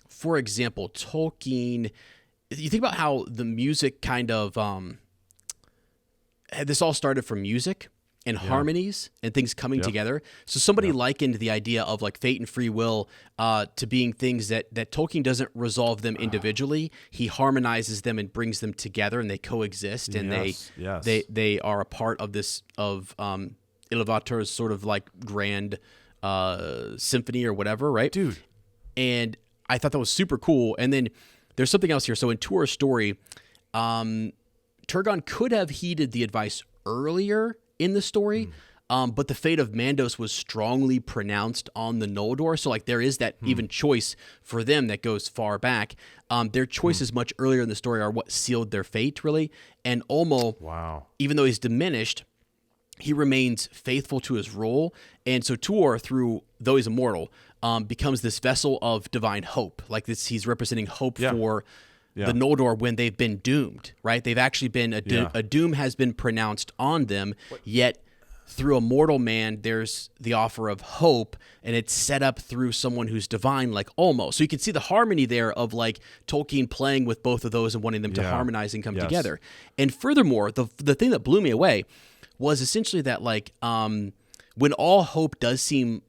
for example, Tolkien, you think about how the music kind of this all started from music and harmonies and things coming together. So somebody likened the idea of like fate and free will to being things that Tolkien doesn't resolve them individually. He harmonizes them and brings them together, and they coexist, and they are a part of this Ilúvatar's sort of like grand symphony or whatever, right? Dude. And I thought that was super cool. And then there's something else here. So in Tuor's story, Turgon could have heeded the advice earlier in the story, but the fate of Mandos was strongly pronounced on the Noldor. So like there is that even choice for them that goes far back. Their choices much earlier in the story are what sealed their fate, really. And Ulmo, even though he's diminished, he remains faithful to his role. And so Tuor, though he's immortal, becomes this vessel of divine hope. Like this, he's representing hope for the Noldor when they've been doomed, right? They've actually been, a doom has been pronounced on them, yet through a mortal man, there's the offer of hope, and it's set up through someone who's divine, like Ulmo. So you can see the harmony there of like Tolkien playing with both of those and wanting them to harmonize and come together. And furthermore, the thing that blew me away was essentially that like when all hope does seem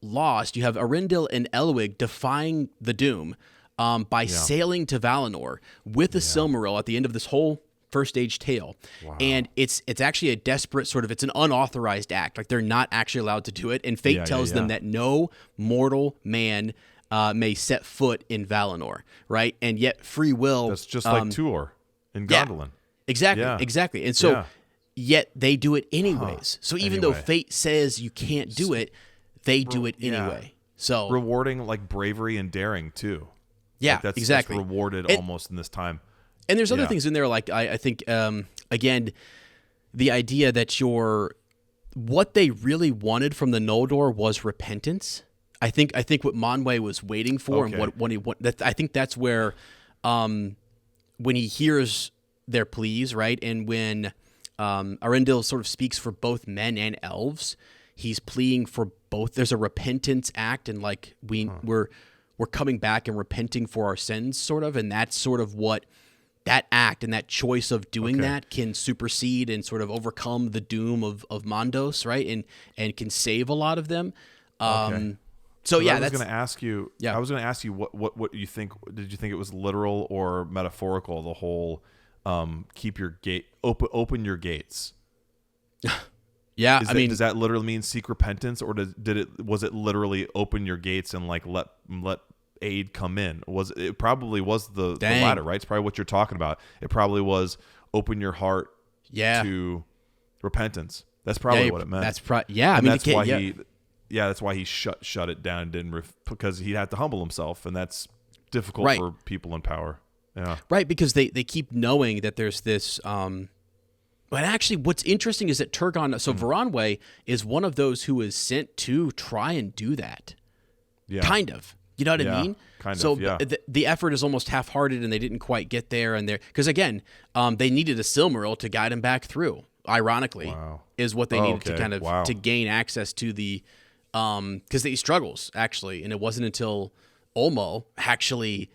lost, you have Arundel and Elwig defying the doom by sailing to Valinor with the Silmaril at the end of this whole first age tale. And it's actually a desperate sort of, it's an unauthorized act. Like they're not actually allowed to do it. And fate tells them that no mortal man may set foot in Valinor, right? And yet free will. That's just like Tuor in Gondolin. Exactly. And so yet they do it anyways. So even though fate says you can't do it, they do it anyway. So rewarding like bravery and daring too. Yeah, like exactly. That's rewarded almost in this time. And there's other things in there, like I think, again, the idea that what they really wanted from the Noldor was repentance. I think what Manwë was waiting for, and I think that's where, when he hears their pleas, right, and when Arundel sort of speaks for both men and elves, he's pleading for both. There's a repentance act, and like we're coming back and repenting for our sins, sort of, and that's sort of what that act and that choice of doing that can supersede and sort of overcome the doom of Mandos, right, and can save a lot of them. So I was going to ask you. Yeah, I was going to ask you what you think. Did you think it was literal or metaphorical? The whole keep your gate open your gates. Yeah, does that literally mean seek repentance, or was it literally open your gates and like let aid come in? It probably was the latter, right? It's probably what you're talking about. It probably was open your heart to repentance. That's probably what it meant. That's that's why he shut it down, because he had to humble himself, and that's difficult for people in power. Yeah, right, because they keep knowing that there's this. But actually, what's interesting is that Turgon, so Varanwe is one of those who is sent to try and do that. Yeah. Kind of. You know what I mean? So the effort is almost half-hearted, and they didn't quite get there. And because again, they needed a Silmaril to guide him back through. Ironically, is what they needed to kind of to gain access to the, because he struggles actually, and it wasn't until Ulmo actually,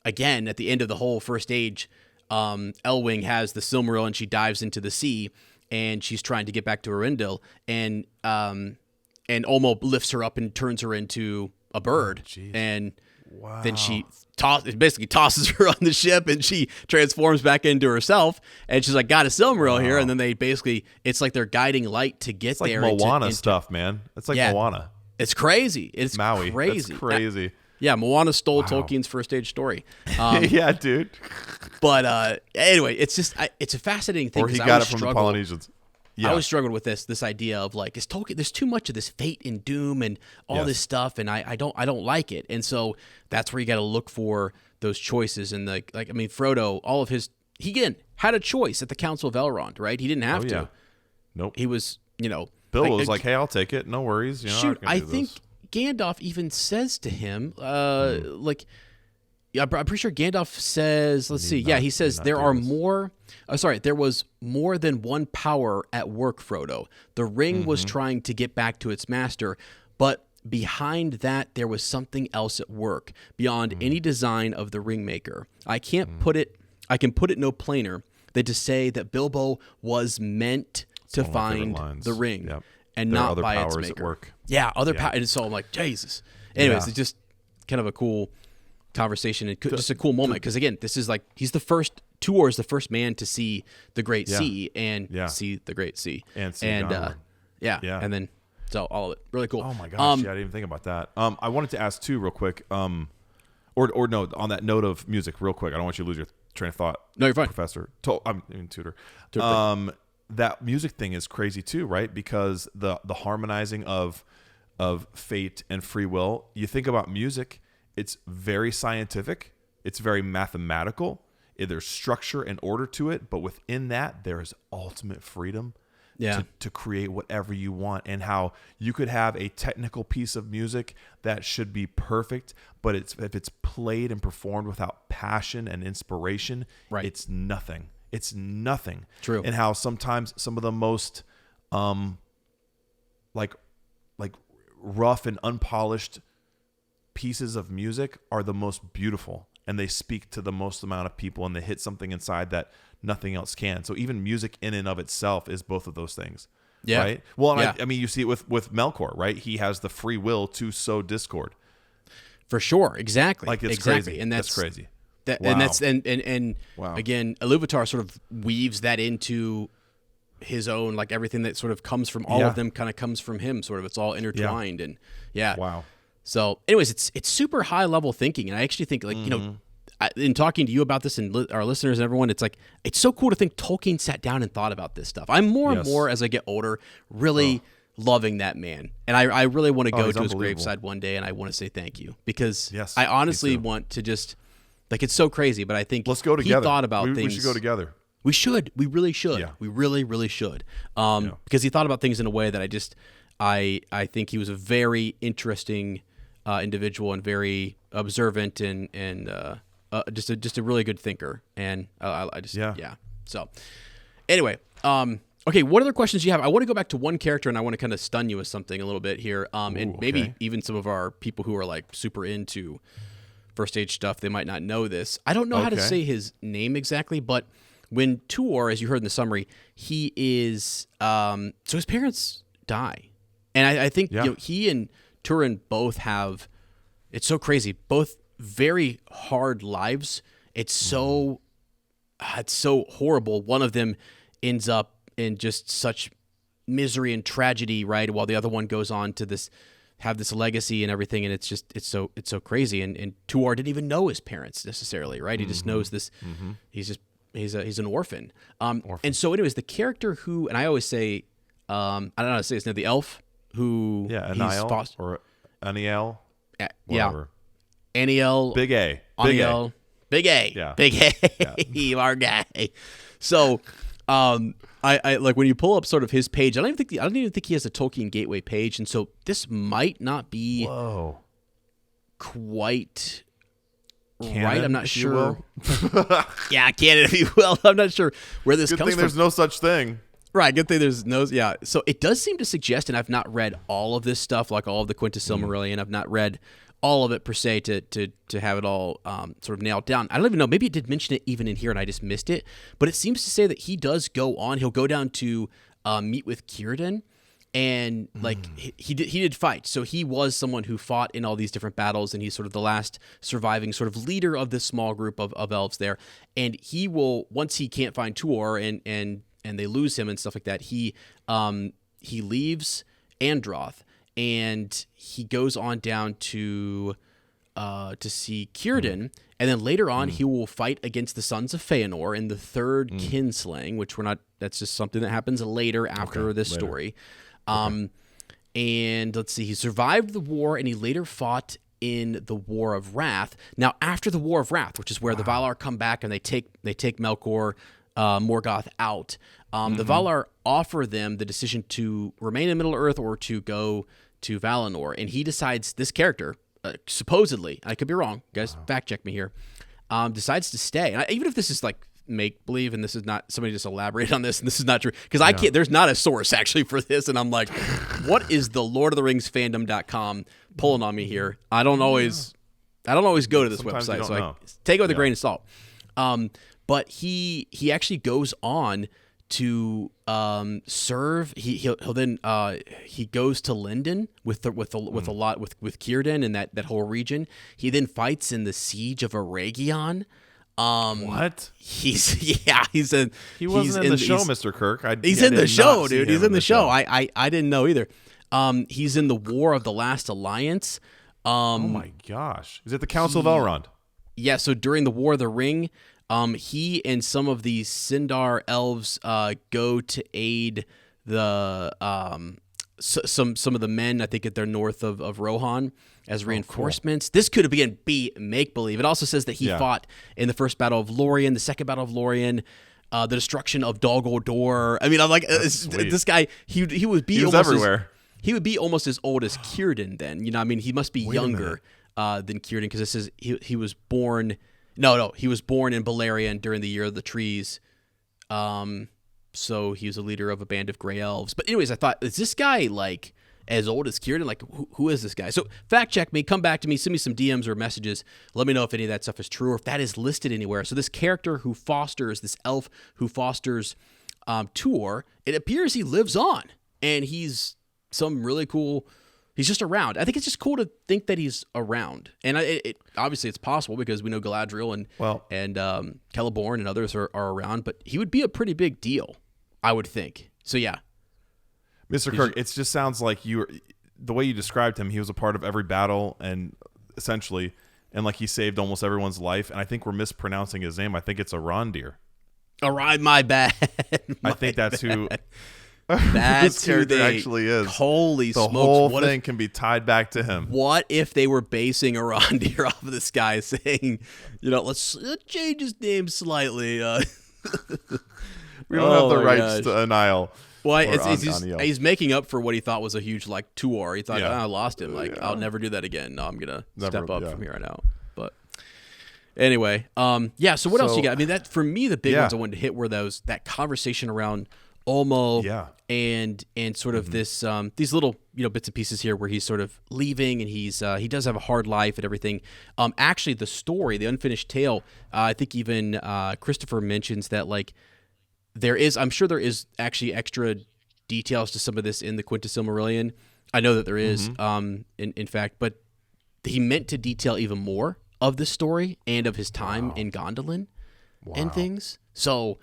again at the end of the whole first age, Elwing has the Silmaril and she dives into the sea and she's trying to get back to Arendelle, and Olmo lifts her up and turns her into a bird, and then she basically tosses her on the ship and she transforms back into herself, and she's like, got a Silmaril here, and then they basically, it's like they're guiding light to get it's like there. Moana stuff, man. It's like Moana. It's crazy. It's Maui. crazy. That's crazy. Yeah, Moana stole Tolkien's first age story. Yeah, dude. But anyway, it's just it's a fascinating thing. Or he got it from the Polynesians. I always struggled with this idea of like, is Tolkien, there's too much of this fate and doom and all this stuff, and I don't like it. And so that's where you got to look for those choices. And Frodo, all of his, he again had a choice at the Council of Elrond, right? He didn't have to. Nope. He was, Bill was like, hey, I'll take it. No worries. I think Gandalf even says to him, I'm pretty sure Gandalf says, he says there was more than one power at work, Frodo. The ring was trying to get back to its master, but behind that there was something else at work, beyond any design of the ringmaker. I can put it no plainer than to say that Bilbo was meant to find the ring. Yep. And there not by its maker. At work. Yeah, other powers. And so I'm like, Jesus. Anyways, it's just kind of a cool conversation and just a cool moment, because again, this is like, Tuor is the first man to see the Great Sea and see the Great Sea and see and and then so all of it really cool. Oh my gosh, I didn't even think about that. I wanted to ask too, real quick, or no, on that note of music, real quick. I don't want you to lose your train of thought. No, you're fine, Professor. Tutor. That music thing is crazy too, right? Because the harmonizing of fate and free will. You think about music, it's very scientific, it's very mathematical. There's structure and order to it, but within that, there is ultimate freedom to create whatever you want. And how you could have a technical piece of music that should be perfect, but if it's played and performed without passion and inspiration, it's nothing. It's nothing. True. And how sometimes some of the most like rough and unpolished pieces of music are the most beautiful, and they speak to the most amount of people, and they hit something inside that nothing else can. So even music in and of itself is both of those things. Yeah. Right. Well, and I mean, you see it with Melkor, right? He has the free will to sow discord. For sure. Exactly. Like it's crazy. And that's crazy. And again, Iluvatar sort of weaves that into his own, like everything that sort of comes from all of them kind of comes from him, sort of. It's all intertwined and Wow. So anyways, it's super high level thinking. And I actually think in talking to you about this and our listeners and everyone, it's like, it's so cool to think Tolkien sat down and thought about this stuff. I'm more and more as I get older, really loving that man. And I really want to go to his graveside one day, and I want to say thank you, because I honestly want to just, like, it's so crazy, but I think let's go together. He thought about things. We should go together. We should. We really should. Yeah. We really, really should. Because he thought about things in a way that I think he was a very interesting individual and very observant and just a really good thinker. And So anyway, okay, what other questions do you have? I want to go back to one character, and I want to kind of stun you with something a little bit here. And maybe even some of our people who are like super into first age stuff, they might not know this. I don't know how to say his name exactly, but when Tuor, as you heard in the summary, he is so his parents die, and I think he and Turin both have, it's so crazy, both very hard lives. It's so horrible. One of them ends up in just such misery and tragedy, right, while the other one goes on to have this legacy and everything, and it's so crazy. And Tuor didn't even know his parents necessarily, right? He just knows this. He's an orphan. And so anyways, the character who, and I always say, I don't know how to say his name, the elf who Aniel or Aniel, Aniel, Big A, Aniel, Big A, Big A, our guy. So, I like when you pull up sort of his page. I don't even think he has a Tolkien Gateway page, and so this might not be quite canon, right. I'm not sure. Yeah, canon, if you will. I'm not sure where this comes from. There's no such thing. Right, good thing there's no. Yeah, so it does seem to suggest, and I've not read all of this stuff, like all of the Quintus Silmarillion. I've not read all of it per se to have it all sort of nailed down. I don't even know. Maybe it did mention it even in here and I just missed it. But it seems to say that he does go on. He'll go down to meet with Círdan. And like he did fight, so he was someone who fought in all these different battles, and he's sort of the last surviving sort of leader of this small group of elves there. And he will, once he can't find Tuor and they lose him and stuff like that, he leaves Androth and he goes on down to see Círdan, and then later on he will fight against the sons of Feanor in the third kinslaying, which that's just something that happens later after this story. And let's see, he survived the war and he later fought in the War of Wrath. Now, after the War of Wrath, which is where the Valar come back and they take Melkor, Morgoth out, the Valar offer them the decision to remain in Middle-earth or to go to Valinor. And he decides, this character, supposedly, I could be wrong, guys, fact check me here, decides to stay. And even if this is like make believe and this is not, somebody just elaborate on this and this is not true, because I can't, there's not a source actually for this, and I'm like, what is the Lord of the Rings fandom.com pulling on me here? I don't always go to this website, so I take it with a grain of salt. But he actually goes on to serve. He'll then he goes to Lindon with Círdan and that whole region. He then fights in the siege of Eregion. What? He wasn't in the show, Mr. Kirk. He's in the show, dude. He's in the show. I didn't know either. He's in the War of the Last Alliance. Oh my gosh. Is it the Council of Elrond? Yeah, so during the War of the Ring, he and some of the Sindar elves go to aid the some of the men, I think, they're north of Rohan as reinforcements. Cool. This could be make-believe. It also says that he fought in the first battle of Lorien, the second battle of Lorien, the destruction of Dol Guldur. I mean, I'm like, this guy, he was everywhere. He would be almost as old as Círdan then. You know, I mean, he must be younger than Círdan, because it says he was born... No, he was born in Beleriand during the Year of the Trees. So he was a leader of a band of Grey Elves. But anyways, I thought, is this guy like as old as Círdan? Like, who is this guy? So fact check me, come back to me, send me some DMs or messages. Let me know if any of that stuff is true or if that is listed anywhere. So this character who fosters, this elf who fosters Tuor, it appears he lives on. And he's some really cool... He's just around. I think it's just cool to think that he's around. And obviously it's possible because we know Galadriel and Celeborn and others are around, but he would be a pretty big deal, I would think. So yeah. Mr. Kirk, it just sounds like the way you described him, he was a part of every battle and essentially, and like he saved almost everyone's life. And I think we're mispronouncing his name. I think it's Arondir. My bad. I think that's who... That's who they actually is. Holy smokes. The whole thing can be tied back to him. What if they were basing Arondir off of this guy saying, let's change his name slightly. We don't have the rights to Anil. Well, he's making up for what he thought was a huge Tuor. He thought, I lost him. I'll never do that again. No, I'm going to step up from here on out. But anyway, so what else you got? I mean, that for me, the big ones I wanted to hit were that conversation around Olmo and sort of this these little bits and pieces here where he's sort of leaving and he does have a hard life and everything. Actually, the story, the unfinished tale, I think even Christopher mentions that I'm sure there is actually extra details to some of this in the Quintus Silmarillion. I know that there is, in fact, but he meant to detail even more of the story and of his time in Gondolin and things. So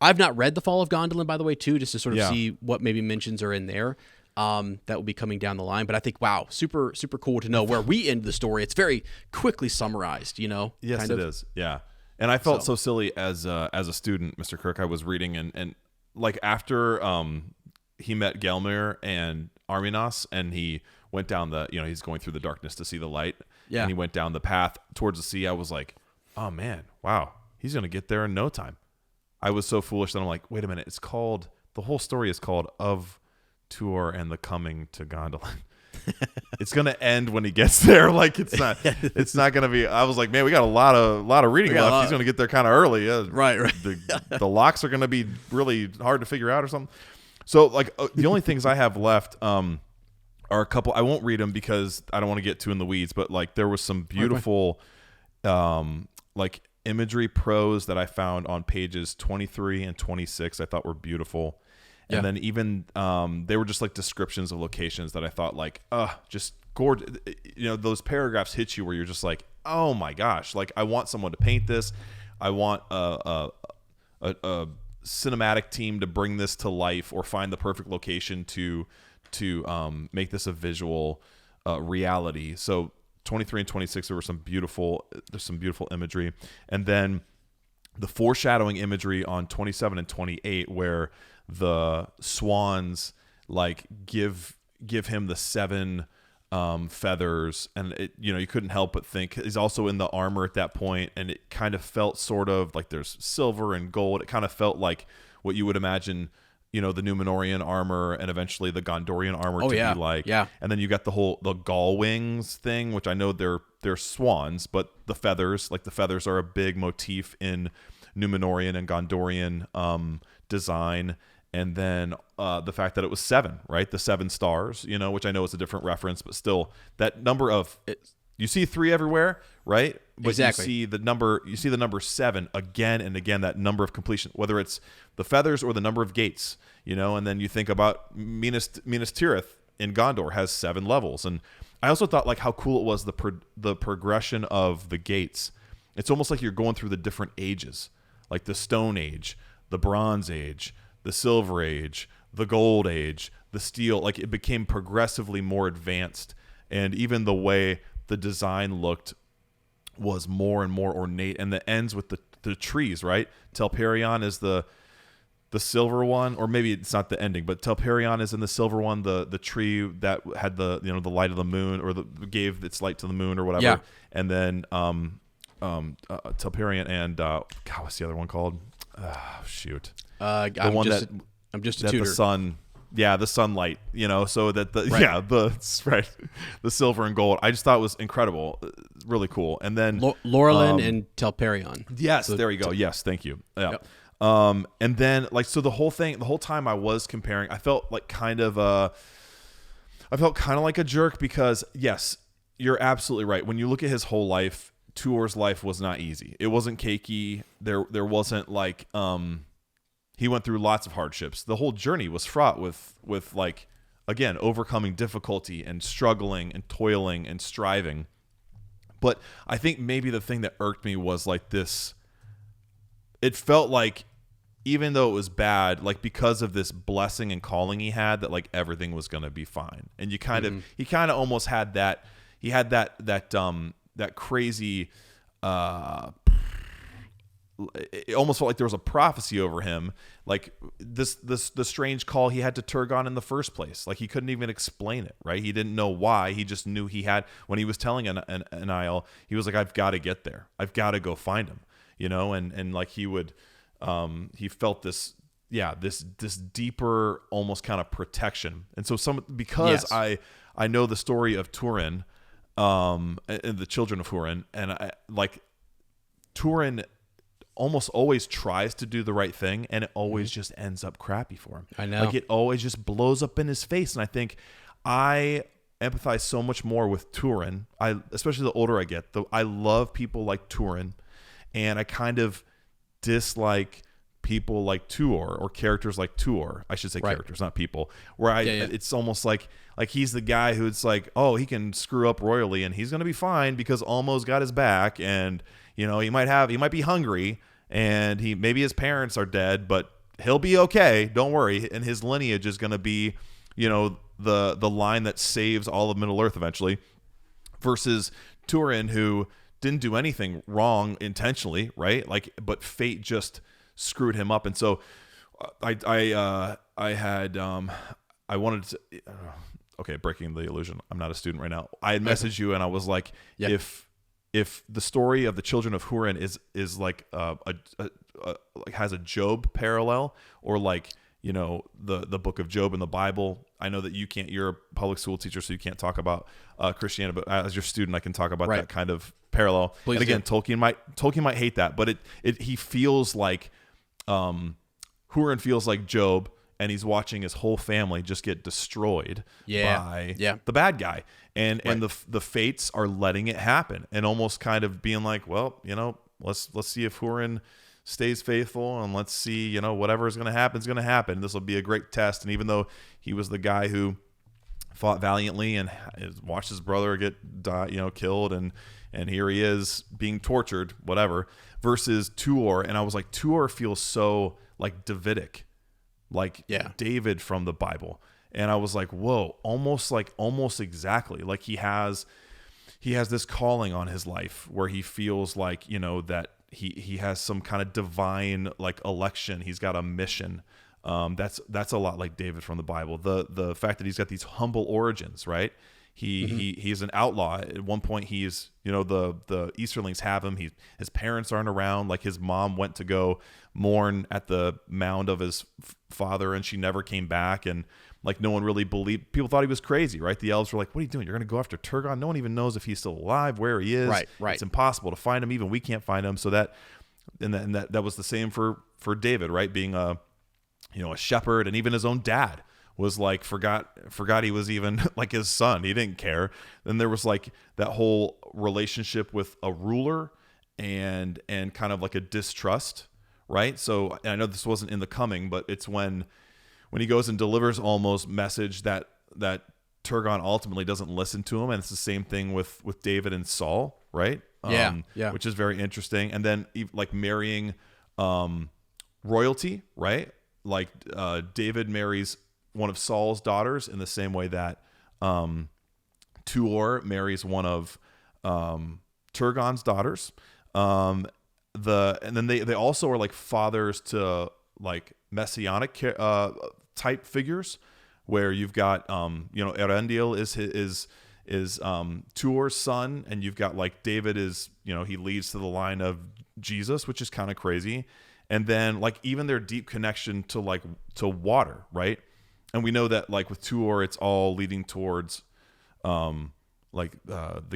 I've not read The Fall of Gondolin, by the way, too, just to sort of see what maybe mentions are in there that will be coming down the line. But I think, super, super cool to know where we end the story. It's very quickly summarized, Yes, it is. Yeah. And I felt so silly as a student, Mr. Kirk. I was reading and like after he met Gelmir and Arminas and he went down he's going through the darkness to see the light. Yeah. And he went down the path towards the sea. I was like, oh man, wow, he's going to get there in no time. I was so foolish that I'm like, wait a minute. The whole story is called Of Tuor and the Coming to Gondolin. It's going to end when he gets there. Like it's not going to be, I was like, man, we got a lot of reading left. He's going to get there kind of early. Right. The locks are going to be really hard to figure out or something. So the only things I have left, are a couple. I won't read them because I don't want to get too in the weeds. But like there was some beautiful, like imagery prose that I found on pages 23 and 26. I thought were beautiful. And then even they were just like descriptions of locations that I thought like, just gorgeous. You know, those paragraphs hit you where you're just like, oh my gosh, like I want someone to paint this. I want a cinematic team to bring this to life or find the perfect location to make this a visual reality. So 23 and 26, there's some beautiful imagery. And then the foreshadowing imagery on 27 and 28 where the swans like give him the 7 feathers, and it, you know, you couldn't help but think he's also in the armor at that point, and it kind of felt sort of like there's silver and gold. It kind of felt like what you would imagine, you know, the Númenórean armor and eventually the Gondorian armor be like. Yeah. And then you got the gull wings thing, which I know they're swans, but the feathers are a big motif in Númenórean and Gondorian design. And then the fact that it was 7, right? The 7 stars, you know, which I know is a different reference, but still that number of you see 3 everywhere, right? But exactly. you see the number 7 again and again, that number of completion, whether it's the feathers or the number of gates, you know, and then you think about Minas Tirith in Gondor has 7 levels. And I also thought like how cool it was the progression of the gates. It's almost like you're going through the different ages, like the Stone Age, the Bronze Age, the Silver Age, the Gold Age, the Steel. Like it became progressively more advanced, and even the way the design looked was more and more ornate. And it ends with the trees, right? Telperion is the silver one, or maybe it's not the ending, but Telperion is in the silver one, the tree that had the, you know, the light of the moon, or gave its light to the moon or whatever. Yeah. And then Telperion and God, what's the other one called? Shoot. I'm just a tutor. The sun, the sunlight, you know, so that the silver and gold. I just thought it was incredible, really cool. And then Laurelin and Telperion. Yes, there you go. Yes, thank you. Yeah. Yep. And then like so the whole time I was comparing, I felt kind of like a jerk because yes, you're absolutely right. When you look at his whole life, Tuor's life was not easy. It wasn't cakey. There wasn't like he went through lots of hardships. The whole journey was fraught with like, again, overcoming difficulty and struggling and toiling and striving. But I think maybe the thing that irked me was like this. It felt like even though it was bad, like because of this blessing and calling he had, that like everything was going to be fine. And he kind of almost had that. He had that crazy. It almost felt like there was a prophecy over him, like the strange call he had to Turgon in the first place. Like he couldn't even explain it, right? He didn't know why. He just knew he had, when he was telling Anael, he was like, I've got to get there. I've got to go find him, you know? And like he would, he felt this deeper, almost kind of protection. And so because I know the story of Turin, and the children of Hurin, and I like Turin almost always tries to do the right thing, and it always just ends up crappy for him. I know. Like it always just blows up in his face. And I think I empathize so much more with Turin. Especially the older I get, I love people like Turin, and I kind of dislike people like Tuor, or characters like Tuor. I should say characters, not people. Where it's almost like he's the guy who it's like, oh, he can screw up royally and he's gonna be fine because Ulmo's got his back, and you know he might be hungry, and maybe his parents are dead, but he'll be okay. Don't worry. And his lineage is gonna be, you know, the line that saves all of Middle Earth eventually. Versus Turin, who didn't do anything wrong intentionally, right? Like, but fate just screwed him up. And so I wanted to, okay, breaking the illusion, I'm not a student right now. I had messaged you and I was like, if the story of the children of Hurin is like like has a Job parallel, or like, you know, the book of Job in the Bible. I know that you're a public school teacher, so you can't talk about Christianity, but as your student, I can talk about that kind of parallel. Please and again, do. Tolkien might hate that, but he feels like Hurin feels like Job and he's watching his whole family just get destroyed by the bad guy. And the fates are letting it happen, and almost kind of being like, well, let's see if Hurin stays faithful, and let's see, whatever is going to happen is going to happen. This will be a great test. And even though he was the guy who fought valiantly and watched his brother get killed, and here he is being tortured, whatever, versus Tuor. And I was like, Tuor feels so like Davidic, like David from the Bible. And I was like, whoa, almost exactly. Like he has this calling on his life where he feels like, that he has some kind of divine like election. He's got a mission. That's a lot like David from the Bible. The fact that he's got these humble origins, right? He's an outlaw. At one point, he's the Easterlings have him. His parents aren't around. Like his mom went to go mourn at the mound of his father, and she never came back. And like no one really believed. People thought he was crazy, right? The elves were like, "What are you doing? You're going to go after Turgon? No one even knows if he's still alive, where he is. Right. It's impossible to find him. Even we can't find him." So that was the same for David, right? Being a shepherd, and even his own dad was like forgot he was even like his son. He didn't care. Then there was like that whole relationship with a ruler and kind of like a distrust, right? So I know this wasn't in the coming, but it's when he goes and delivers Olmo's message that Turgon ultimately doesn't listen to him, and it's the same thing with David and Saul, right? Which is very interesting. And then like marrying royalty, right? Like David marries one of Saul's daughters in the same way that Tuor marries one of Turgon's daughters. And then they also are like fathers to like messianic type figures, where you've got Erendil is Tuor's son, and you've got like David is he leads to the line of Jesus, which is kind of crazy. And then like even their deep connection to water, right? And we know that like with Tuor, it's all leading towards the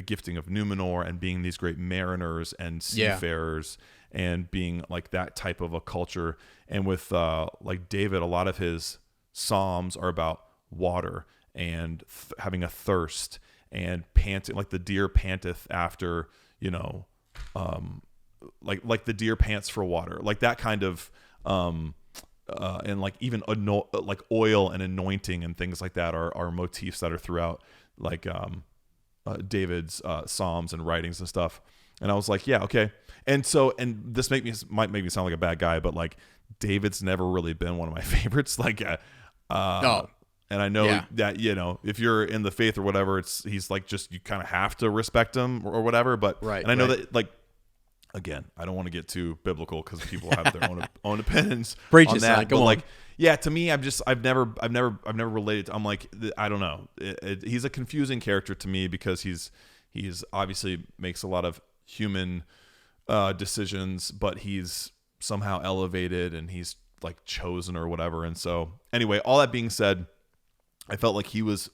gifting of Numenor and being these great mariners and seafarers and being like that type of a culture. And with like David, a lot of his psalms are about water and having a thirst and panting, like the deer panteth after, like the deer pants for water, like that kind of and like even like oil and anointing and things like that are motifs that are throughout like David's psalms and writings and stuff. And I was like, yeah, okay. And this might make me sound like a bad guy, but like David's never really been one of my favorites. Like, no. And I know that if you're in the faith or whatever, he's like just you kind of have to respect him or whatever. But and I know that like. Again, I don't want to get too biblical because people have their own opinions on that. But like, to me, I've never related. I'm like, I don't know. He's a confusing character to me because he's obviously makes a lot of human decisions, but he's somehow elevated and he's like chosen or whatever. And so, anyway, all that being said, I felt like he was.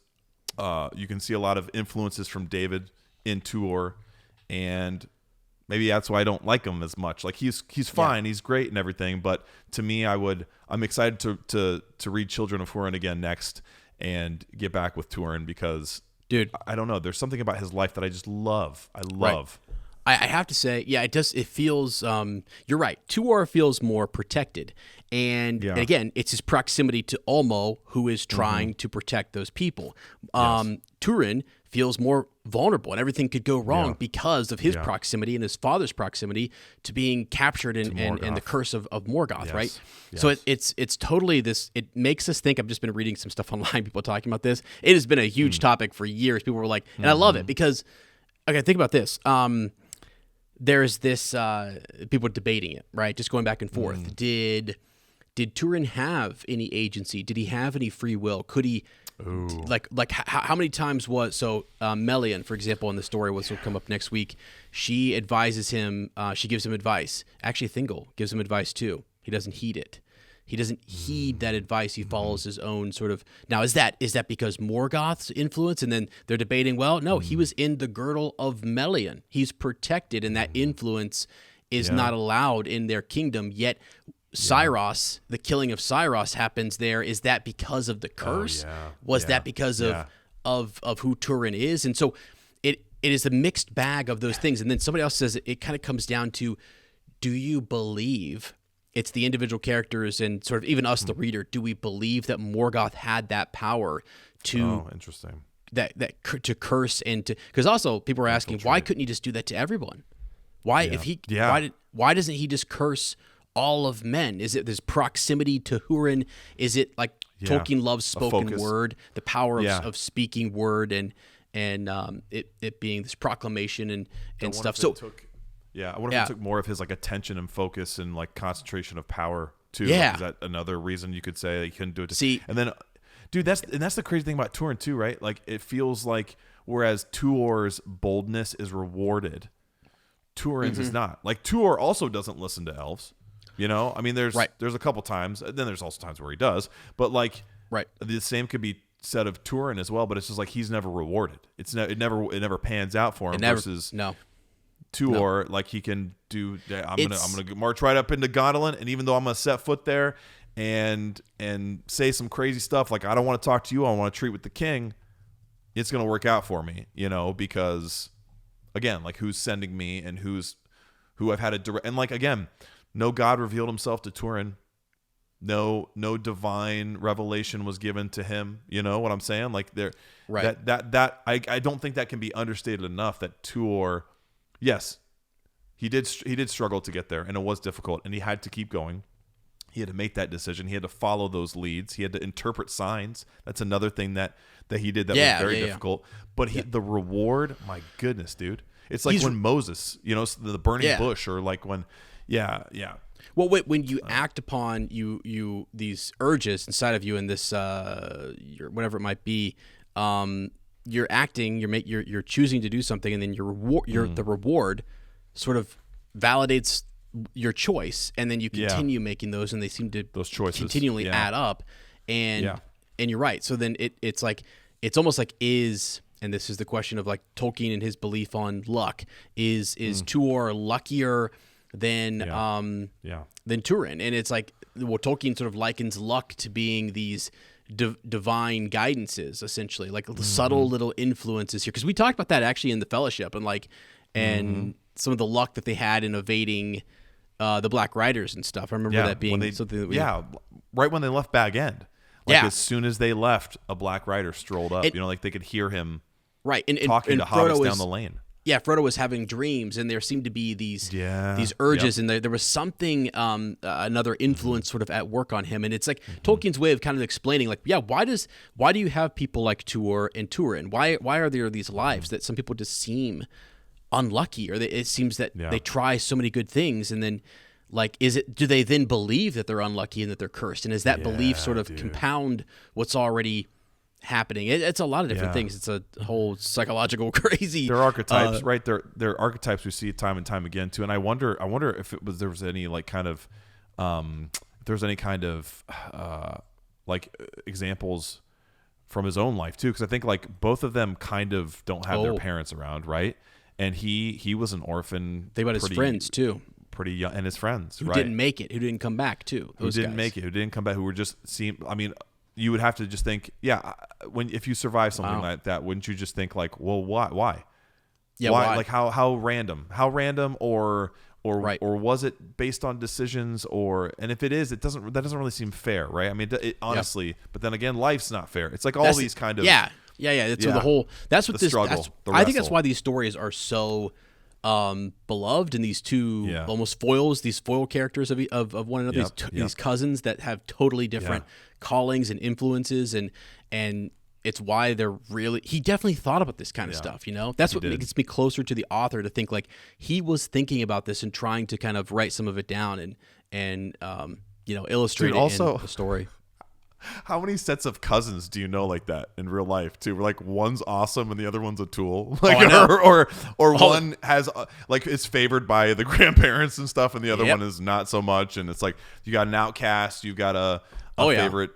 You can see a lot of influences from David in Tuor, and maybe that's why I don't like him as much. Like he's fine, he's great and everything, but to me, I'm excited to read Children of Hurin again next and get back with Turin because, dude, I don't know. There's something about his life that I just love. I love. Right. I have to say, it does. It feels. You're right. Tuor feels more protected, and again, it's his proximity to Olmo, who is trying to protect those people. Turin feels more vulnerable, and everything could go wrong because of his proximity and his father's proximity to being captured and the curse of Morgoth, right? Yes. So it's totally this. It makes us think. I've just been reading some stuff online, people talking about this. It has been a huge topic for years. People were like, and I love it because, okay, think about this. There's this people debating it, right? Just going back and forth. Did Turin have any agency? Did he have any free will? Could he? How many times Melian, for example, in the story, which will come up next week, she advises him, she gives him advice. Actually, Thingol gives him advice too. He doesn't heed it. He doesn't heed that advice. He follows his own sort of. Now, is that because Morgoth's influence? And then they're debating, well, no, he was in the girdle of Melian. He's protected, and that influence is not allowed in their kingdom, yet Cyros, the killing of Cyros happens there. Is that because of the curse? Was that because of who Turin is? And so it is a mixed bag of those things. And then somebody else says it kind of comes down to, do you believe it's the individual characters and sort of even us, the reader, do we believe that Morgoth had that power to interesting to curse and to, because also people are asking, why couldn't he just do that to everyone? Why if he why doesn't he just curse all of men? Is it this proximity to Hurin? Is it like Tolkien loves spoken word, the power of speaking word, and it being this proclamation and stuff. So I wonder if it took more of his like attention and focus and like concentration of power too. Yeah. Is that another reason you could say that he couldn't do it? See, and then, dude, that's the crazy thing about Turin too, right? Like it feels like whereas Tuor's boldness is rewarded, Turin's is not. Like Tuor also doesn't listen to elves. You know, I mean, there's a couple times, and then there's also times where he does, but like the same could be said of Turin as well. But it's just like he's never rewarded. It never pans out for him. Versus Tuor, like he can do. I'm gonna march right up into Gondolin, and even though I'm gonna set foot there and say some crazy stuff like I don't want to talk to you, I want to treat with the king, it's gonna work out for me, you know, because again, like who's sending me and who I've had a direct, and like again, no God revealed himself to Turin. No divine revelation was given to him. You know what I'm saying? Like I don't think that can be understated enough that Tuor, yes, he did struggle to get there, and it was difficult, and he had to keep going. He had to make that decision. He had to follow those leads. He had to interpret signs. That's another thing that he did that was very difficult. But the reward, my goodness, dude. It's like when Moses, you know, the burning bush, or like when, Well, when you act upon you these urges inside of you in this whatever it might be, you're acting, you're choosing to do something, and then the reward sort of validates your choice, and then you continue making those, and they seem to those choices continually add up, and you're right. So then it's like it's almost like and this is the question of like Tolkien and his belief on luck is Tuor luckier than Turin, and it's like Tolkien sort of likens luck to being these divine guidances, essentially, like subtle little influences here. Because we talked about that actually in the Fellowship, and some of the luck that they had in evading the Black Riders and stuff. I remember that being something that right when they left Bag End, as soon as they left, a Black Rider strolled up. Like they could hear him talking to hobbits down the lane. Yeah, Frodo was having dreams, and there seemed to be these urges, and there was something, another influence sort of at work on him. And it's like Tolkien's way of kind of explaining, like, why do you have people like Tuor and Turin? Why are there these lives that some people just seem unlucky, or it seems that they try so many good things, and then like, do they then believe that they're unlucky and that they're cursed? And is that belief sort of compound what's already happening? It's a lot of different things. It's a whole psychological crazy. They're archetypes, right? They're archetypes we see time and time again too. And I wonder if there was any like kind of, if there's any kind of like examples from his own life too, because I think like both of them kind of don't have their parents around, right? And he was an orphan. They about his friends too. Pretty young, and his friends who didn't make it, who didn't come back too. Who didn't come back, who were just I mean. You would have to just think, if you survive something like that, wouldn't you just think like, well, why? Yeah, why? Like how random, or was it based on decisions, and if it is, that doesn't really seem fair, right? I mean, honestly, but then again, life's not fair. It's like all these kind of It's the whole. That's what the this. Struggle, I think that's why these stories are so beloved, and these two almost foils, these foil characters of one another, these cousins that have totally different callings and influences, and it's why they're really. He definitely thought about this kind of stuff. You know, that's what makes me closer to the author, to think like he was thinking about this and trying to kind of write some of it down and illustrate it in the story. How many sets of cousins do you know like that in real life too? Where like one's awesome and the other one's a tool, like or one has like is favored by the grandparents and stuff, and the other one is not so much. And it's like you got an outcast, you've got a favorite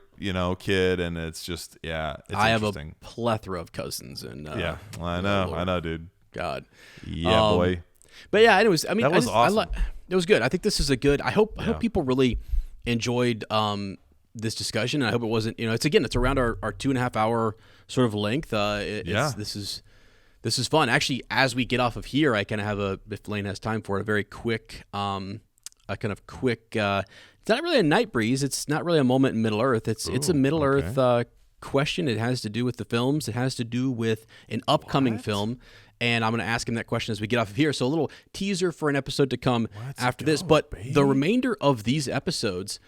kid, and it's just it's I have interesting. A plethora of cousins, and I know, dude. God, boy. But anyways, I mean, that was awesome. It was good. I think this is a good. I hope people really enjoyed this discussion. And I hope it wasn't, it's around our 2.5 hour sort of length. This is fun. Actually, as we get off of here, I kind of have if Lane has time for it, a very quick, it's not really a night breeze. It's not really a moment in Middle Earth. It's a Middle Earth question. It has to do with the films. It has to do with an upcoming film. And I'm going to ask him that question as we get off of here. So a little teaser for an episode to come after this. But the remainder of these episodes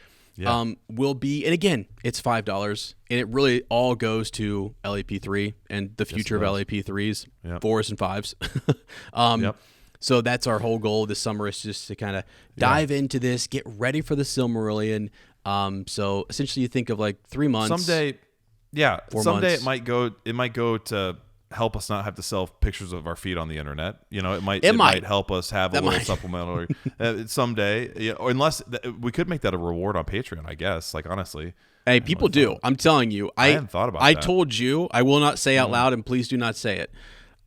will be, and again, it's $5. And it really all goes to LAP3 and the future of LAP3s, 4s and 5s. So that's our whole goal this summer, is just to kind of dive into this, get ready for the Silmarillion. So essentially you think of like 3 months. Someday 4 months. it might go to help us not have to sell pictures of our feet on the internet. It might help us have a little supplemental someday. Or unless we could make that a reward on Patreon, I guess. Like, honestly. Hey, people do. I'm telling you. I hadn't thought about that. I told you, I will not say out loud, and please do not say it.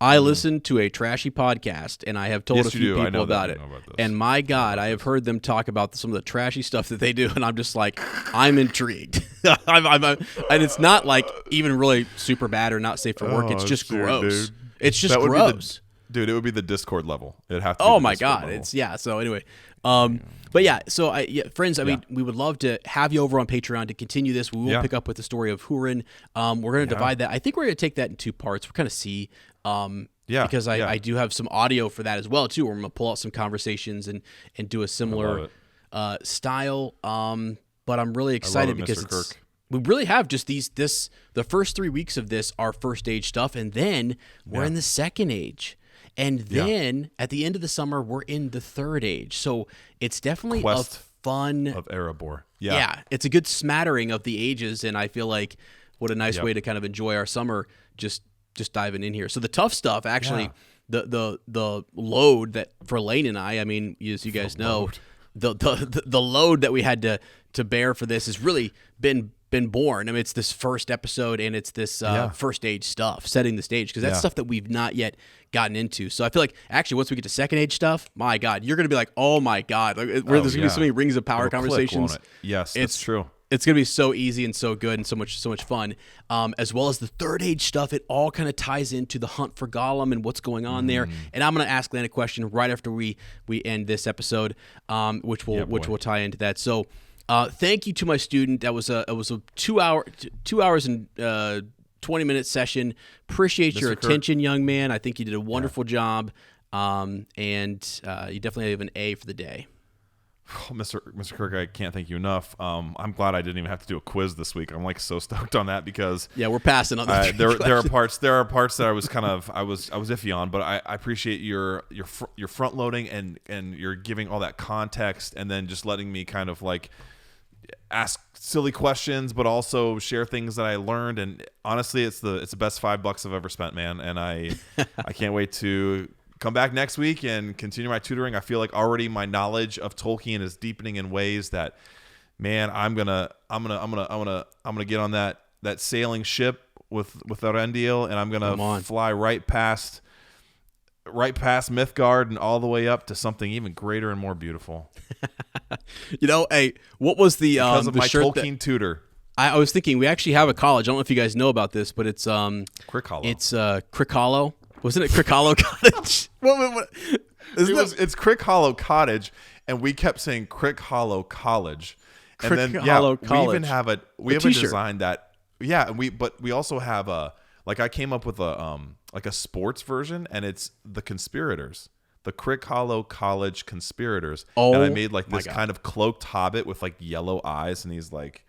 I listened to a trashy podcast, and I have told a few people about it. And my God, I have heard them talk about some of the trashy stuff that they do, and I'm just like, I'm intrigued. And it's not like even really super bad or not safe for work. It's just gross. Dude. It's just gross. Dude, it would be the Discord level. It'd have to be Oh the my Discord God. level. So anyway. But yeah, so friends, I mean, we would love to have you over on Patreon to continue this. We will pick up with the story of Hurin. We're going to divide that. I think we're going to take that in 2 parts. We're going to see, because I do have some audio for that as well too, where I'm going to pull out some conversations and do a similar style. But I'm really excited because we really have just the first 3 weeks of this are first age stuff, and then we're in the second age. And then at the end of the summer, we're in the third age. So it's definitely a fun of Erebor. Yeah, it's a good smattering of the ages, and I feel like what a nice way to kind of enjoy our summer, just diving in here. So the tough stuff, actually, the load that for Lane and I mean, as you guys know, the load that we had to bear for this has really been born. I mean, it's this first episode, and it's this first age stuff, setting the stage, because that's stuff that we've not yet gotten into. So I feel like actually once we get to second age stuff, my God, you're going to be like, oh my God, like, there's going to be so many Rings of Power conversations. Yes, it's true. It's going to be so easy and so good and so much fun. As well as the third age stuff, it all kind of ties into the hunt for Gollum and what's going on there. And I'm going to ask Lane a question right after we end this episode, which will tie into that. So thank you to my student. It was a 2 hours and 20-minute session. Appreciate your attention, young man. I think you did a wonderful job, and you definitely have an A for the day. Oh, Mr. Kirk, I can't thank you enough. I'm glad I didn't even have to do a quiz this week. I'm like so stoked on that because we're passing on that. There are parts that I was kind of I was iffy on, but I appreciate your front loading and you're giving all that context, and then just letting me kind of like ask silly questions, but also share things that I learned. And honestly, it's the best $5 I've ever spent, man. And I can't wait to come back next week and continue my tutoring. I feel like already my knowledge of Tolkien is deepening in ways that, man, I'm gonna get on that sailing ship with Elendil, and I'm gonna fly right past Mythgard and all the way up to something even greater and more beautiful. Hey, what was the because of the my shirt Tolkien tutor? I was thinking we actually have a college. I don't know if you guys know about this, but it's Crick Hollow. It's Crick Hollow. Wasn't it Crick Hollow Cottage? It's Crick Hollow Cottage, and we kept saying Crick Hollow College. And Crick Hollow College. We even have a design that we also have I came up with a sports version, and it's the Conspirators. The Crick Hollow College Conspirators. Oh, and I made like this kind of cloaked hobbit with like yellow eyes, and he's like,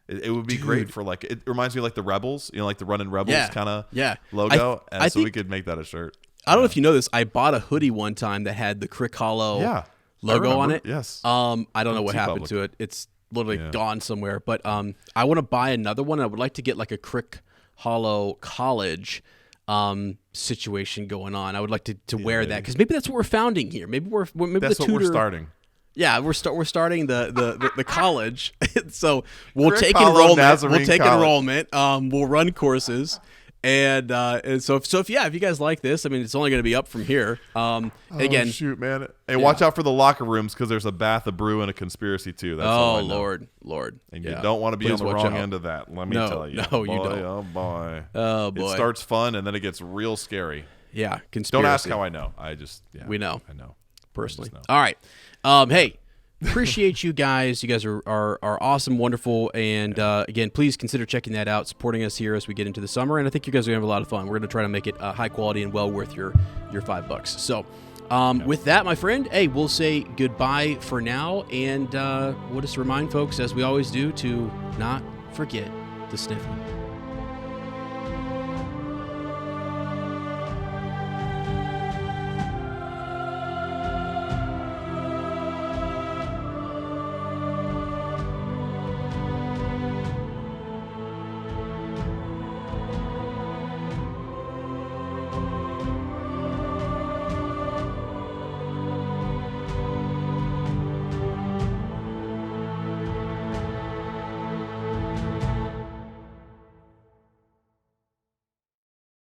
it would be great for like, it reminds me of like the Rebels, like the Running Rebels kind of logo. I think we could make that a shirt. I don't know if you know this. I bought a hoodie one time that had the Crick Hollow logo on it. Yes. I don't know what happened to it. It's literally gone somewhere. But I want to buy another one. I would like to get like a Crick Hollow College situation going on. I would like to wear that, because maybe that's what we're founding here. Maybe that's the tutor, what we're starting. Yeah, we're starting the college. So we'll Crick take Hollow enrollment. Nazarene We'll take College. enrollment. We'll run courses, And so if you guys like this, I mean, it's only going to be up from here. Again, shoot, man. Hey, watch out for the locker rooms because there's a bath, a brew, and a conspiracy too. That's all I know. Lord. And you don't want to be on the wrong end of that. Let me tell you. No, you don't. Oh boy. Oh boy. It starts fun and then it gets real scary. Yeah, conspiracy. Don't ask how I know. We know. I know Personally. I just know. All right. Hey. Appreciate you guys. You guys are awesome, wonderful, and again, please consider checking that out, supporting us here as we get into the summer. And I think you guys are gonna have a lot of fun. We're gonna try to make it high quality and well worth your $5. So, with that, my friend, hey, we'll say goodbye for now, and we'll just remind folks, as we always do, to not forget to sniff.